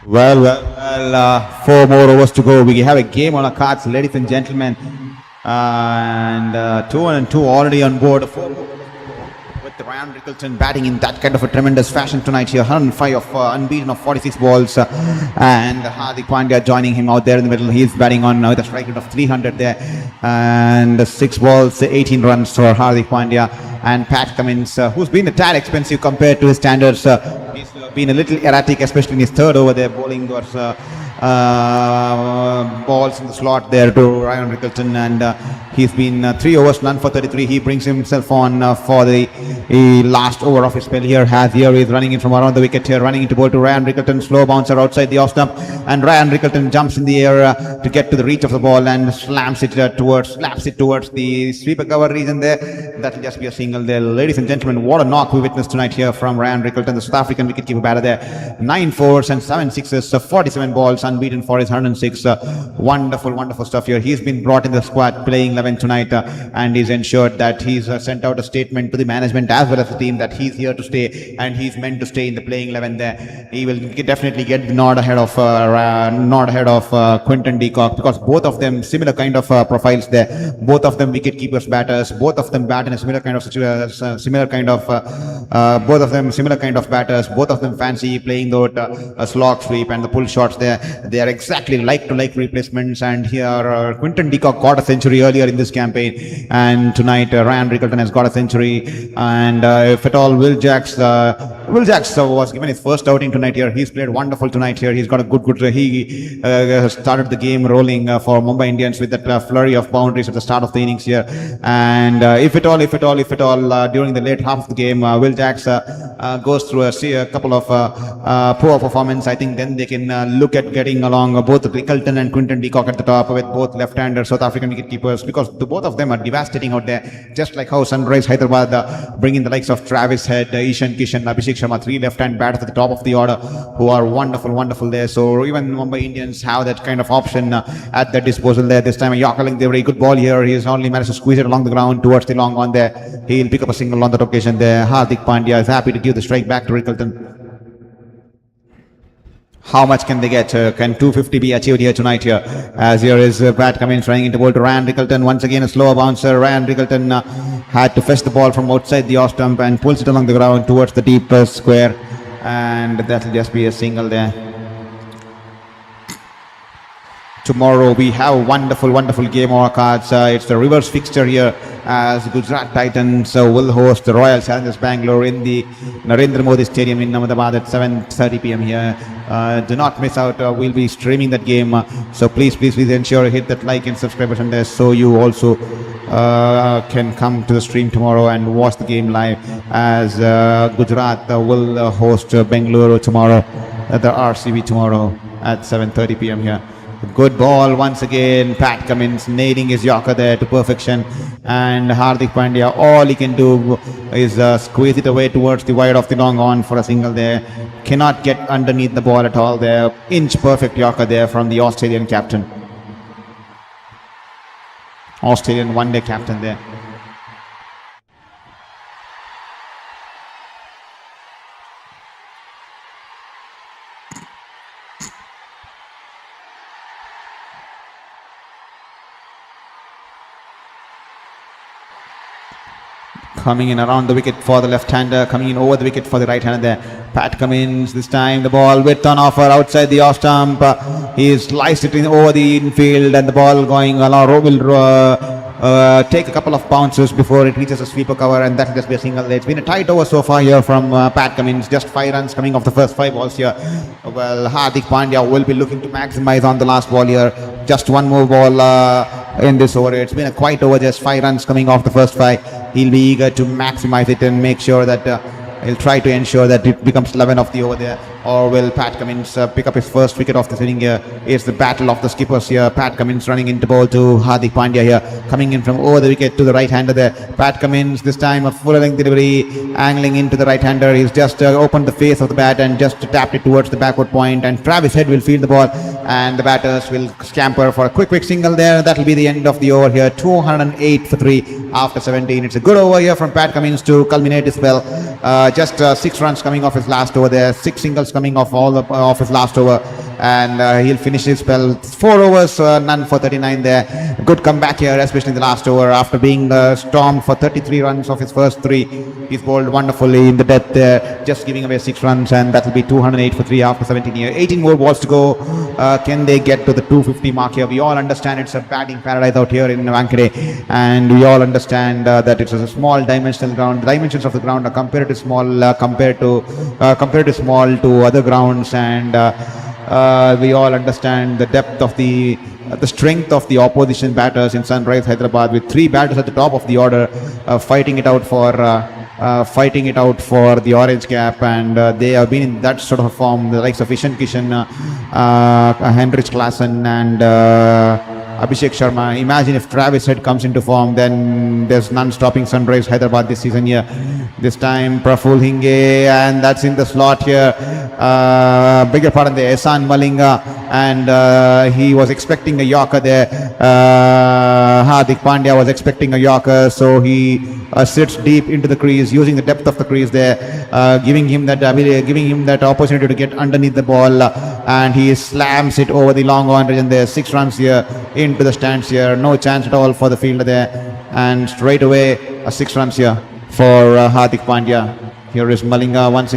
Well, 4 more overs to go. We have a game on our cards, ladies and gentlemen. And 2 already on board. 4 more with Ryan Rickleton batting in that kind of a tremendous fashion tonight here. 105 of unbeaten of 46 balls. And Hardik Pandya joining him out there in the middle. He's batting on with a strike rate of 300 there. And 6 balls, 18 runs for Hardik Pandya. And Pat Cummins, who's been a tad expensive compared to his standards. He's been a little erratic, especially in his third over there, bowling towards balls in the slot there to Ryan Rickleton, and he's been 3 overs, none for 33. He brings himself on for the last over of his spell here. He's running in from around the wicket here, running into ball to Ryan Rickleton, slow bouncer outside the off stump, and Ryan Rickleton jumps in the air to get to the reach of the ball and slaps it towards the sweeper cover region there. That will just be a single there. Ladies and gentlemen, what a knock we witnessed tonight here from Ryan Rickleton, the South African wicketkeeper batter there. 9 fours and 7 sixes, 47 balls, unbeaten for his 106. Wonderful stuff here. He's been brought in the squad playing 11 tonight, and he's ensured that he's sent out a statement to the management as well as the team that he's here to stay and he's meant to stay in the playing 11 there. He will definitely get the nod ahead of Quinton de Kock, because both of them similar kind of profiles there. Both of them wicket keepers, batters. Both of them bat in a similar kind of batters. Both of them fancy playing a slog sweep and the pull shots there. They are exactly like to like replacements, and here Quinton de Kock got a century earlier in this campaign, and tonight Ryan Rickleton has got a century. And if at all, Will Jacks was given his first outing tonight here. He's played wonderful tonight here. He's got a good he started the game rolling for Mumbai Indians with that flurry of boundaries at the start of the innings here. And if at all, during the late half of the game, Will Jacks goes through a couple of poor performance, I think then they can look at getting along both Rickleton and Quinton de Kock at the top with both left-hander South African wicket keepers, because both of them are devastating out there, just like how Sunrisers Hyderabad bring in the likes of Travis Head, Ishan Kishan, Abhishek Sharma, 3 left-hand batters at the top of the order who are wonderful there. So even Mumbai Indians have that kind of option at their disposal there. This time a Yorker length, a very good ball here. He has only managed to squeeze it along the ground towards the long on there. He'll pick up a single on that occasion there. Hardik Pandya is happy to give the strike back to Rickleton. How much can they get? Can 250 be achieved here tonight here? As here is Pat Cummins running into ball to Ryan Rickleton. Once again a slower bouncer. Ryan Rickleton had to fetch the ball from outside the off stump and pulls it along the ground towards the deep square, and that will just be a single there. Tomorrow we have a wonderful game on our cards. It's the reverse fixture here as Gujarat Titans will host the Royal Challengers Bangalore in the Narendra Modi Stadium in Ahmedabad at 7:30 p.m. here. Do not miss out. We'll be streaming that game. So please ensure hit that like and subscribe button there, so you also can come to the stream tomorrow and watch the game live, as Gujarat will host Bengaluru tomorrow at the RCB tomorrow at 7:30 p.m. here. Good ball once again. Pat Cummins nailing his Yorker there to perfection, and Hardik Pandya, all he can do is squeeze it away towards the wide of the long on for a single there. Cannot get underneath the ball at all there. Inch perfect Yorker there from the Australian captain. Australian one-day captain there. Coming in around the wicket for the left-hander, coming in over the wicket for the right-hander there. Pat Cummins, this time the ball with on offer outside the off stump. He sliced it in over the infield, and the ball going along will take a couple of bounces before it reaches a sweeper cover, and that will just be a single. It's been a tight over so far here from Pat Cummins. Just 5 runs coming off the first 5 balls here. Well, Hardik Pandya will be looking to maximize on the last ball here. Just one more ball in this over. It's been a quiet over, just 5 runs coming off the first 5. He'll be eager to maximize it and make sure that he'll try to ensure that it becomes 11 of the over there. Or will Pat Cummins pick up his first wicket of this inning here? It's the battle of the skippers here. Pat Cummins running into ball to Hardik Pandya here, coming in from over the wicket to the right-hander there. Pat Cummins, this time a full-length delivery, angling into the right-hander. He's just opened the face of the bat and just tapped it towards the backward point, and Travis Head will field the ball, and the batters will scamper for a quick single there. That will be the end of the over here. 208 for 3 after 17. It's a good over here from Pat Cummins to culminate his spell. Just 6 runs coming off his last over there, 6 singles coming off off his last over, and he'll finish his spell. 4 overs, none for 39 there. Good comeback here, especially in the last over after being stormed for 33 runs of his first 3. He's bowled wonderfully in the death there, just giving away 6 runs, and that will be 208 for 3 after 17 here. 18 more balls to go. Can they get to the 250 mark here? We all understand it's a batting paradise out here in Wankhede, and we all understand that it's a small dimensional ground. The dimensions of the ground are comparatively small to other grounds, and we all understand the depth of the strength of the opposition batters in Sunrisers Hyderabad, with 3 batters at the top of the order, fighting it out for the orange cap, and they have been in that sort of form. The likes of Ishan Kishan, Henrich Klassen, and Abhishek Sharma. Imagine if Travis Head comes into form, then there's none stopping Sunrisers Hyderabad this season here. This time Praful Hinge, and that's in the slot here. Bigger part of the Ehsan Malinga, and he was expecting a Yorker there. Hardik Pandya was expecting a Yorker, so he sits deep into the crease, using the depth of the crease there, giving him that opportunity to get underneath the ball, and he slams it over the long on region there. 6 runs here into the stands here. No chance at all for the fielder there, and straight away 6 runs here for Hardik Pandya. Here is Malinga once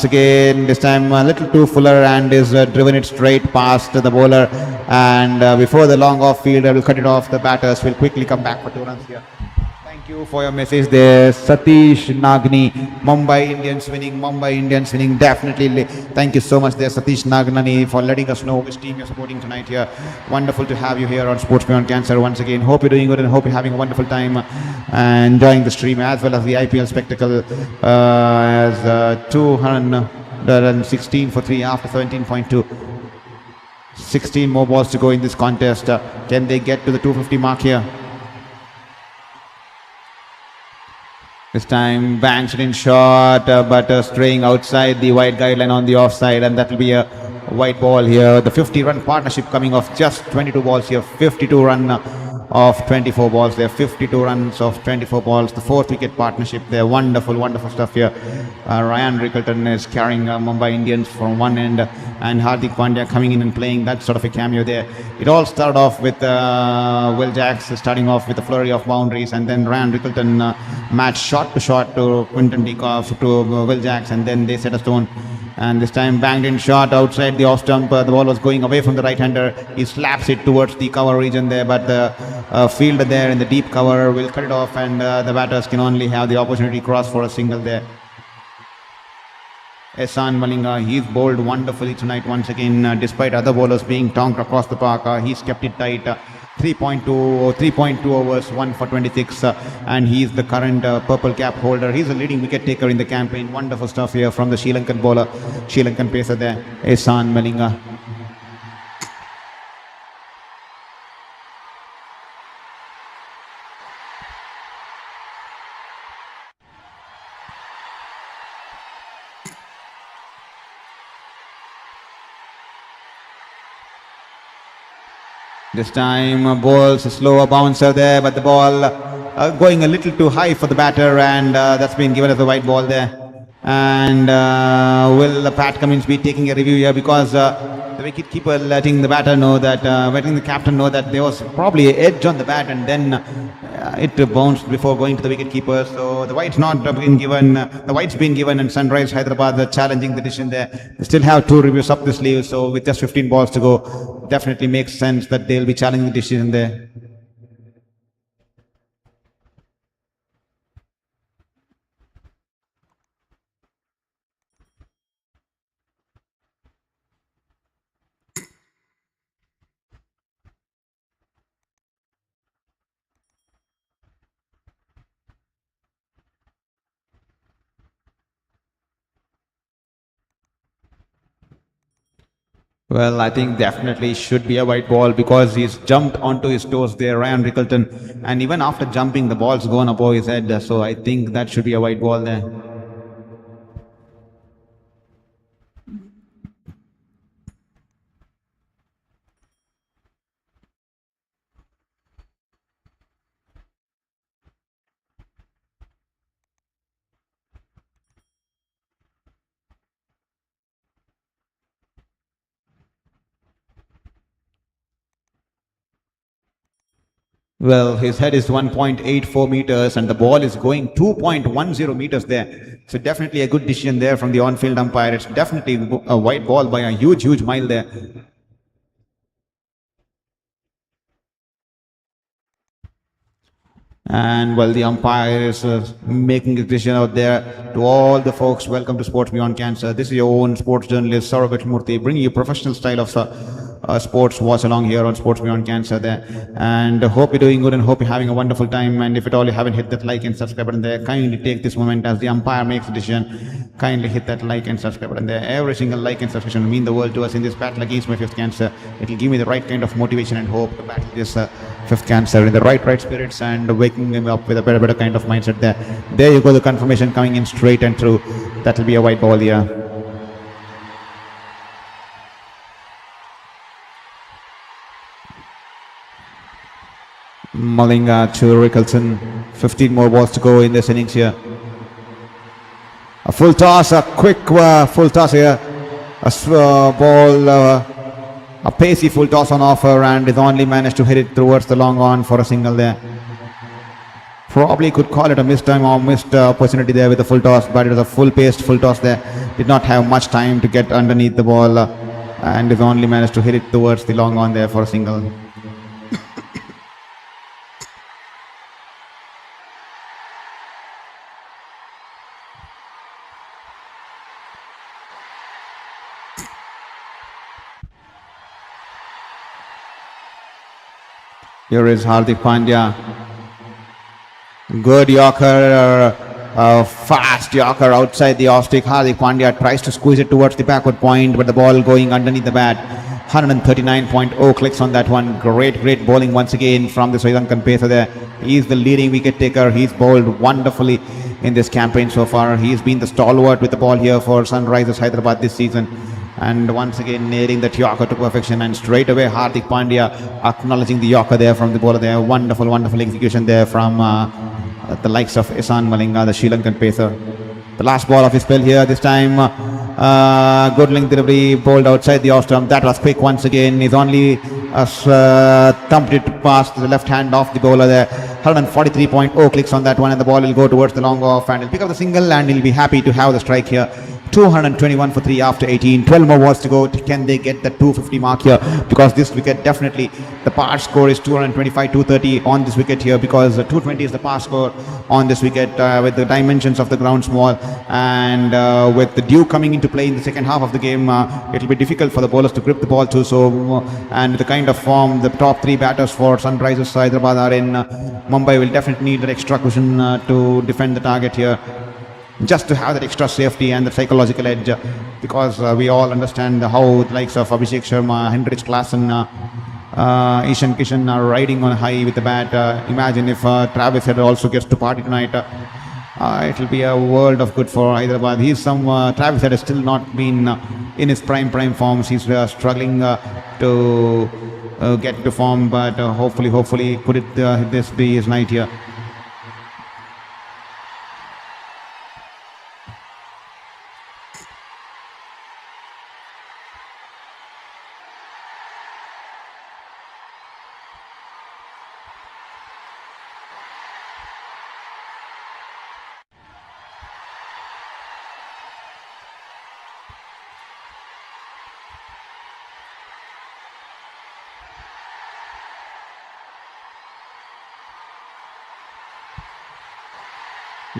again this time a little too fuller, and is driven it straight past the bowler, and before the long off fielder will cut it off, the batters will quickly come back for 2 runs here. Thank you for your message there, Satish Nagni. Mumbai Indians winning, definitely. Thank you so much there, Satish Nagnani, for letting us know which team you're supporting tonight here. Wonderful to have you here on Sports Beyond Cancer once again. Hope you're doing good, and hope you're having a wonderful time and enjoying the stream as well as the IPL spectacle, as 216 for 3 after 17.2. 16 more balls to go in this contest. Can they get to the 250 mark here? This time banks it in short, but straying outside the wide guideline on the offside, and that will be a white ball here. The 50-run partnership coming off just 22 balls here. 52 run of 24 balls there. 52 runs of 24 balls. The 4th wicket partnership there. Wonderful stuff here. Ryan Rickleton is carrying Mumbai Indians from one end, and Hardik Pandya coming in and playing that sort of a cameo there. It all started off with Will Jacks starting off with a flurry of boundaries, and then Ryan Rickleton matched shot to Quinton de Kock to Will Jacks, and then they set a stone. And this time banged in shot outside the off stump. The ball was going away from the right-hander. He slaps it towards the cover region there, but the fielder there in the deep cover will cut it off, and the batters can only have the opportunity to cross for a single there. Ehsan Malinga, he's bowled wonderfully tonight once again, despite other bowlers being tonked across the park. He's kept it tight. 3.2 overs, 1 for 26, and he's the current purple cap holder. He's a leading wicket taker in the campaign. Wonderful stuff here from the Sri Lankan bowler, Sri Lankan pacer there, Ehsan Malinga. This time bowls a slower bouncer there, but the ball going a little too high for the batter, and that's been given as a white ball there. And will Pat Cummins be taking a review here, because the wicket-keeper letting the captain know that there was probably an edge on the bat, and then it bounced before going to the wicket-keeper. So the white's not been given. The white's been given, and Sunrisers Hyderabad challenging the decision there. They still have 2 reviews up the sleeve, so with just 15 balls to go, definitely makes sense that they'll be challenging the decision there. Well, I think definitely should be a white ball, because he's jumped onto his toes there, Ryan Rickleton, and even after jumping, the ball's gone above his head, so I think that should be a white ball there. Well, his head is 1.84 meters and the ball is going 2.10 meters there. So definitely a good decision there from the on-field umpire. It's definitely a white ball by a huge mile there. And well, the umpire is making a decision out there. To all the folks, welcome to Sports Beyond Cancer. This is your own sports journalist, Saurabh Murthy, bringing you professional style of sports watch along here on Sports Beyond Cancer there. And hope you're doing good and hope you're having a wonderful time. And if at all you haven't hit that like and subscribe button there, kindly take this moment as the umpire makes a decision. Kindly hit that like and subscribe button there. Every single like and subscription will mean the world to us in this battle against my fifth cancer. It will give me the right kind of motivation and hope to battle this fifth cancer in the right spirits and waking him up with a better kind of mindset there. There you go, the confirmation coming in straight and through. That will be a white ball here. Malinga to Rickleton. 15 more balls to go in this innings here. A full toss, a quick full toss here. A ball, a pacey full toss on offer, and is only managed to hit it towards the long on for a single there. Probably could call it a missed time or missed opportunity there with a full toss, but it was a full-paced full toss there. Did not have much time to get underneath the ball and is only managed to hit it towards the long on there for a single. Here is Hardik Pandya. Good Yorker, fast Yorker outside the off stick. Hardik Pandya tries to squeeze it towards the backward point, but the ball going underneath the bat. 139.0 clicks on that one. Great bowling once again from the Sri Lankan pacer there. He's the leading wicket taker. He's bowled wonderfully in this campaign so far. He's been the stalwart with the ball here for Sunrisers Hyderabad this season. And once again nailing that Yorker to perfection, and straight away Hardik Pandya acknowledging the Yorker there from the bowler there. Wonderful execution there from the likes of Isan Malinga, the Sri Lankan pacer. The last ball of his spell here, this time good length delivery, bowled outside the off stump. That was quick once again. He's only thumped it past the left hand of the bowler there. 143.0 clicks on that one, and the ball will go towards the long off, and he'll pick up the single, and he'll be happy to have the strike here. 221 for 3 after 18. 12 more balls to go. Can they get the 250 mark here? Because this wicket definitely, the par score is 225, 230 on this wicket here, because 220 is the par score on this wicket with the dimensions of the ground small, and with the dew coming into play in the second half of the game, it will be difficult for the bowlers to grip the ball too. So, and the kind of form the top 3 batters for Sunrisers Hyderabad are in, Mumbai will definitely need that extra cushion to defend the target here, just to have that extra safety and the psychological edge, because we all understand how the likes of Abhishek Sharma, Hendrich Klaasen, Ishan Kishan are riding on high with the bat. Imagine if Travis Head also gets to party tonight. It will be a world of good for Hyderabad. Travis Head has still not been in his prime forms. He's struggling to get to form, but hopefully could this be his night here.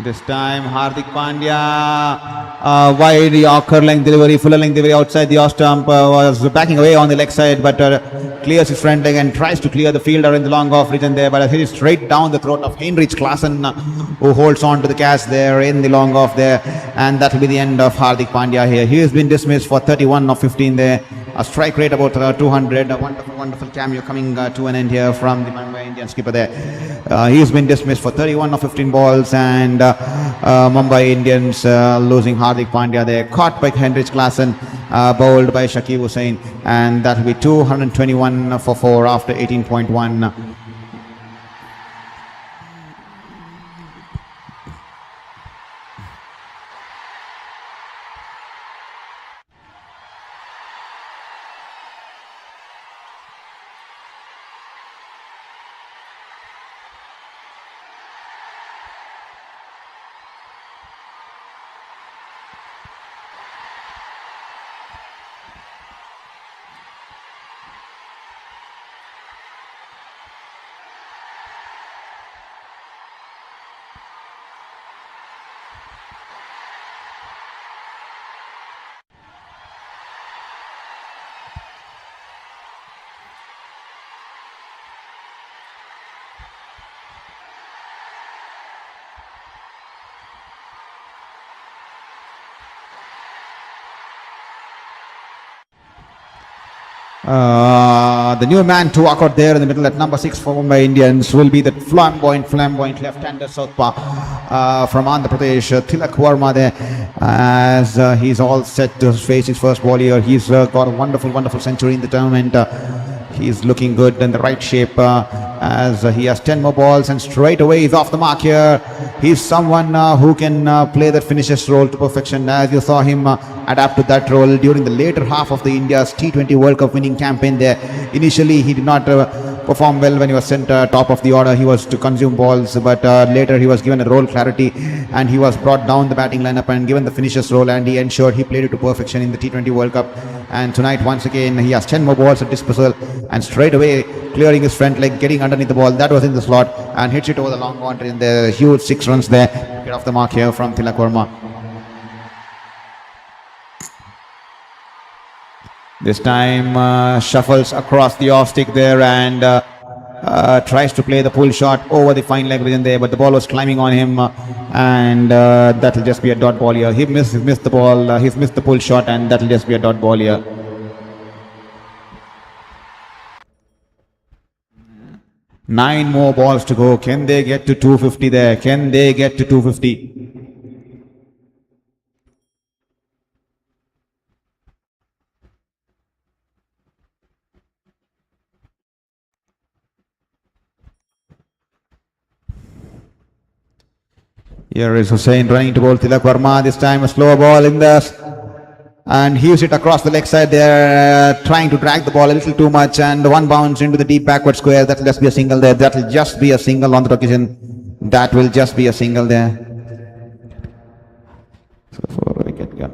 This time Hardik Pandya, wide Yorker length delivery, fuller length delivery outside the off stump, was backing away on the leg side, but clears his front leg and tries to clear the fielder in the long off region there, but hit it straight down the throat of Heinrich Klaasen, who holds on to the catch there in the long off there, and that will be the end of Hardik Pandya here. He has been dismissed for 31 of 15 there. A strike rate about 200. A wonderful cameo coming to an end here from the Mumbai Indians skipper there. He's been dismissed for 31 of 15 balls, and Mumbai Indians losing Hardik Pandya there. Caught by Hendrich Klaasen, bowled by Shakib Hussain, and that will be 221 for 4 after 18.1. The new man to walk out there in the middle at number 6 for Mumbai Indians will be that flamboyant left-hander southpaw from Andhra Pradesh, Tilak Verma there, as he's all set to face his first ball here. He's got a wonderful century in the tournament. He's looking good in the right shape as he has 10 more balls and straight away he's off the mark here. He's someone who can play that finishes role to perfection, as you saw him adapt to that role during the later half of the India's T20 World Cup winning campaign there. Initially he did not perform well when he was sent top of the order. He was to consume balls, but later he was given a role clarity and he was brought down the batting lineup and given the finishes role, and he ensured he played it to perfection in the T20 World Cup. And tonight once again he has 10 more balls at disposal and straight away clearing his front leg, getting underneath the ball that was in the slot and hits it over the long boundary in the huge 6 runs there. Get off the mark here from Tilak Verma. This time shuffles across the off stick there and tries to play the pull shot over the fine leg region there, but the ball was climbing on him and that will just be a dot ball here. He missed the ball, he's missed the pull shot and that will just be a dot ball here. Nine more balls to go. Can they get to 250 there? Can they get to 250? Here is Hussain running to bowl Tilak Verma. This time a slow ball in the and he hits it across the leg side there, trying to drag the ball a little too much, and one bounce into the deep backward square. That will just be a single there. That will just be a single on the occasion. That will just be a single there. 6-4 wicket given.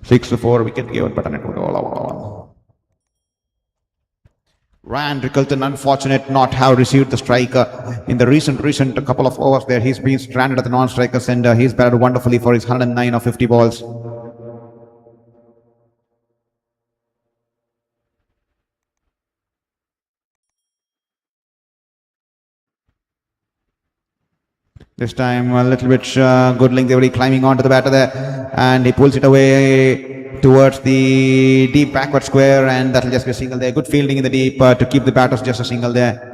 6-4 wicket given. Ryan Rickleton, unfortunate not have received the strike in the recent couple of overs there. He's been stranded at the non-strikers and he's batted wonderfully for his 109 of 50 balls. This time a little bit good length, very climbing onto the batter there and he pulls it away towards the deep backward square and that will just be a single there. Good fielding in the deep to keep the batters just a single there.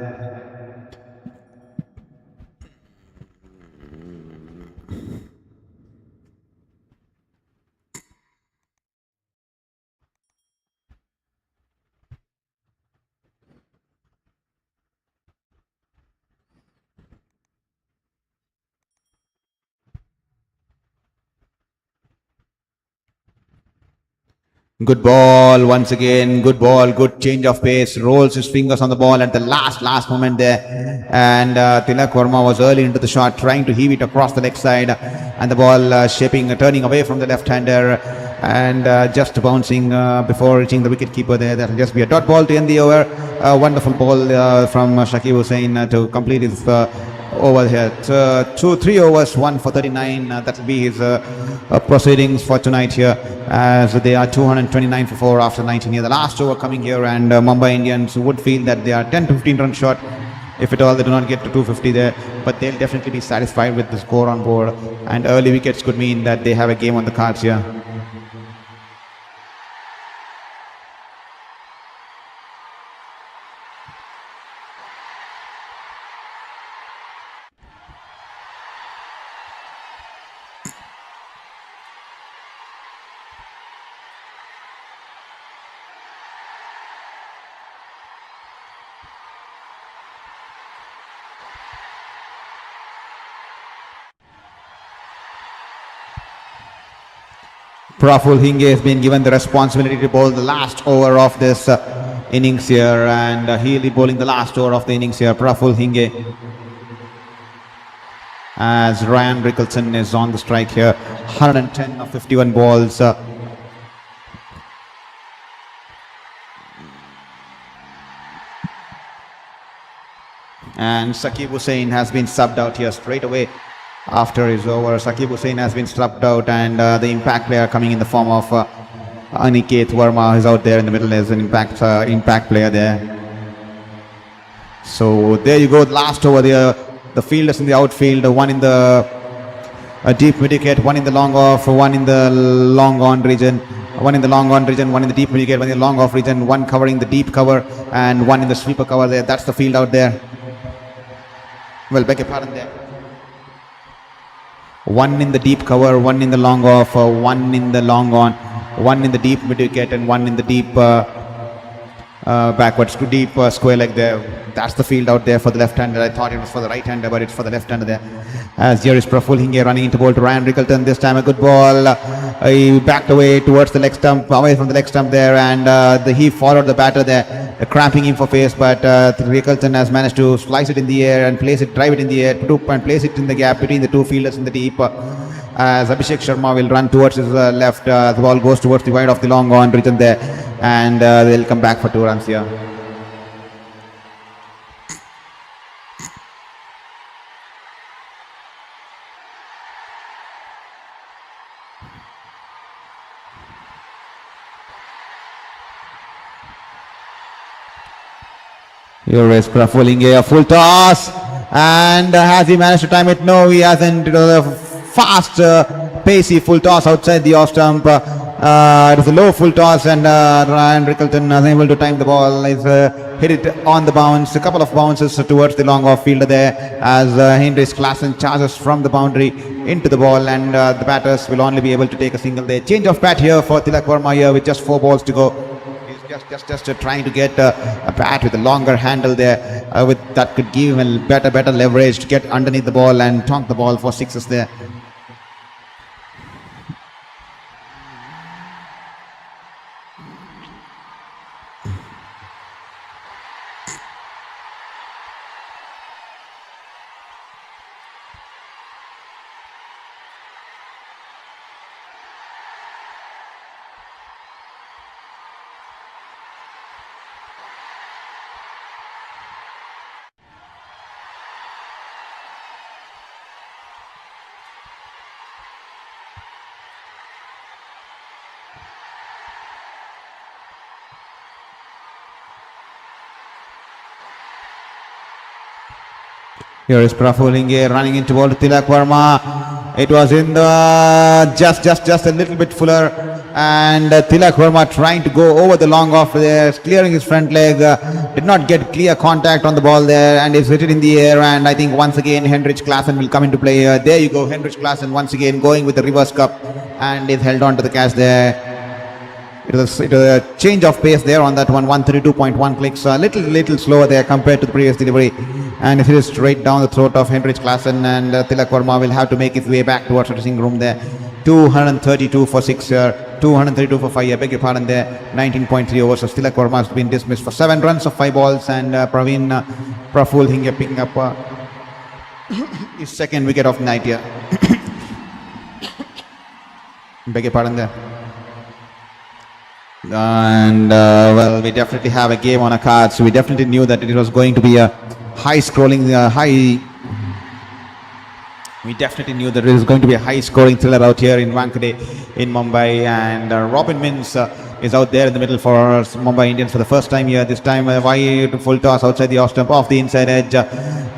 Good ball once again, good ball, good change of pace, rolls his fingers on the ball at the last moment there and Tilak Verma was early into the shot trying to heave it across the leg side and the ball turning away from the left-hander and just bouncing before reaching the wicket keeper there. That will just be a dot ball to end the over. A wonderful ball from Shakib Hussain to complete his over here. 3 overs, 1 for 39. That will be his proceedings for tonight here, as they are 229 for 4 after 19 here. The last over coming here, and Mumbai Indians would feel that they are 10-15 run short if at all they do not get to 250 there, but they'll definitely be satisfied with the score on board, and early wickets could mean that they have a game on the cards here. Praful Hinge has been given the responsibility to bowl the last over of this innings here, and he'll be bowling the last over of the innings here. Praful Hinge, as Ryan Rickleton is on the strike here, 110 of 51 balls. And Shakib Hussain has been subbed out here straight away. After his over, Shakib Hussain has been struck out, and the impact player coming in the form of Aniket Verma is out there in the middle as an impact player there. So there you go, the last over there. The fielders in the outfield, one in the deep mid wicket, one in the long off, one in the long on region. one in the long on region, one in the deep wicket, one in the long off region, one covering the deep cover and one in the sweeper cover there. That's the field out there. Well, beg your pardon there. One in the deep cover, one in the long off, one in the long on, one in the deep mid wicket and one in the deep backwards to deep square leg there. That's the field out there for the left-hander. I thought it was for the right-hander, but it's for the left-hander there. As here is Praful Hinge running into ball to Ryan Rickleton. This time a good ball. He backed away towards the leg stump, away from the leg stump there, and he followed the batter there, cramping him for pace, but Rickleton has managed to slice it in the air and place it, drive it in the air, and place it in the gap between the two fielders in the deep. As Abhishek Sharma will run towards his left, the ball goes towards the wide of the long on region there, and they'll come back for 2 runs here. Here is Praful Hinge, a full toss, and has he managed to time it? No, he hasn't. It was a fast, pacey full toss outside the off stump. It was a low full toss, and Ryan Rickleton unable to time the ball. He's hit it on the bounce, a couple of bounces towards the long off fielder there, as Heinrich Klaasen charges from the boundary into the ball, and the batters will only be able to take a single there. Change of bat here for Tilak Verma here with just 4 balls to go. Just trying to get a bat with a longer handle there, with that could give him better leverage to get underneath the ball and tonk the ball for 6s there. Here is Praful Hinge running into ball to Tilak Verma. It was in the just a little bit fuller, and Tilak Verma trying to go over the long off there, clearing his front leg, did not get clear contact on the ball there, and is hit it in the air. And I think once again Heinrich Klaasen will come into play. There you go, Heinrich Klaasen once again going with the reverse cup, and is held on to the catch there. It was a change of pace there on that one, 132.1 clicks, a little slower there compared to the previous delivery, and it is straight down the throat of Heinrich Klaasen, and Tilak Verma will have to make his way back towards the dressing room there. 232 for 6 here, 232 for 5 here, beg your pardon there, 19.3 overs. So Tilak Verma has been dismissed for 7 runs of 5 balls, and Praful Hinge picking up his second wicket of the night here. Beg your pardon there. And well, we definitely have a game on a card, so we definitely knew that it was going to be a high-scoring, we definitely knew that it was going to be a high-scoring thriller out here in Wankhede in Mumbai, and Robin Mins is out there in the middle for Mumbai Indians for the first time here. This time wide full toss outside the off stump, off the inside edge.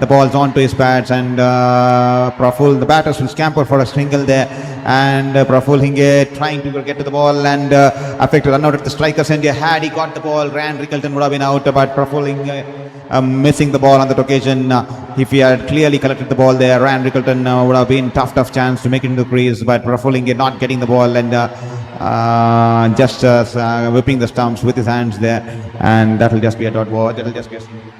The ball's on to his pads, and Praful, the batters will scamper for a single there, and Praful Hinge trying to get to the ball and affect a run out at the striker's end. Had he got the ball, Ryan Rickleton would have been out, but Praful Hinge missing the ball on that occasion. If he had clearly collected the ball there, Ryan Rickleton would have been tough chance to make it into the crease, but Praful Hinge not getting the ball and just whipping the stumps with his hands there, and that will just be a dot ball. That will just be a single.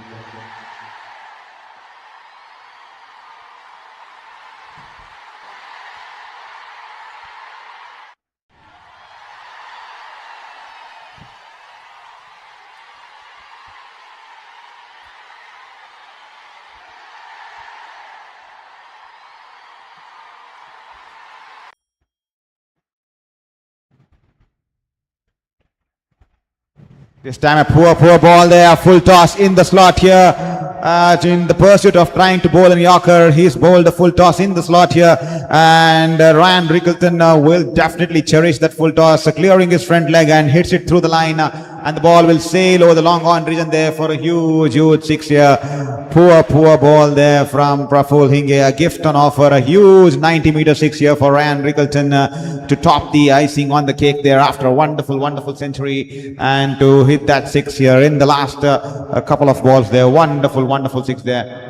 This time a poor ball there, full toss in the slot here. In the pursuit of trying to bowl in Yorker, he's bowled a full toss in the slot here, and Ryan Rickleton will definitely cherish that full toss, clearing his front leg and hits it through the line. and the ball will sail over the long on region there for a huge 6 here. Poor ball there from Praful Hinge. A gift on offer, a huge 90-meter 6 here for Ryan Rickleton to top the icing on the cake there after a wonderful century, and to hit that 6 here in the last a couple of balls there. Wonderful 6 there.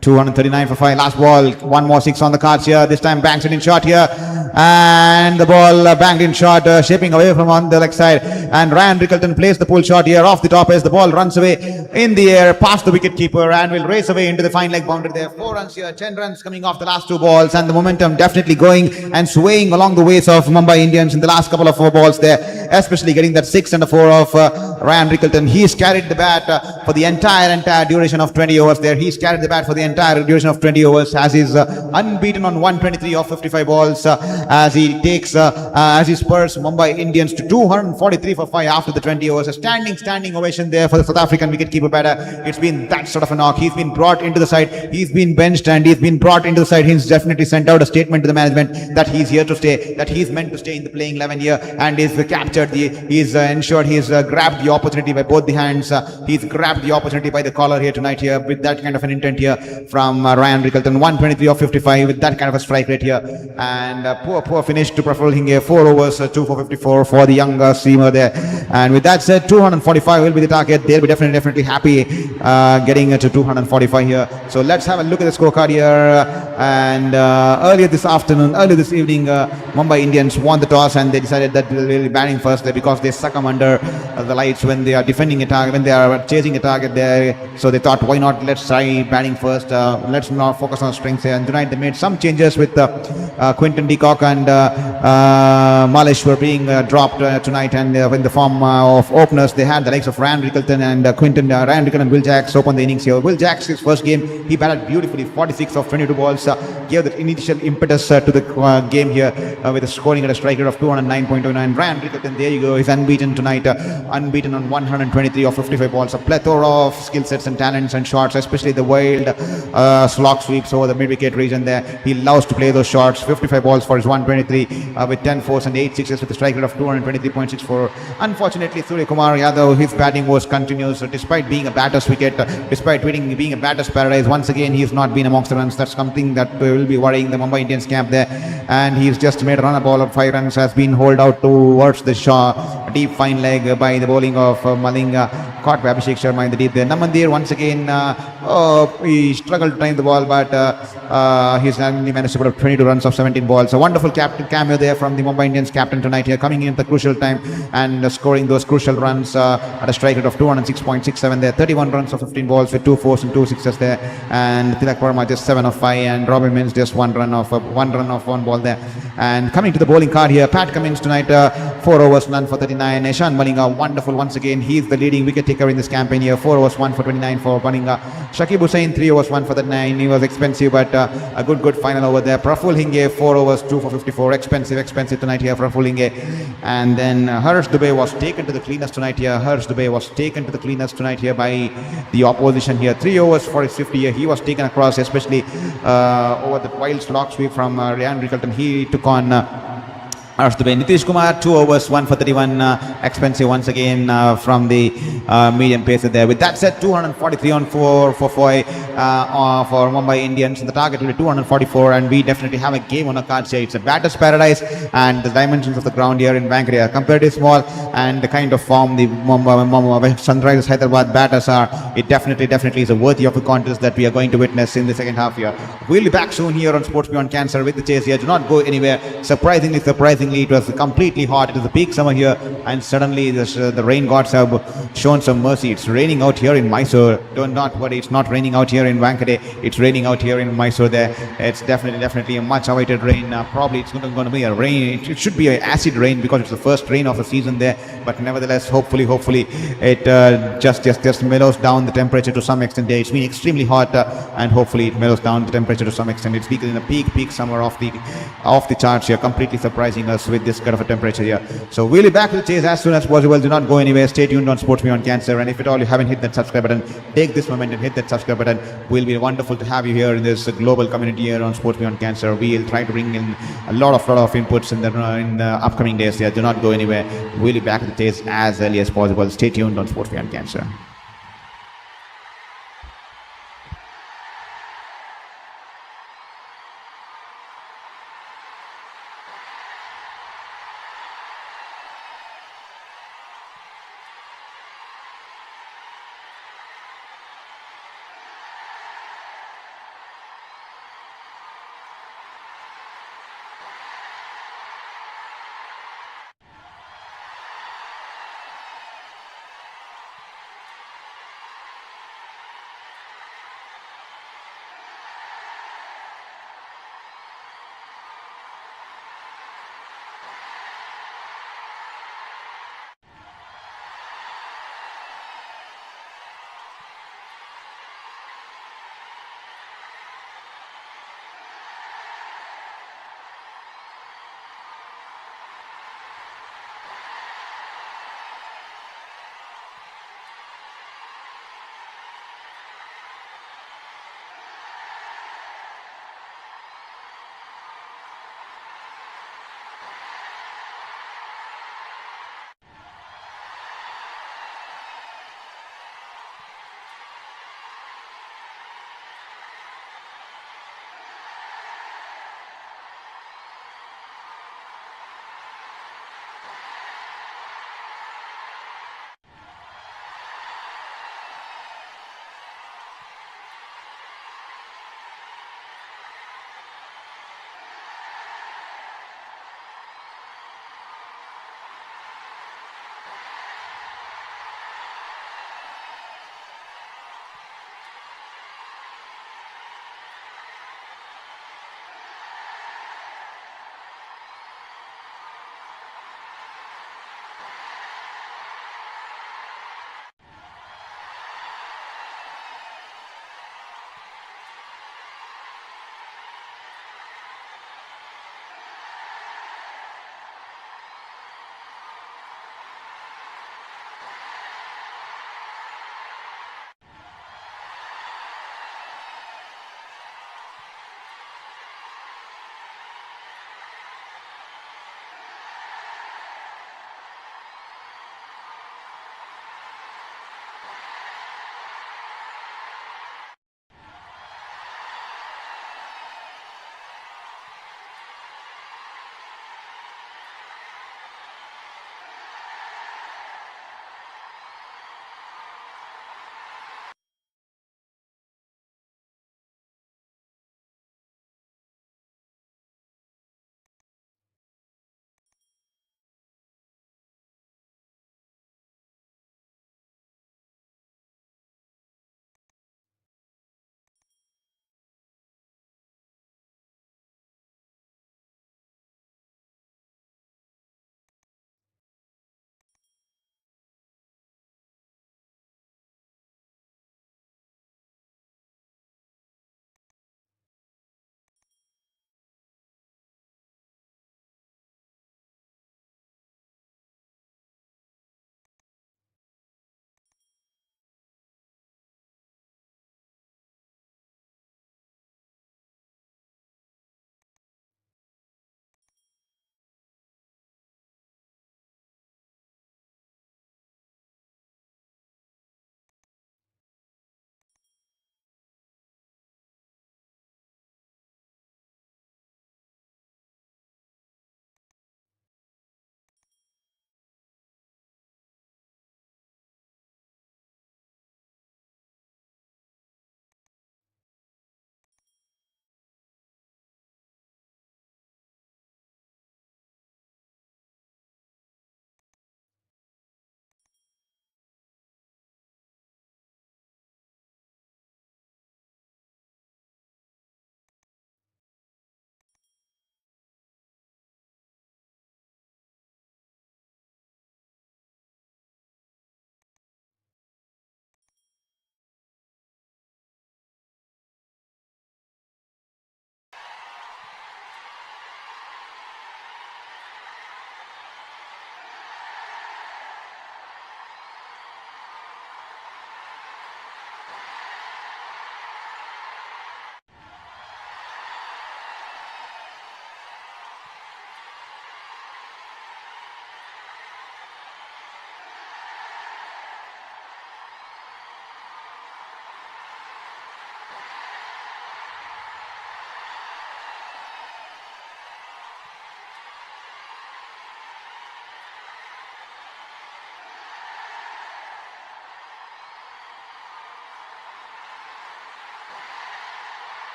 239 for 5. Last ball. One more 6 on the cards here. This time banks it in short here. And the ball banged in short, shaping away from on the leg side. And Ryan Rickleton plays the pull shot here off the top as the ball runs away in the air past the wicket keeper and will race away into the fine leg boundary there. 4 runs here, 10 runs coming off the last 2 balls, and the momentum definitely going and swaying along the ways of Mumbai Indians in the last couple of 4 balls there, especially getting that 6 and a 4 of Ryan Rickleton. He's carried the bat for the entire duration of 20 overs there. He's carried the bat for the entire duration of 20 overs as he's unbeaten on 123 of 55 balls as he takes as he spurs Mumbai Indians to 243 for 5 after the 20 overs. A standing ovation there for the South African wicketkeeper batter. It's been that sort of a knock. He's been brought into the side, he's been benched, and he's been brought into the side. He's definitely sent out a statement to the management that he's here to stay, that he's meant to stay in the playing 11 here, and he's captured he's ensured he's grabbed the opportunity by both the hands. He's grabbed the opportunity by the collar here tonight here with that kind of an intent here from Ryan Rickleton. 123 of 55 with that kind of a strike rate here, and poor finish to Praful Hinge. 4 overs, 2 for 54 for the young seamer there. And with that said, 245 will be the target. They'll be definitely happy getting to 245 here. So let's have a look at the scorecard here. And earlier this evening, Mumbai Indians won the toss, and they decided that they'll be batting first there because they succumb under the lights when they are defending a target, when they are chasing a target there. So they thought, why not, let's try batting first, let's not focus on strengths here. And tonight they made some changes with Quinton de Kock and Malish were being dropped tonight, and in the form of openers they had the likes of Ryan Rickleton and Ryan Rickleton and Will Jacks open the innings here. Will Jacks, his first game, he batted beautifully, 46 of 22 balls, gave the initial impetus to the game here with a scoring at a strike rate of 209.29. Ryan Rickleton, there you go, he's unbeaten tonight, unbeaten on 123 of 55 balls. A plethora of skill sets and talents and shots, especially the wild slog sweeps over the mid-wicket region there. He loves to play those shots. 55 balls for his 123 with 10 fours and 8 sixes with a strike rate of 223.64. Unfortunately, Suryakumar Yadav, his batting woes continues despite being a batter's wicket, despite being a batter's paradise. Once again, he has not been amongst the runs. That's something that will be worrying the Mumbai Indians camp there. And he's just made a run, a ball of 5 runs, has been hauled out towards the deep fine leg by the bowling of Malinga, caught by Abhishek Sharma in the deep there. Namandir once again, he struggled to time the ball, but he's only managed to put up 22 runs of 17 balls. A wonderful captain cameo there from the Mumbai Indians captain tonight here, coming in at the crucial time and scoring those crucial runs at a strike rate of 206.67 there. 31 runs of 15 balls with 2 fours and 2 sixes there, and Tilak Verma just 7 of 5, and Robin Mins just 1 run of 1 ball there. And coming to the bowling card here, Pat Cummins tonight, 4 overs, none for 39. Ishan Malinga, wonderful once again. He's the leading wicket taker in this campaign here. 4 overs, 1 for 29 for Malinga. Shakib Hussain, 3 overs, 1 for 39. He was expensive, but a good final over there. Praful Hinge, 4 overs, 2 for 54. Expensive tonight here, Praful Hinge. And then Harsh Dubey was taken to the cleaners tonight here. By the opposition here. 3 overs for his 50 here. He was taken across, especially over the wild slog sweep from Ryan Rickleton. He took on Harsh Dubey. Nitish Kumar, 2 overs, 1 for 31. Expensive once again from the medium pacer there. With that said, 243 on 4 for Mumbai Indians. The target will be 244, and we definitely have a game on our cards here. It's a batter's paradise, and the dimensions of the ground here in Wankhede are comparatively small, and the kind of form the Sunrisers Hyderabad batters are, it definitely is a worthy of a contest that we are going to witness in the second half here. We'll be back soon here on Sports Beyond Cancer with the chase here. Do not go anywhere. Surprisingly, it was completely hot. It is a peak summer here, and suddenly the rain gods have shown some mercy. It's raining out here in Mysore. Do not worry, it's not raining out here in Wankhede. It's raining out here in Mysore there. It's definitely a much awaited rain. Probably it's going to be a rain. It should be an acid rain because it's the first rain of the season there. But nevertheless, hopefully it just mellows down down the temperature to some extent there. It's been extremely hot, and hopefully it mellows down the temperature to some extent. It's been in a peak summer off the charts here, completely surprising us with this kind of a temperature here. So we'll be back to the chase as soon as possible. Do not go anywhere. Stay tuned on Sports Beyond Cancer, and if at all you haven't hit that subscribe button, take this moment and hit that subscribe button. Will be wonderful to have you here in this global community here on Sports Beyond Cancer. We'll try to bring in a lot of inputs in the upcoming days here. Do not go anywhere. We'll be back to the chase as early as possible. Stay tuned on Sports Beyond Cancer.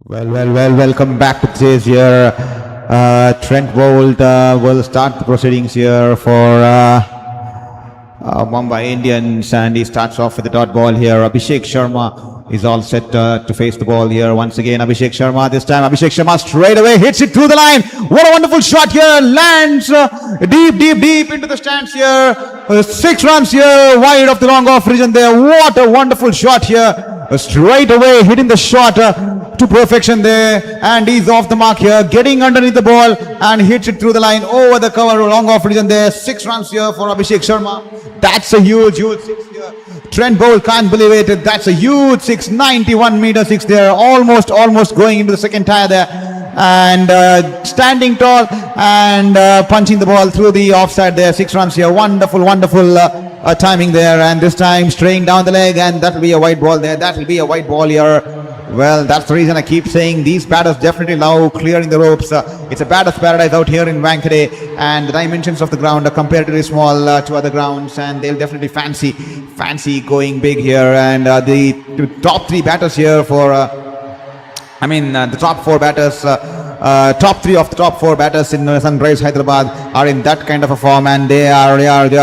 Welcome back to the chase here. Trent Bolt will start the proceedings here for Mumbai Indians, and he starts off with the dot ball here. Abhishek Sharma is all set to face the ball here. Once again, Abhishek Sharma. This time, Abhishek Sharma straight away hits it through the line. What a wonderful shot here. Lands deep into the stands here. 6 runs here, wide of the long off region there. What a wonderful shot here. Straight away hitting the shot to perfection there, and he's off the mark here, getting underneath the ball and hits it through the line over the cover, long off region there. 6 runs here for Abhishek Sharma. That's a huge 6 here. Trent Bolt can't believe it. That's a huge 6, 91 meter 6 there, almost going into the second tire there, and standing tall and punching the ball through the offside there. 6 runs here. Wonderful timing there, and this time straying down the leg, and that will be a white ball there. That will be a white ball here. Well, that's the reason I keep saying these batters definitely love clearing the ropes. It's a batter's paradise out here in Wankhede, and the dimensions of the ground are comparatively small to other grounds, and they'll definitely fancy going big here. And the top 3 batters here for the top 4 batters, top 3 of the top 4 batters in Sunrisers Hyderabad are in that kind of a form, and they are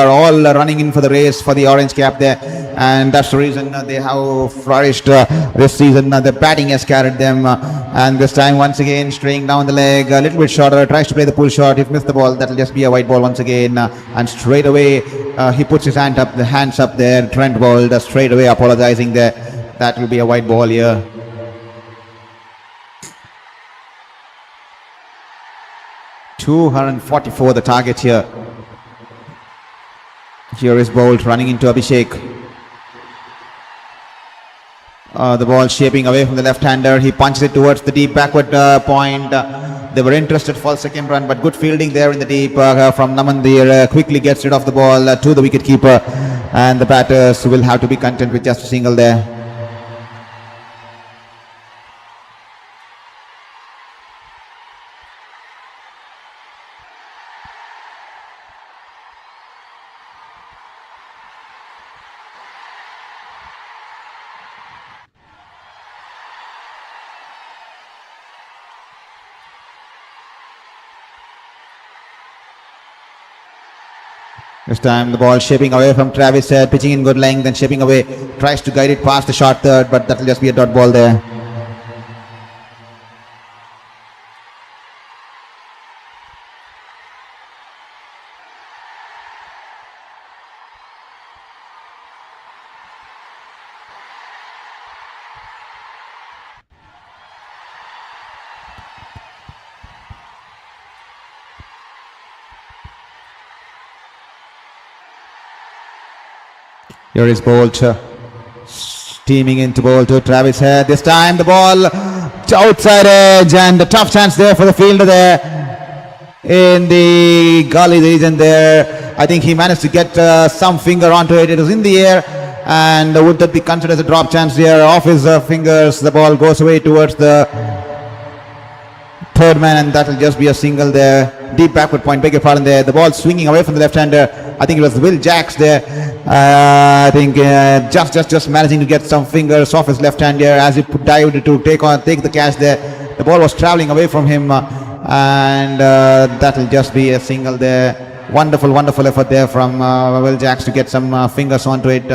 all running in for the race for the orange cap there, and that's the reason they have flourished this season. The batting has carried them, and this time once again straying down the leg, a little bit shorter, tries to play the pull shot. If missed the ball, that'll just be a white ball once again, and straight away he puts his hands up there. Trent Bolt straight away apologizing there. That will be a white ball here. .244 the target here. Here is Bolt running into Abhishek. The ball shaping away from the left-hander. He punches it towards the deep backward point. They were interested for the second run, but good fielding there in the deep from Namandir. Quickly gets rid of the ball to the wicket keeper, and the batters will have to be content with just a single there. This time the ball shaping away from Travis, pitching in good length and shaping away. Tries to guide it past the short third, but that will just be a dot ball there. Here is Bolt, steaming into Bolt to Travis Head. This time the ball outside edge, and a tough chance there for the fielder there in the gully region there. I think he managed to get some finger onto it. It was in the air, and would that be considered as a drop chance there? Off his fingers, the ball goes away towards the third man, and that will just be a single there. Deep backward point, beg your pardon there. The ball swinging away from the left-hander. I think it was Will Jacks there. I think just managing to get some fingers off his left hand here as he dived to take the catch there. The ball was traveling away from him, and that will just be a single there. Wonderful effort there from Will Jacks to get some fingers onto it.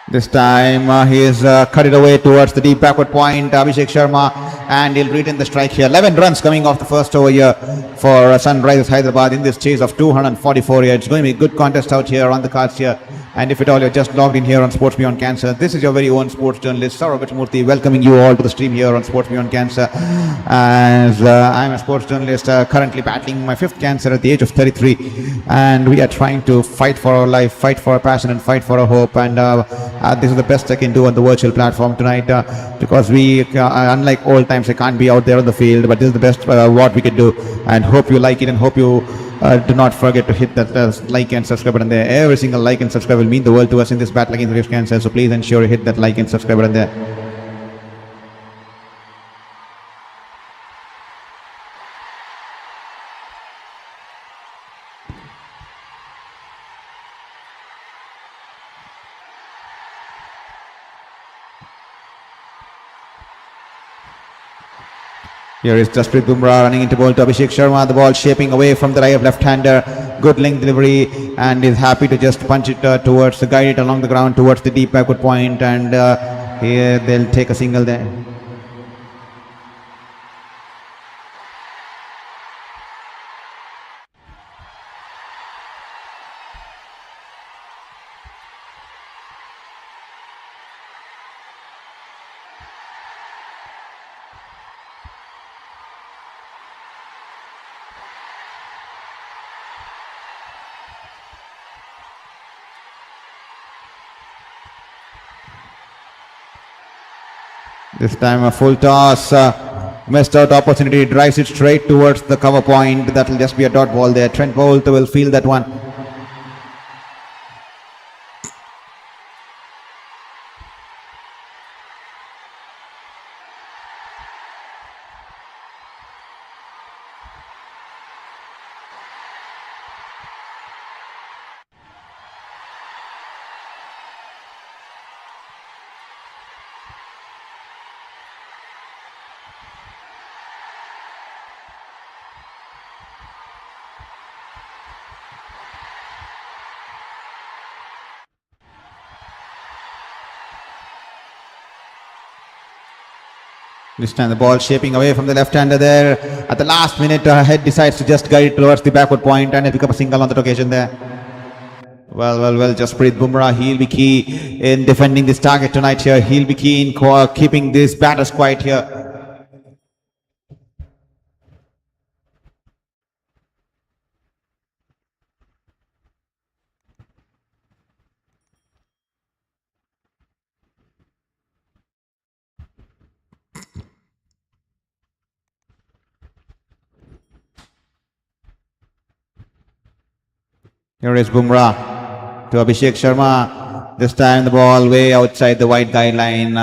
This time he is cut it away towards the deep backward point, Abhishek Sharma, and he'll retain the strike here. 11 runs coming off the first over here for Sunrisers Hyderabad in this chase of 244 here. It's going to be a good contest out here on the cards here. And if at all you're just logged in here on Sports Beyond Cancer, this is your very own sports journalist Saurabh Murthy welcoming you all to the stream here on Sports Beyond Cancer. As I'm a sports journalist currently battling my 5th cancer at the age of 33, and we are trying to fight for our life, fight for our passion, and fight for our hope. And this is the best I can do on the virtual platform tonight, because we, unlike old times, I can't be out there on the field, but this is the best what we can do, and hope you like it, and hope you Do not forget to hit that like and subscribe button there. Every single like and subscribe will mean the world to us in this battle against Rift Cancer. So please ensure you hit that like and subscribe button there. Here is Jasprit Bumrah running into ball to Abhishek Sharma. The ball shaping away from the right of left-hander. Good length delivery, and is happy to just punch it towards, guide it along the ground towards the deep backward point, and here they'll take a single there. This time a full toss, missed out opportunity, drives it straight towards the cover point. That will just be a dot ball there. Trent Boult will field that one. This time the ball shaping away from the left-hander there. At the last minute, Head decides to just guide it towards the backward point and pick up a single on that occasion there. Well, Jasprit Bumrah, he'll be key in defending this target tonight here. He'll be key in keeping these batters quiet here. Here is Bumrah to Abhishek Sharma. This time the ball way outside the white guideline,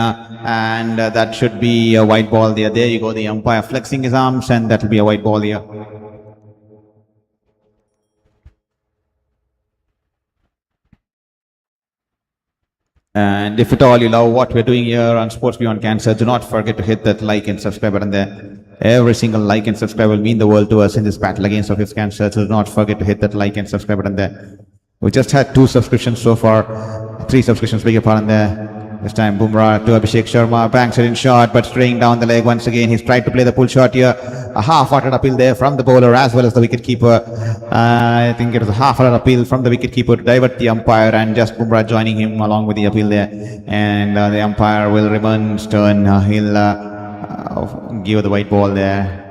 and that should be a white ball there. There you go, the umpire flexing his arms, and that will be a white ball here. And if at all you love what we're doing here on Sports Beyond Cancer, do not forget to hit that like and subscribe button there. Every single like and subscribe will mean the world to us in this battle against Office Cancer. So do not forget to hit that like and subscribe button there. We just had 2 subscriptions so far, 3 subscriptions, beg your pardon there. This time Bumrah to Abhishek Sharma, banks it in short, but straying down the leg once again. He's tried to play the pull shot here. A half-hearted appeal there from the bowler as well as the wicket-keeper. I think it was a half-hearted appeal from the wicket-keeper to divert the umpire, and just Bumrah joining him along with the appeal there. And the umpire will remain stern. He'll give the white ball there.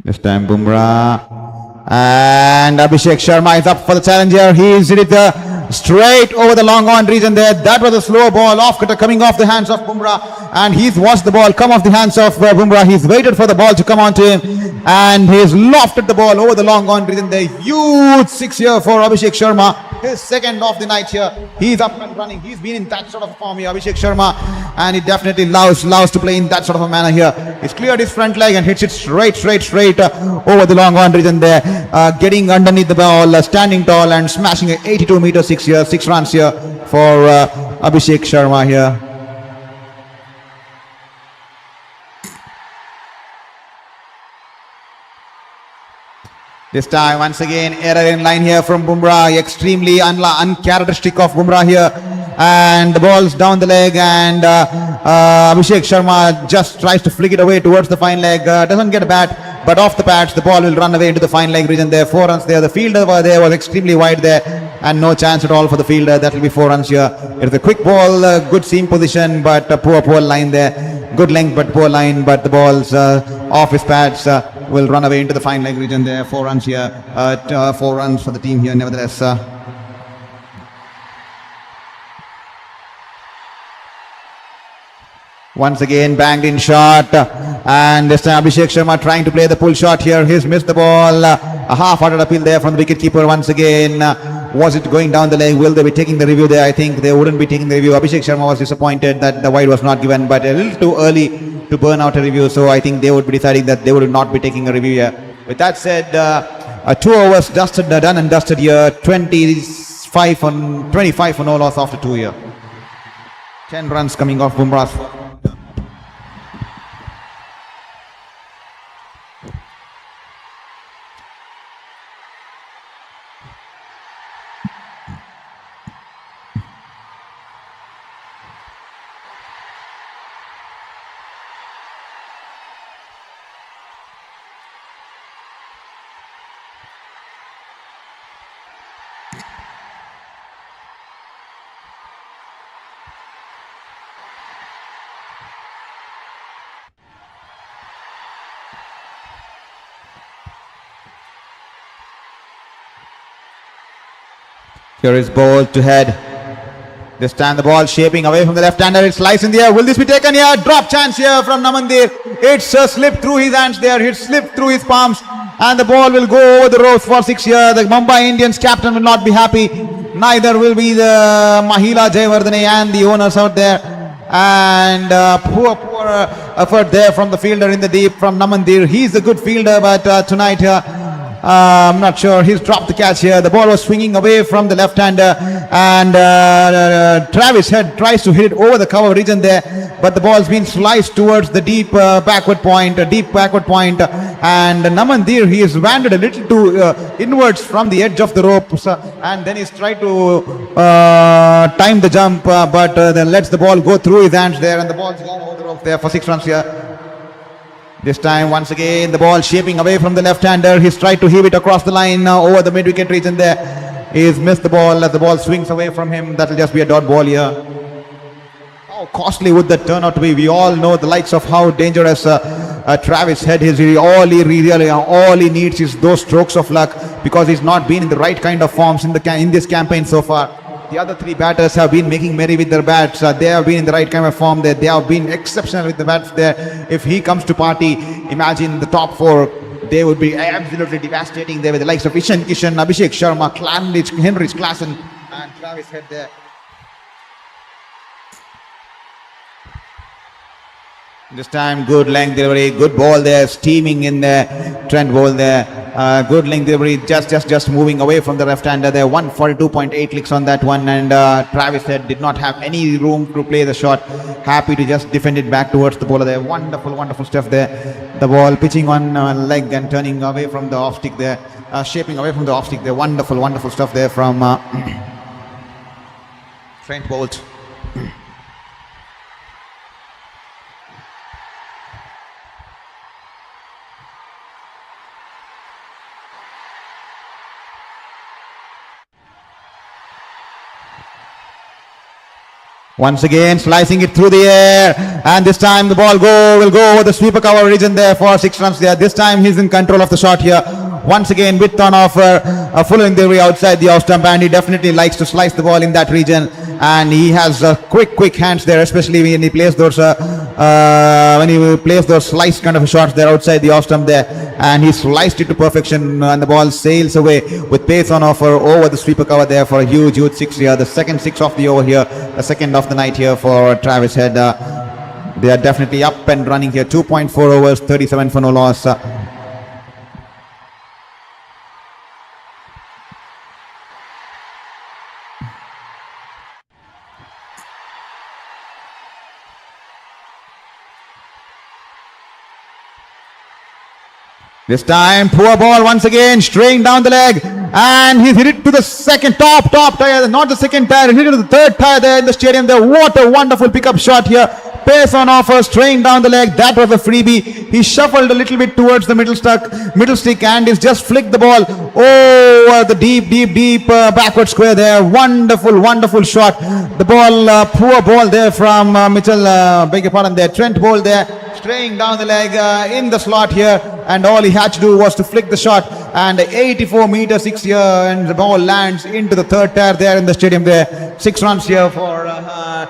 This time Bumrah, and Abhishek Sharma is up for the challenge here. He's hit it straight over the long on region there. That was a slow ball off cutter coming off the hands of Bumrah, and he's watched the ball come off the hands of Bumrah. He's waited for the ball to come on to him, and he's lofted the ball over the long on region there. Huge 6 here for Abhishek Sharma. His second of the night here. He's up and running. He's been in that sort of form here, Abhishek Sharma, and he definitely loves to play in that sort of a manner here. He's cleared his front leg and hits it straight over the long on region there, getting underneath the ball, standing tall and smashing a 82-meter 6 here, 6 runs here for Abhishek Sharma here. This time, once again, error in line here from Bumrah. Extremely uncharacteristic of Bumrah here. And the ball's down the leg, and Abhishek Sharma just tries to flick it away towards the fine leg. Doesn't get a bat, but off the pads, the ball will run away into the fine leg region there. 4 runs there. The fielder over there was extremely wide there, and no chance at all for the fielder. That will be 4 runs here. It's a quick ball, good seam position, but a poor line there. Good length but poor line, but the ball's off his pads. Will run away into the fine leg region there. 4 runs here. 4 runs for the team here nevertheless. Once again banged in shot, and this time Abhishek Sharma trying to play the pull shot here. He's missed the ball. A half-hearted appeal there from the wicket keeper once again. Was it going down the leg? Will they be taking the review there? I think they wouldn't be taking the review. Abhishek Sharma was disappointed that the wide was not given, but a little too early to burn out a review, so I think they would be deciding that they would not be taking a review here. With that said, 2 overs dusted, done and dusted here. 25 for no loss after 2 here. 10 runs coming off Bumrah's. Here is ball to head. This time the ball shaping away from the left-hander. It's sliced in the air. Will this be taken here? Drop chance here from Namandir. It's slipped through his hands there. It slipped through his palms. And the ball will go over the ropes for 6 here. The Mumbai Indians captain will not be happy. Neither will be the Mahila Jayawardene and the owners out there. And poor effort there from the fielder in the deep from Namandir. He's a good fielder, but tonight I'm not sure. He's dropped the catch here. The ball was swinging away from the left-hander, and Travis Head tries to hit it over the cover region there, but the ball's been sliced towards the deep backward point, and Namandir, he has wandered a little too inwards from the edge of the rope, and then he's tried to time the jump, but then lets the ball go through his hands there, and the ball's gone over the rope there for 6 runs here. This time, once again, the ball shaping away from the left-hander. He's tried to heave it across the line over the mid-wicket region there. He's missed the ball as the ball swings away from him. That'll just be a dot ball here. How costly would that turn out to be? We all know the likes of how dangerous Travis Head is. All he needs is those strokes of luck, because he's not been in the right kind of forms in this campaign so far. The other 3 batters have been making merry with their bats. They have been in the right kind of form there. They have been exceptional with the bats there. If he comes to party, imagine the top 4. They would be absolutely devastating there with the likes of Ishan Kishan, Abhishek Sharma, Henrich Klassen, and Travis Head there. This time, good length delivery, good ball there, steaming in there. Trent ball there, good length delivery, just moving away from the left-hander there. 142.8 clicks on that one, and Travis Head did not have any room to play the shot. Happy to just defend it back towards the bowler there. Wonderful stuff there. The ball pitching on leg and turning away from the off stick there, shaping away from the off stick there. Wonderful stuff there from Trent Bolt. Once again, slicing it through the air, and this time the ball will go over the sweeper cover region there for 6 runs there. This time he's in control of the shot here. Once again, width on offer, a full delivery outside the off stump, and he definitely likes to slice the ball in that region. And he has quick hands there, especially when he plays those slice kind of shots there outside the off stump there. And he sliced it to perfection, and the ball sails away with pace on offer over the sweeper cover there for a huge 6 here. The second 6 of the over here, the second of the night here for Travis Head. They are definitely up and running here. 2.4 overs, 37 for no loss. This time, poor ball once again, straying down the leg, and he's hit it to the second top tire, not the second tire, he hit it to the third tire there in the stadium there. What a wonderful pickup shot here. Pace on offer, straying down the leg. That was a freebie. He shuffled a little bit towards the middle stick and he's just flicked the ball. Oh, the deep backward square there. Wonderful shot. The ball, poor ball there from Mitchell, beg your pardon there. Trent bowled there, straying down the leg in the slot here, and all he had to do was to flick the shot, and 84 meters 6 here, and the ball lands into the third tier there in the stadium there. 6 runs here for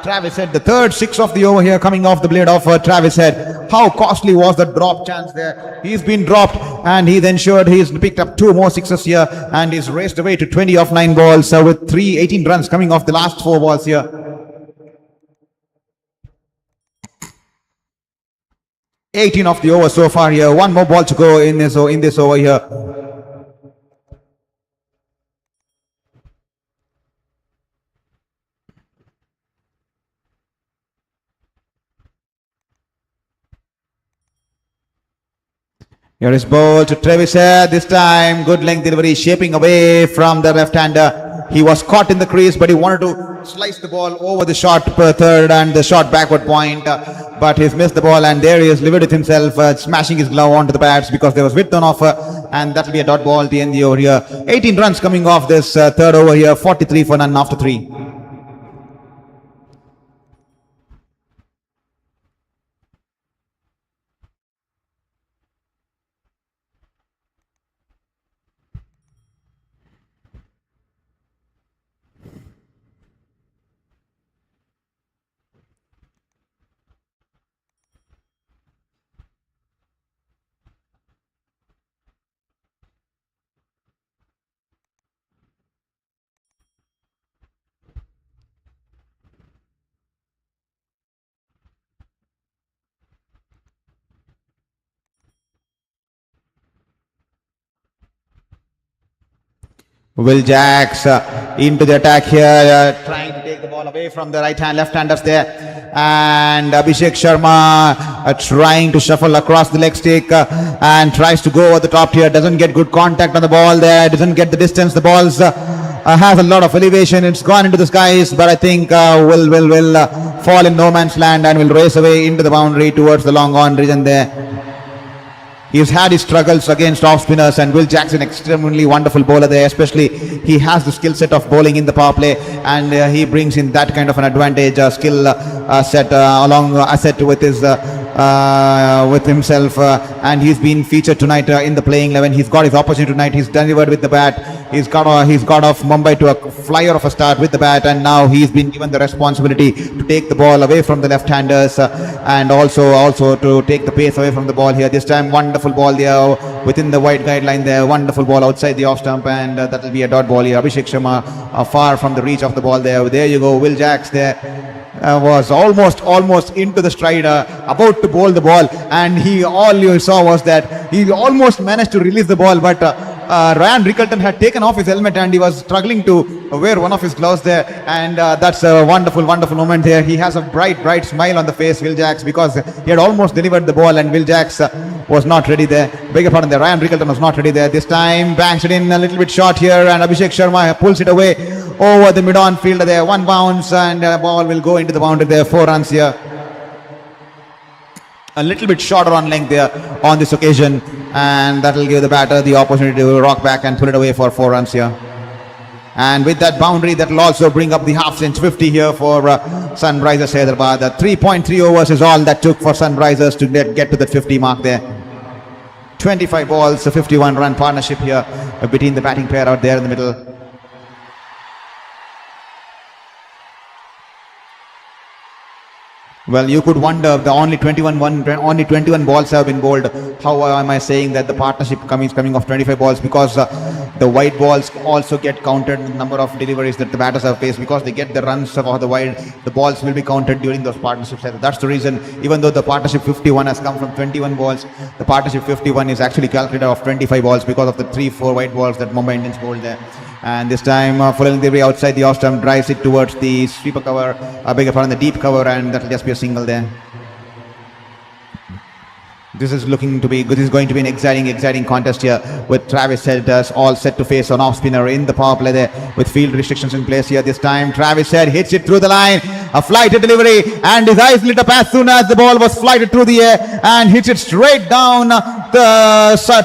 Travis Head, the third 6 of the over here coming off the blade of Travis Head. How costly was the drop chance there? He's been dropped, and he's ensured he's picked up 2 more 6s here, and he's raced away to 20 off 9 balls with 18 runs coming off the last 4 balls here. 18 of the over so far here. 1 more ball to go in this over here. Here is ball to Travis Head. This time, good length delivery, shaping away from the left-hander. He was caught in the crease, but he wanted to slice the ball over the short third and the short backward point, but he's missed the ball, and there he is, livid with himself, smashing his glove onto the bats because there was width on offer, and that will be a dot ball to end the over here. 18 runs coming off this third over here, 43 for none after 3. Will Jacks into the attack here, trying to take the ball away from the left-handers there, and Abhishek Sharma trying to shuffle across the leg stick and tries to go over the top here, doesn't get good contact on the ball there, doesn't get the distance. The ball's has a lot of elevation, it's gone into the skies, but I think will fall in no man's land and will race away into the boundary towards the long on region there. He's had his struggles against off spinners, and Will Jackson, extremely wonderful bowler there, especially he has the skill set of bowling in the power play, and he brings in that kind of an advantage, skill set along asset with his with himself, and he's been featured tonight in the playing 11. He's got his opportunity tonight. He's delivered with the bat. He's got off Mumbai to a flyer of a start with the bat, and now he's been given the responsibility to take the ball away from the left-handers and also to take the pace away from the ball here. This time, wonderful ball there within the wide guideline there. Wonderful ball outside the off stump, and that will be a dot ball here. Abhishek Sharma far from the reach of the ball there. There you go. Will Jacks there was almost into the stride, about to bowl the ball, and all you saw was that he almost managed to release the ball, but Ryan Rickleton had taken off his helmet and he was struggling to wear one of his gloves there, and that's a wonderful moment there. He has a bright smile on the face, Will Jacks, because he had almost delivered the ball and Will Jacks was not ready there. Beg your pardon there, Ryan Rickleton was not ready there. This time banks it in a little bit short here, and Abhishek Sharma pulls it away over the mid-on fielder there. 1 bounce, and the ball will go into the boundary there. 4 runs here. A little bit shorter on length there on this occasion, and that will give the batter the opportunity to rock back and pull it away for 4 runs here. And with that boundary, that will also bring up the half-inch 50 here for Sunrisers Hyderabad. 3.3 overs is all that took for Sunrisers to get to that 50 mark there. 25 balls, a 51-run partnership here between the batting pair out there in the middle. Well, you could wonder, the only 21 balls have been bowled. How am I saying that the partnership coming off 25 balls? Because the wide balls also get counted in the number of deliveries that the batters have faced, because they get the runs for the wide. The balls will be counted during those partnerships. That's the reason, even though the partnership 51 has come from 21 balls, the partnership 51 is actually calculated of 25 balls because of the 3-4 wide balls that Mumbai Indians bowled there. And this time, full delivery outside the off stump, drives it towards the sweeper cover, the deep cover, and that will just be a single there. This is going to be an exciting contest here, with Travis Head all set to face an off spinner in the power play there, with field restrictions in place here. This time Travis Head hits it through the line. A flighted delivery, and his eyes lit up as soon as the ball was flighted through the air and hits it straight down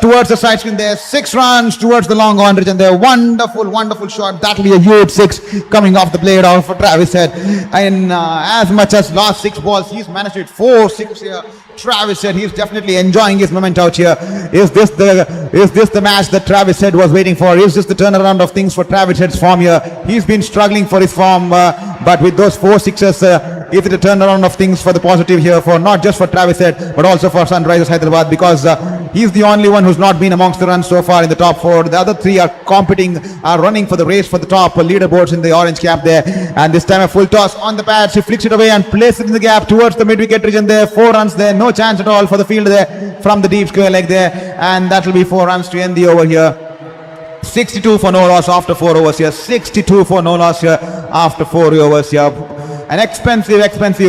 towards the side screen there. 6 runs towards the long on region there. Wonderful shot. That'll be a huge 6 coming off the blade of Travis Head. And as much as last 6 balls, he's managed to hit 4-6 here. Travis Head, he's definitely enjoying his moment out here. Is this the match that Travis Head was waiting for? Is this the turnaround of things for Travis Head's form here? He's been struggling for his form, but with those 4 sixes, is it a turnaround of things for the positive here, for not just for Travis Head, but also for Sunrisers Hyderabad, because he's the only one who's not been amongst the runs so far in the top 4. The other 3 are running for the race for the top leaderboards in the orange cap there. And this time a full toss on the pads. He flicks it away and places it in the gap towards the mid-wicket region there. 4 runs there. No chance at all for the field there from the deep square leg there. And that will be 4 runs to end the over here. 62 for no loss after 4 overs here. 62 for no loss here after 4 overs here. An expensive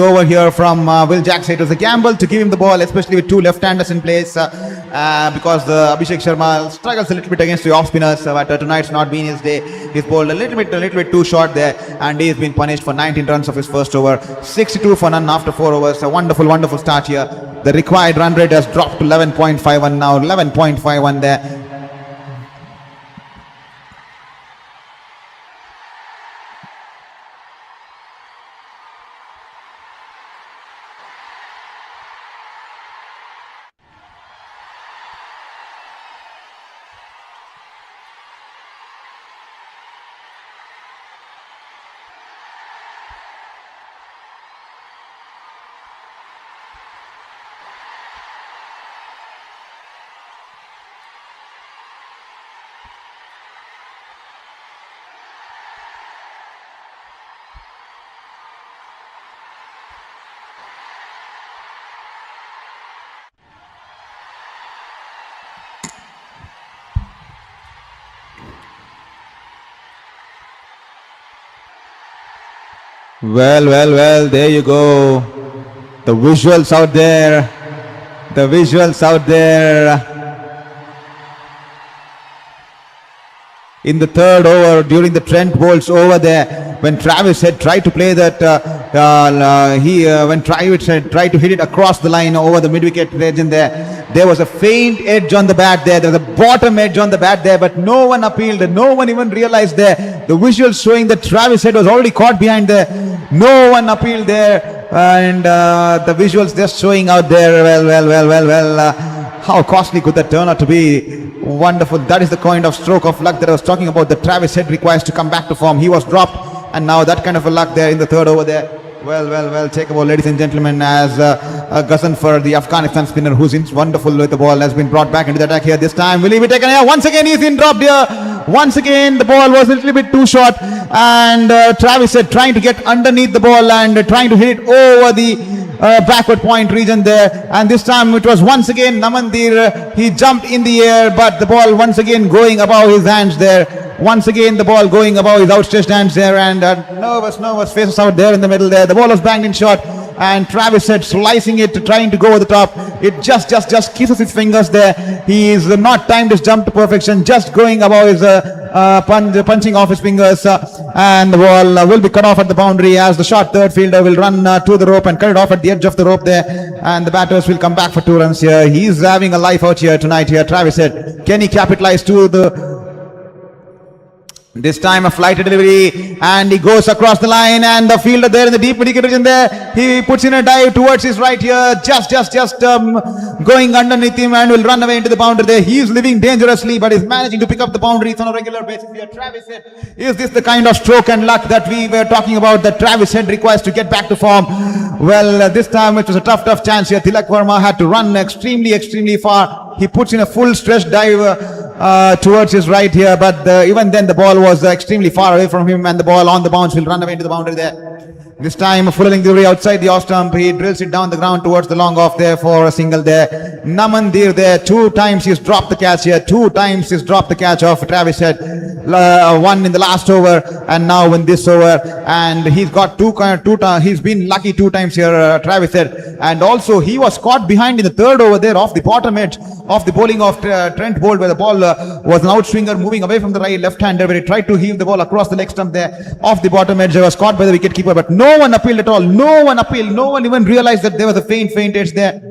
over here from Will Jackson. It was a gamble to give him the ball, especially with 2 left-handers in place, because Abhishek Sharma struggles a little bit against the off-spinners, but tonight's not been his day. He's bowled a little bit too short there, and he's been punished for 19 runs of his first over. 62 for none after 4 overs. A wonderful start here. The required run rate has dropped to 11.51 now. 11.51 there. Well, there you go. The visuals out there. In the 3rd over, during the Trent Bolt's over there, when Travis had tried to play that, when Travis had tried to hit it across the line over the mid-wicket region there was a faint edge on the bat there. There was a bottom edge on the bat there, but no one appealed. No one even realized there. The visuals showing that Travis Head was already caught behind there. No one appealed there, and the visuals just showing out there. Well. How costly could that turn out to be? Wonderful. That is the kind of stroke of luck that I was talking about that Travis Head requires to come back to form. He was dropped, and now that kind of a luck there in the 3rd over there. Well, take a ball, ladies and gentlemen, as Ghazan for the Afghanistan spinner, who's in wonderful with the ball, has been brought back into the attack here. This time, will he be taken here? Once again, he's been dropped here. Once again, the ball was a little bit too short, and Travis Head trying to get underneath the ball and trying to hit it over the backward point region there. And this time, it was once again Namandir. He jumped in the air, but the ball once again going above his hands there. Once again, the ball going above his outstretched hands there, and nervous faces out there in the middle there. The ball was banged in short, and Travis Head slicing it, trying to go over the top. It just kisses his fingers there. He is not timed his jump to perfection, just going above his punching off his fingers, and the ball will be cut off at the boundary as the short 3rd fielder will run to the rope and cut it off at the edge of the rope there, and the batters will come back for 2 runs here. He's having a life out here tonight here, Travis Head. Can he capitalize to the... This time a flighted delivery, and he goes across the line, and the fielder there in the deep mid-wicket region there, he puts in a dive towards his right here, just going underneath him, and will run away into the boundary there. He is living dangerously, but is managing to pick up the boundaries on a regular basis here. Travis Head, is this the kind of stroke and luck that we were talking about that Travis Head requires to get back to form? Well, this time it was a tough chance here. Tilak Verma had to run extremely far. He puts in a full stretch dive towards his right here, but even then the ball was extremely far away from him, and the ball on the bounce will run away into the boundary there. This time a full delivery outside the off stump. He drills it down the ground towards the long off there for a single there. Namandir there, 2 times he's dropped the catch here. 2 times he's dropped the catch off Travis Head. one in the last over, and now in this over, and he's got he's been lucky 2 times here, Travis said, and also he was caught behind in the 3rd over there off the bottom edge of the bowling of Trent Bolt, where the ball was an outswinger moving away from the left-hander, where he tried to heave the ball across the leg stump there off the bottom edge. He was caught by the wicket keeper, but no one appealed at all. No one appealed. No one even realized that there was a faint edge there.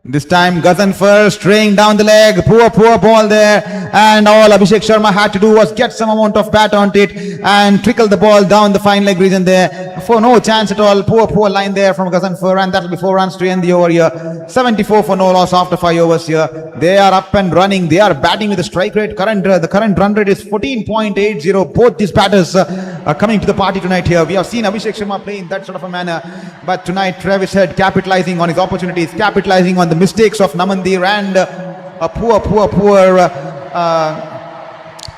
This time Gazanfar straying down the leg, poor ball there, and all Abhishek Sharma had to do was get some amount of bat onto it and trickle the ball down the fine leg region there for no chance at all. Poor line there from Gazanfar, and that will be 4 runs to end the over here. 74 for no loss after 5 overs here. They are up and running. They are batting with a strike rate. The current run rate is 14.80. Both these batters are coming to the party tonight here. We have seen Abhishek Sharma play in that sort of a manner, but tonight Travis Head capitalizing on his opportunities, capitalizing on the mistakes of Namandir and a poor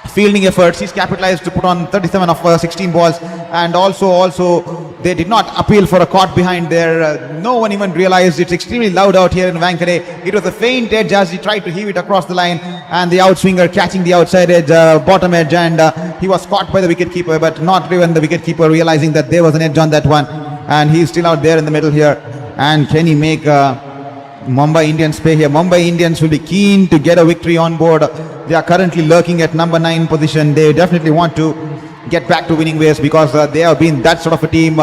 fielding efforts. He's capitalized to put on 37 of 16 balls, and also they did not appeal for a caught behind there. No one even realized. It's extremely loud out here in Wankhede. It was a faint edge as he tried to heave it across the line, and the outswinger catching the outside edge, bottom edge, and he was caught by the wicket keeper, but not even the wicket keeper realizing that there was an edge on that one, and he's still out there in the middle here. And can he make Mumbai Indians pay here? Mumbai Indians will be keen to get a victory on board. They are currently lurking at number 9 position. They definitely want to get back to winning ways, because they have been that sort of a team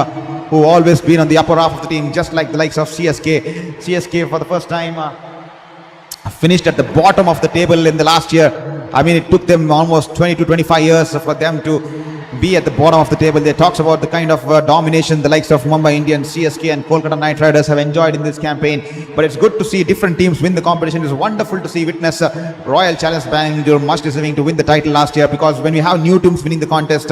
who always been on the upper half of the team, just like the likes of CSK. CSK for the first time finished at the bottom of the table in the last year. I mean, it took them almost 20 to 25 years for them to be at the bottom of the table. They talks about the kind of domination the likes of Mumbai Indians, CSK and Kolkata Knight Riders have enjoyed in this campaign. But it's good to see different teams win the competition. It's wonderful to witness Royal Challenge Bangalore much deserving to win the title last year, because when we have new teams winning the contest,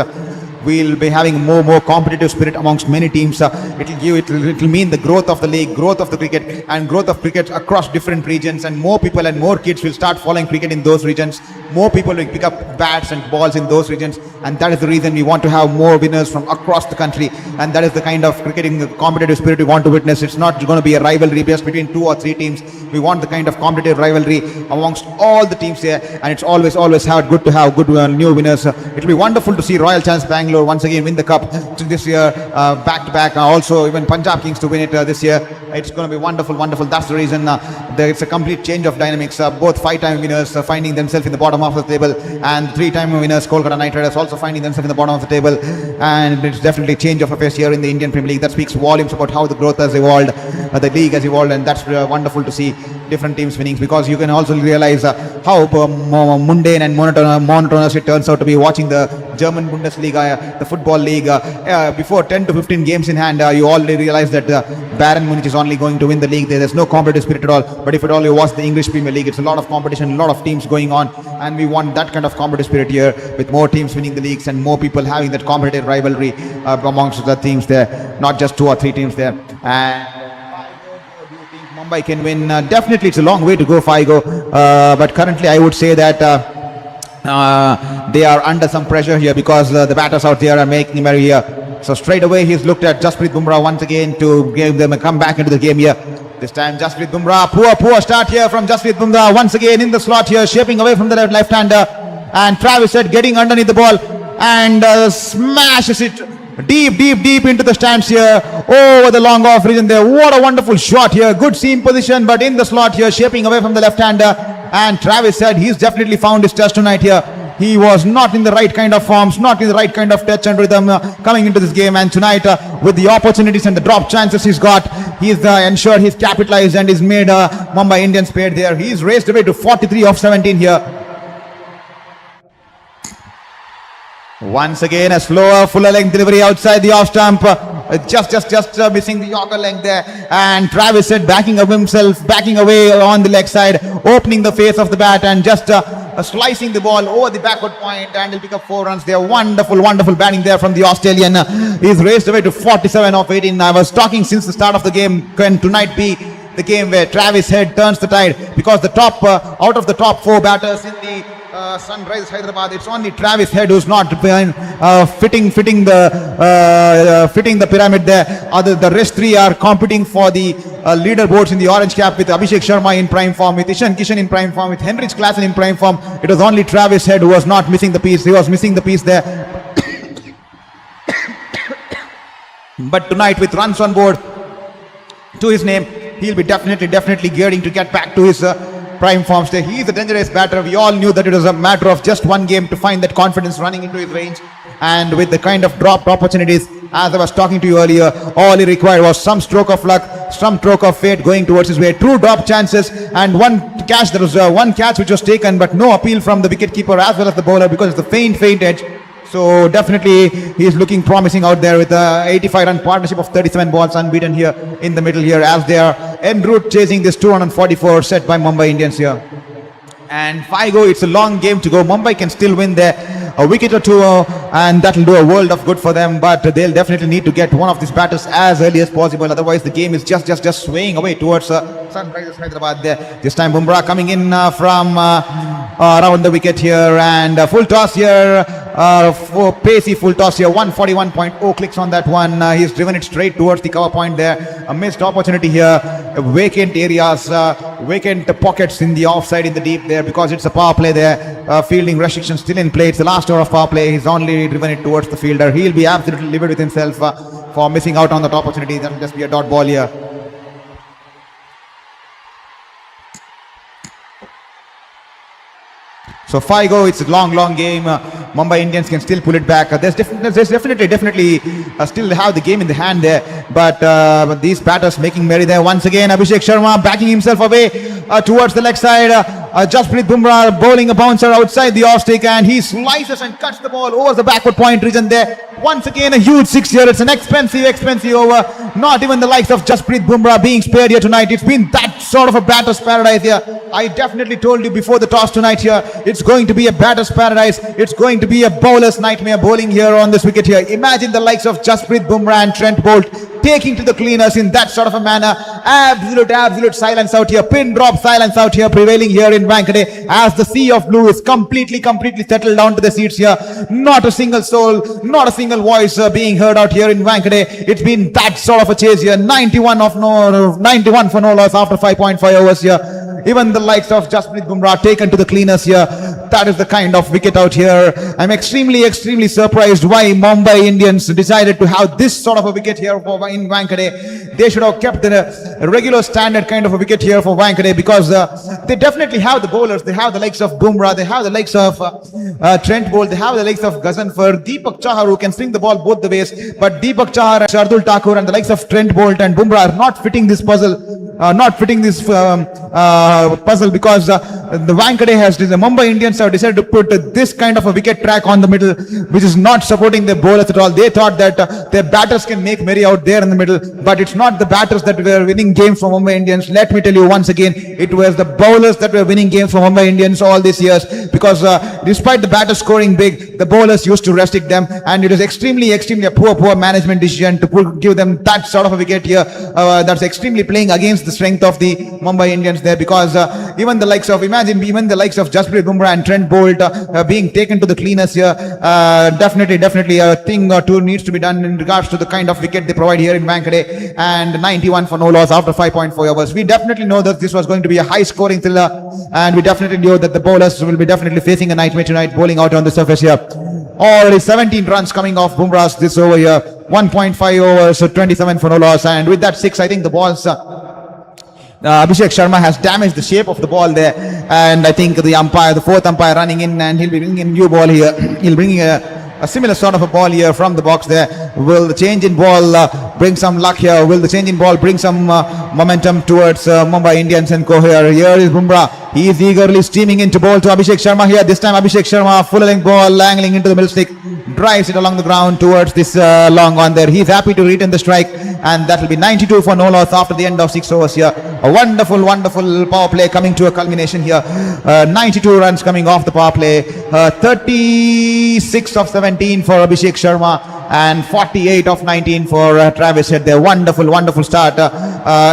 we'll be having more competitive spirit amongst many teams. It'll mean the growth of the league, growth of the cricket, and growth of cricket across different regions, and more people and more kids will start following cricket in those regions. More people will pick up bats and balls in those regions, and that is the reason we want to have more winners from across the country, and that is the kind of cricketing competitive spirit we want to witness. It's not going to be a rivalry just between 2 or 3 teams. We want the kind of competitive rivalry amongst all the teams here, and it's always good to have good new winners. It'll be wonderful to see Royal Challenge Bangalore once again win the cup this year, back to back. Also even Punjab Kings to win it this year. It's going to be wonderful. That's the reason it's a complete change of dynamics. Both 5-time winners finding themselves in the bottom half of the table, and 3-time winners Kolkata Knight Riders also finding themselves in the bottom of the table. And it's definitely a change of affairs here in the Indian Premier League. That speaks volumes about how the growth has evolved, the league has evolved, and that's wonderful to see different teams winning, because you can also realize how mundane and monotonous it turns out to be watching the German Bundesliga, the football league. Before 10 to 15 games in hand, you already realize that Bayern Munich is only going to win the league. There's no competitive spirit at all. But if at all you watch the English Premier League, it's a lot of competition, a lot of teams going on, and we want that kind of competitive spirit here, with more teams winning the leagues and more people having that competitive rivalry amongst the teams there, not just 2 or 3 teams there. And Mumbai can win. Definitely it's a long way to go, Figo, but currently I would say that they are under some pressure here, because the batters out there are making merry here. So straight away he's looked at Jasprit Bumrah once again to give them a comeback into the game here. This time Jasprit Bumrah, poor start here from Jasprit Bumrah, once again in the slot here, shaping away from the left-hander, and Travis Head getting underneath the ball and smashes it deep into the stands here, over the long off region there. What a wonderful shot here, good seam position, but in the slot here, shaping away from the left-hander. And Travis said he's definitely found his touch tonight here. He was not in the right kind of forms, not in the right kind of touch and rhythm coming into this game, and tonight with the opportunities and the drop chances he's got, he's ensured he's capitalized and he's made Mumbai Indians paid there. He's raised away to 43 of 17 here. Once again a slower, fuller length delivery outside the off stump, just missing the Yorker length there, and Travis said backing away on the leg side, opening the face of the bat, and just slicing the ball over the backward point, and he'll pick up 4 runs there. Wonderful batting there from the Australian. He's raised away to 47 of 18. I was talking since the start of the game, can tonight be the game where Travis Head turns the tide, because the top out of the top 4 batters in the Sunrisers Hyderabad. It's only Travis Head who's not fitting the pyramid there. The rest three are competing for the leaderboards in the orange cap, with Abhishek Sharma in prime form, with Ishan Kishan in prime form, with Henrich Klassen in prime form. It was only Travis Head who was not missing the piece. He was missing the piece there. But tonight, with runs on board to his name, he'll be definitely gearing to get back to his prime form state. He is a dangerous batter. We all knew that it was a matter of just one game to find that confidence running into his range. And with the kind of dropped opportunities, as I was talking to you earlier, all he required was some stroke of luck, some stroke of fate going towards his way. True drop chances and one catch. There was one catch which was taken, but no appeal from the wicketkeeper as well as the bowler, because it's the faint edge. So definitely he is looking promising out there with a 85-run partnership of 37 balls unbeaten here in the middle here, as they are en route chasing this 244 set by Mumbai Indians here. And 5 it's a long game to go. Mumbai can still win there, a wicket or two, and that will do a world of good for them. But they'll definitely need to get one of these batters as early as possible. Otherwise, the game is just swaying away towards Sunrisers Hyderabad there. This time Bumrah coming in from around the wicket here, and full toss here, pacey full toss here. 141.0 clicks on that one. He's driven it straight towards the cover point there. A missed opportunity here. Vacant areas, vacant pockets in the offside, in the deep there, because it's a power play there. Fielding restrictions still in play. It's the last over of power play. He's only driven it towards the fielder. He'll be absolutely livid with himself for missing out on that opportunity. That will just be a dot ball here. So 5 it's a long game. Mumbai Indians can still pull it back. There's definitely still have the game in the hand there, but these batters making merry there. Once again, Abhishek Sharma backing himself away towards the leg side. Jasprit Bumrah bowling a bouncer outside the off stick, and he slices and cuts the ball over the backward point region there. Once again, a huge 6 here. It's an expensive over. Not even the likes of Jasprit Bumrah being spared here tonight. It's been that sort of a batter's paradise here. I definitely told you before the toss tonight here, it's going to be a batter's paradise. It's going to be a bowler's nightmare bowling here on this wicket here. Imagine the likes of Jasprit Bumrah and Trent Bolt taking to the cleaners in that sort of a manner. Absolute silence out here. Pin drop silence out here prevailing here in Wankhede, as the sea of blue is completely settled down to the seats here. Not a single soul, not a single voice being heard out here in Wankhede. It's been that sort of a chase here. 91 for no loss after 5.5 overs here. Even the likes of Jasprit Bumrah taken to the cleaners here. That is the kind of wicket out here. I'm extremely surprised why Mumbai Indians decided to have this sort of a wicket here in Wankhede. They should have kept the regular standard kind of a wicket here for Wankhede, because they definitely have the bowlers. They have the likes of Bumrah, they have the likes of Trent Bolt, they have the likes of Gazanfar, Deepak Chahar, who can swing the ball both the ways. But Deepak Chahar, Shardul Thakur, and the likes of Trent Bolt and Bumrah are not fitting this puzzle. Because the Mumbai Indians have decided to put this kind of a wicket track on the middle, which is not supporting their bowlers at all. They thought that their batters can make merry out there in the middle, but it's not the batters that were winning games for Mumbai Indians. Let me tell you once again, it was the bowlers that were winning games for Mumbai Indians all these years, because despite the batters scoring big, the bowlers used to restrict them, and it is extremely a poor management decision to give them that sort of a wicket here. That's extremely playing against the strength of the Mumbai Indians there, because even the likes of Jasprit Bumrah and Trent Bolt being taken to the cleaners here, definitely a thing or two needs to be done in regards to the kind of wicket they provide here in Wankhede. And 91 for no loss after 5.4 overs. We definitely know that this was going to be a high scoring thriller, and we definitely knew that the bowlers will be definitely facing a nightmare tonight bowling out on the surface here. Already 17 runs coming off Bumrah's this over here. 1.5 overs, so 27 for no loss, and with that 6, I think the balls Abhishek Sharma has damaged the shape of the ball there, and I think the fourth umpire running in, and he'll be bringing in new ball here. He'll bring a similar sort of a ball here from the box there. Will the change in ball bring some luck here? Will the change in ball bring some momentum towards Mumbai Indians and co here? Here is Bumrah. He is eagerly steaming into ball to Abhishek Sharma here. This time Abhishek Sharma full length ball angling into the middle stick, drives it along the ground towards this long one there. He's happy to return the strike, and that will be 92 for no loss after the end of 6 overs here. A wonderful power play coming to a culmination here. 92 runs coming off the power play. 36 of 17 for Abhishek Sharma, and 48 of 19 for Travis Head there. Wonderful start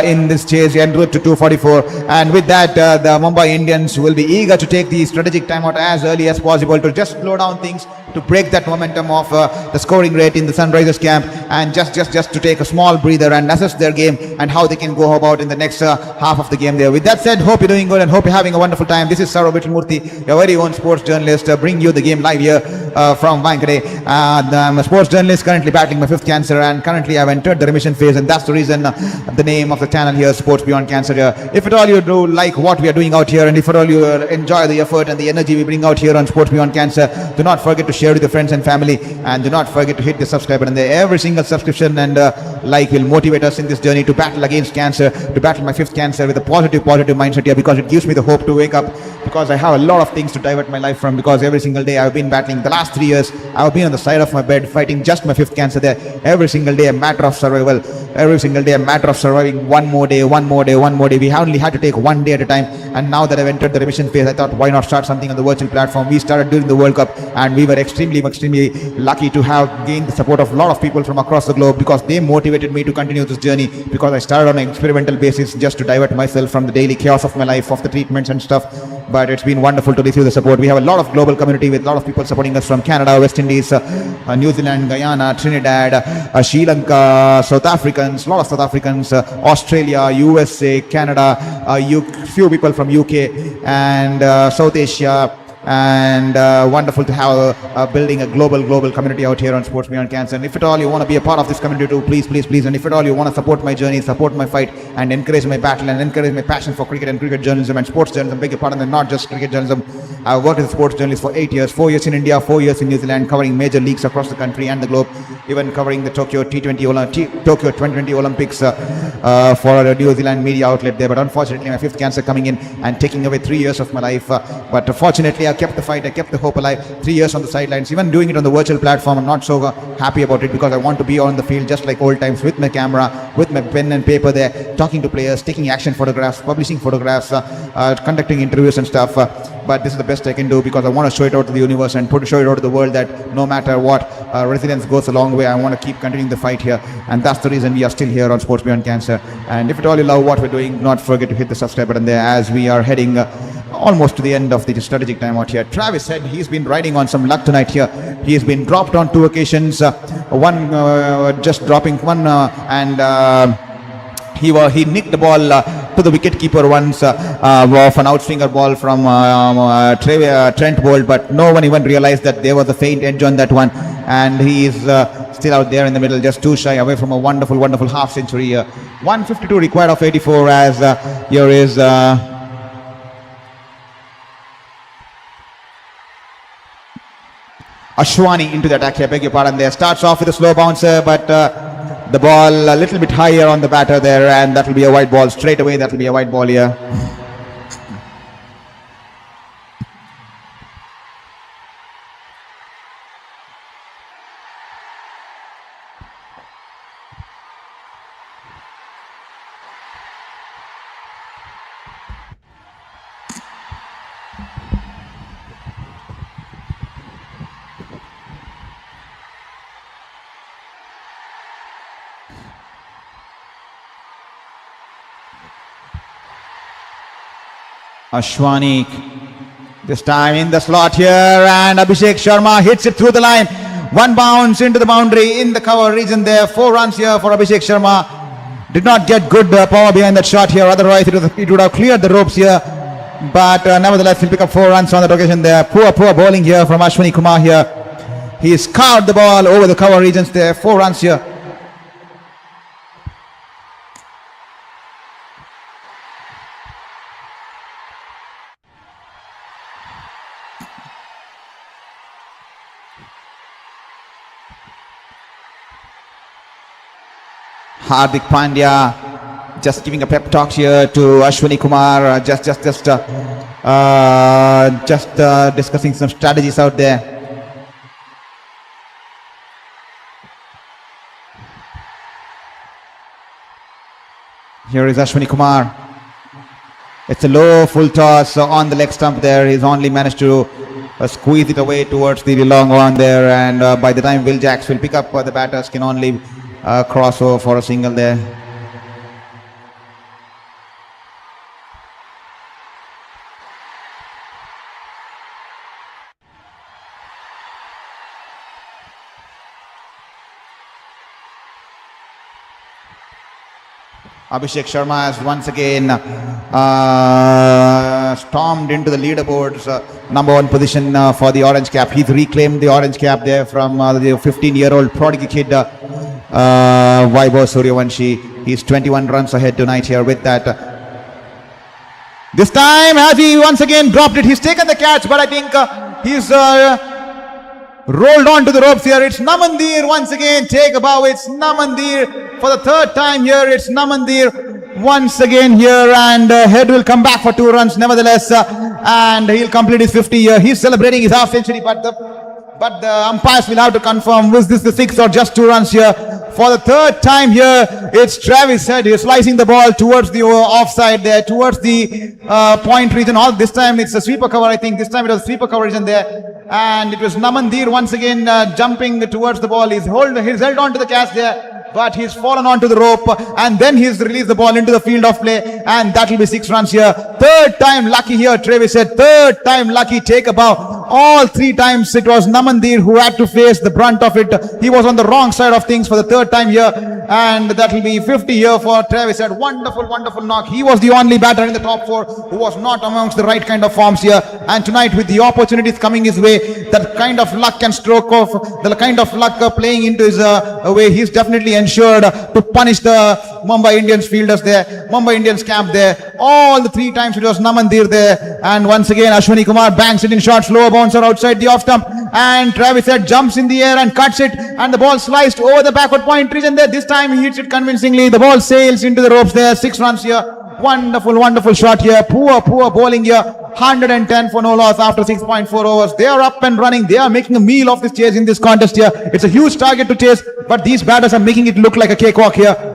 in this chase en route to 244. And with that, the Mumbai Indians will be eager to take the strategic timeout as early as possible to just slow down things, to break that momentum of the scoring rate in the Sunrisers camp, and just to take a small breather and assess their game and how they can go about in the next half of the game there. With that said, hope you're doing good and hope you're having a wonderful time. This is Sarva Murthy, your very own sports journalist, bringing you the game live here from Wankhede. I'm a sports journalist currently battling my 5th cancer, and currently I've entered the remission phase, and that's the reason the name of the channel here, Sports Beyond Cancer here. If at all you do like what we are doing out here, and if at all you enjoy the effort and the energy we bring out here on Sports Beyond Cancer, do not forget to share with your friends and family, and do not forget to hit the subscribe button there. Every single subscription and like will motivate us in this journey to battle against cancer, to battle my 5th cancer with a positive mindset here, because it gives me the hope to wake up, because I have a lot of things to divert my life from, because every single day I've been battling. The last 3 years I've been on the side of my bed fighting just my 5th cancer there. Every single day a matter of survival, every single day a matter of surviving. One more day. We only had to take one day at a time, and now that I've entered the remission phase, I thought, why not start something on the virtual platform. We started during the World Cup, and we were extremely lucky to have gained the support of a lot of people from across the globe, because they motivated me to continue this journey, because I started on an experimental basis just to divert myself from the daily chaos of my life, of the treatments and stuff. But it's been wonderful to receive the support. We have a lot of global community with a lot of people supporting us from Canada, West Indies, New Zealand, Guyana, Trinidad, Sri Lanka, South Africans, a lot of South Africans, Australia, USA, Canada, few people from UK and South Asia. And wonderful to have building a global community out here on Sports Beyond Cancer. And if at all you want to be a part of this community too, please, and if at all you want to support my journey, support my fight, and encourage my battle, and encourage my passion for cricket and cricket journalism and sports journalism, beg your pardon, and not just cricket journalism. I've worked as a sports journalist for 8 years, 4 years in India, 4 years in New Zealand, covering major leagues across the country and the globe, even covering the Tokyo 2020 Olympics for a New Zealand media outlet there. But unfortunately, my 5th cancer coming in and taking away 3 years of my life. But fortunately, I kept the fight, I kept the hope alive. 3 years on the sidelines, even doing it on the virtual platform. I'm not so happy about it, because I want to be on the field just like old times, with my camera, with my pen and paper there, talking to players, taking action photographs, publishing photographs, conducting interviews and stuff. But this is the best I can do, because I want to show it out to the universe and show it out to the world that no matter what, resilience goes a long way. I want to keep continuing the fight here, and that's the reason we are still here on Sports Beyond Cancer. And if at all you love what we're doing, not forget to hit the subscribe button there, as we are heading almost to the end of the strategic time out here. Travis said he's been riding on some luck tonight here. He has been dropped on 2 occasions, one just dropping one, and he nicked the ball to the wicket keeper once of an outswinger ball from Trent Bolt, but no one even realized that there was a faint edge on that one, and he is still out there in the middle, just too shy away from a wonderful half century. 152 required of 84, as here is Ashwani into the attack here, beg your pardon there. Starts off with a slow bouncer, but the ball a little bit higher on the batter there, and that will be a white ball straight away. That will be a white ball here. Ashwani this time in the slot here, and Abhishek Sharma hits it through the line. One bounce into the boundary in the cover region there. 4 runs here for Abhishek Sharma. Did not get good power behind that shot here, otherwise it would have cleared the ropes here. But nevertheless, he'll pick up 4 runs on that occasion there. Poor bowling here from Ashwani Kumar here. He's carved the ball over the cover regions there. 4 runs here. Hardik Pandya just giving a pep talk here to Ashwani Kumar, just discussing some strategies out there. Here is Ashwani Kumar. It's a low full toss on the leg stump there. He's only managed to squeeze it away towards the long one there, and by the time Will Jacks will pick up, the batters can only cross over for a single there. Abhishek Sharma has once again stormed into the leaderboards, number 1 position for the orange cap. He's reclaimed the orange cap there from the 15-year-old prodigy kid Vaibhav Suryavanshi. He's 21 runs ahead tonight here with that. This time has he once again dropped it. He's taken the catch, but I think he's rolled on to the ropes here. It's Namandir once again. Take a bow. It's Namandir for the 3rd time here. It's Namandir once again here, and Head will come back for 2 runs nevertheless, and he'll complete his 50 here. He's celebrating his half century, but the umpires will have to confirm, was this the 6th or just 2 runs here? For the 3rd time here, it's Travis Head. He's slicing the ball towards the offside there, towards the point region. All this time it's a sweeper cover, I think. This time it was sweeper coverage in there. And it was Namandir once again jumping towards the ball. He's held on to the catch there, but he's fallen onto the rope, and then he's released the ball into the field of play, and that will be 6 runs here. 3rd time lucky here, Travis said. 3rd time lucky, take a bow. All 3 times it was Namandir who had to face the brunt of it. He was on the wrong side of things for the 3rd time here, and that will be 50 here for Travis Head. Wonderful, wonderful knock. He was the only batter in the top 4 who was not amongst the right kind of forms here, and tonight with the opportunities coming his way, that kind of luck and stroke of the kind of luck playing into his way, he's definitely ensured to punish the Mumbai Indians fielders there, Mumbai Indians camp there. All the 3 times it was Namandir there, and once again Ashwani Kumar banks it in short, slow bouncer outside the off stump, and Travis Head jumps in the air and cuts it, and the ball sliced over the backward point region there. This time he hits it convincingly. The ball sails into the ropes there. 6 runs here. Wonderful, wonderful shot here. Poor bowling here. 110 for no loss after 6.4 overs. They are up and running. They are making a meal of this chase in this contest here. It's a huge target to chase, but these batters are making it look like a cakewalk here.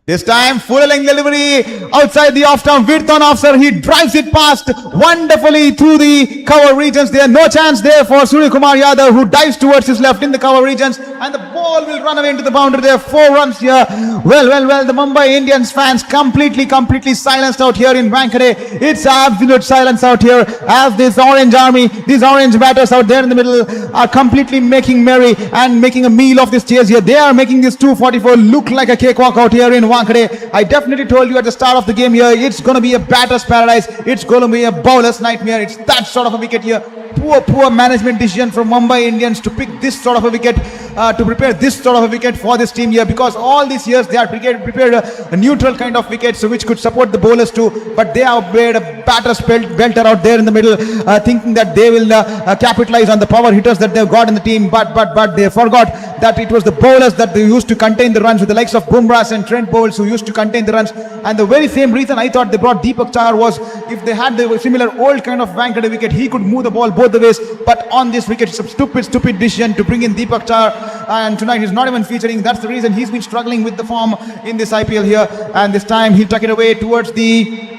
This time, full length delivery outside the off stump. Width on offside. He drives it past wonderfully through the cover regions. There no chance there for Suryakumar Yadav, who dives towards his left in the cover regions, and the ball will run away into the boundary there. 4 runs here. Well. The Mumbai Indians fans completely silenced out here in Wankhede. It's absolute silence out here as this orange army, these orange batters out there in the middle are completely making merry and making a meal of this chase here. They are making this 244 look like a cakewalk out here in Wankhede. I definitely told you at the start of the game here, it's going to be a batter's paradise. It's going to be a bowler's nightmare. It's that sort of a wicket here. Poor management decision from Mumbai Indians to pick this sort of a wicket, to prepare this sort of a wicket for this team here, because all these years they are prepared a neutral kind of wicket, so which could support the bowlers too, but they have made a batter's belter out there in the middle, thinking that they will capitalize on the power hitters that they've got in the team, but they forgot that it was the bowlers that they used to contain the runs, with the likes of Bumrah and Trent Bowles who used to contain the runs. And the very same reason I thought they brought Deepak Chahar was, if they had the similar old kind of Wankhede wicket, he could move the ball both the ways. But on this wicket, it's a stupid decision to bring in Deepak Chahar, and tonight he's not even featuring. That's the reason he's been struggling with the form in this IPL here, and this time he'll tuck it away towards the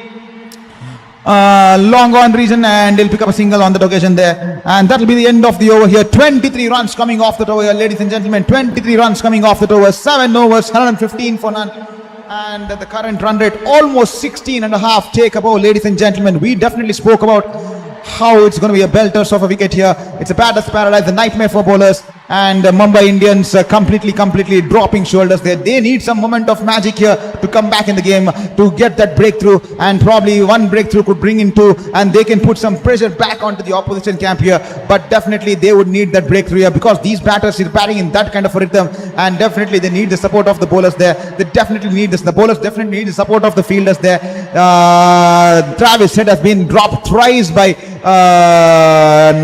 long on region, and he'll pick up a single on that occasion there, and that will be the end of the over here. 23 runs coming off that over here, ladies and gentlemen. 23 runs coming off that over. 7 overs, 115 for none, and the current run rate almost 16 and a half. Take a bow, ladies and gentlemen. We definitely spoke about how it's going to be a belter of a wicket here. It's a batter's paradise, a nightmare for bowlers, and Mumbai Indians completely dropping shoulders there. They need some moment of magic here to come back in the game, to get that breakthrough, and probably one breakthrough could bring in 2, and they can put some pressure back onto the opposition camp here. But definitely they would need that breakthrough here, because these batters are batting in that kind of a rhythm, and definitely they need the support of the bowlers there. They definitely need this. The bowlers definitely need the support of the fielders there. Travis Head has been dropped thrice by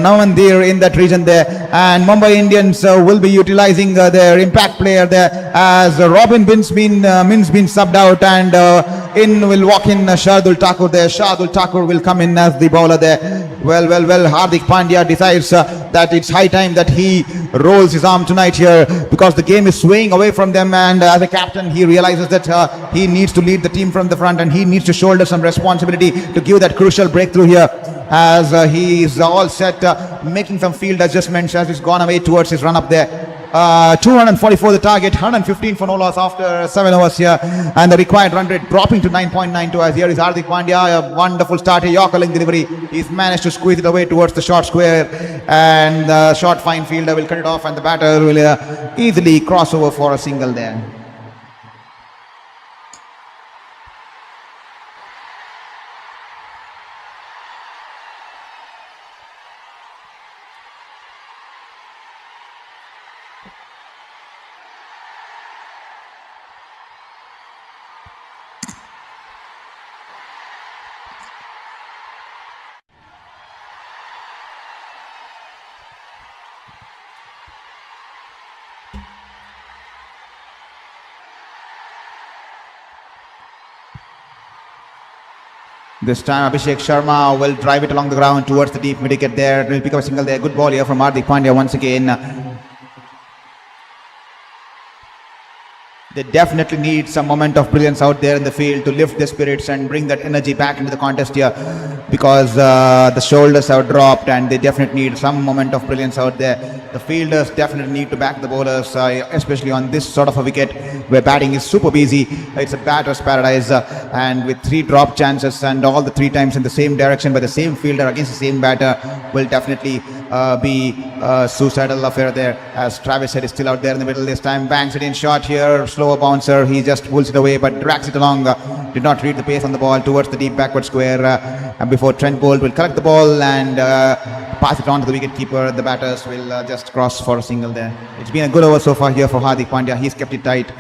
Namandir in that region there, and Mumbai Indians will be utilizing their impact player there, as Robin Mins been subbed out, and in will walk in Shardul Thakur there. Shardul Thakur will come in as the bowler there. Well, Hardik Pandya decides that it's high time that he rolls his arm tonight here, because the game is swaying away from them, and as a captain he realizes that he needs to lead the team from the front, and he needs to shoulder some responsibility to give that crucial breakthrough here, as he is all set, making some field adjustments as he's gone away towards his run up there. 244 the target, 115 for no loss after 7 overs here, and the required run rate dropping to 9.92, as here is Hardik Pandya. A wonderful start, a Yorker length delivery. He's managed to squeeze it away towards the short square, and the short fine fielder will cut it off, and the batter will easily cross over for a single there. This time Abhishek Sharma will drive it along the ground towards the deep mid-wicket there. Will pick up a single there. Good ball here from Hardik Pandya once again. They definitely need some moment of brilliance out there in the field to lift their spirits and bring that energy back into the contest here, because the shoulders have dropped and they definitely need some moment of brilliance out there. The fielders definitely need to back the bowlers, especially on this sort of a wicket where batting is super busy. It's a batter's paradise, and with 3 drop chances and all the 3 times in the same direction by the same fielder against the same batter will definitely be a suicidal affair there, as Travis Head is still out there in the middle. This time bangs it in short here, slower bouncer, he just pulls it away but drags it along. Did not read the pace on the ball towards the deep backward square, and before Trent Bolt will collect the ball and pass it on to the wicket keeper, the batters will just cross for a single there. It's been a good over so far here for Hardik Pandya. He's kept it tight.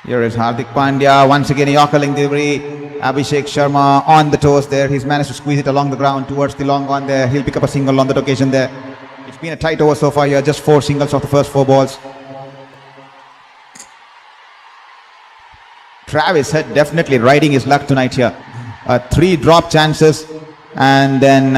Here is Hardik Pandya, once again a Yorker-ling delivery. Abhishek Sharma on the toes there. He's managed to squeeze it along the ground towards the long on there. He'll pick up a single on that occasion there. It's been a tight over so far here, just 4 singles of the first 4 balls. Travis Head definitely riding his luck tonight here. 3 drop chances and then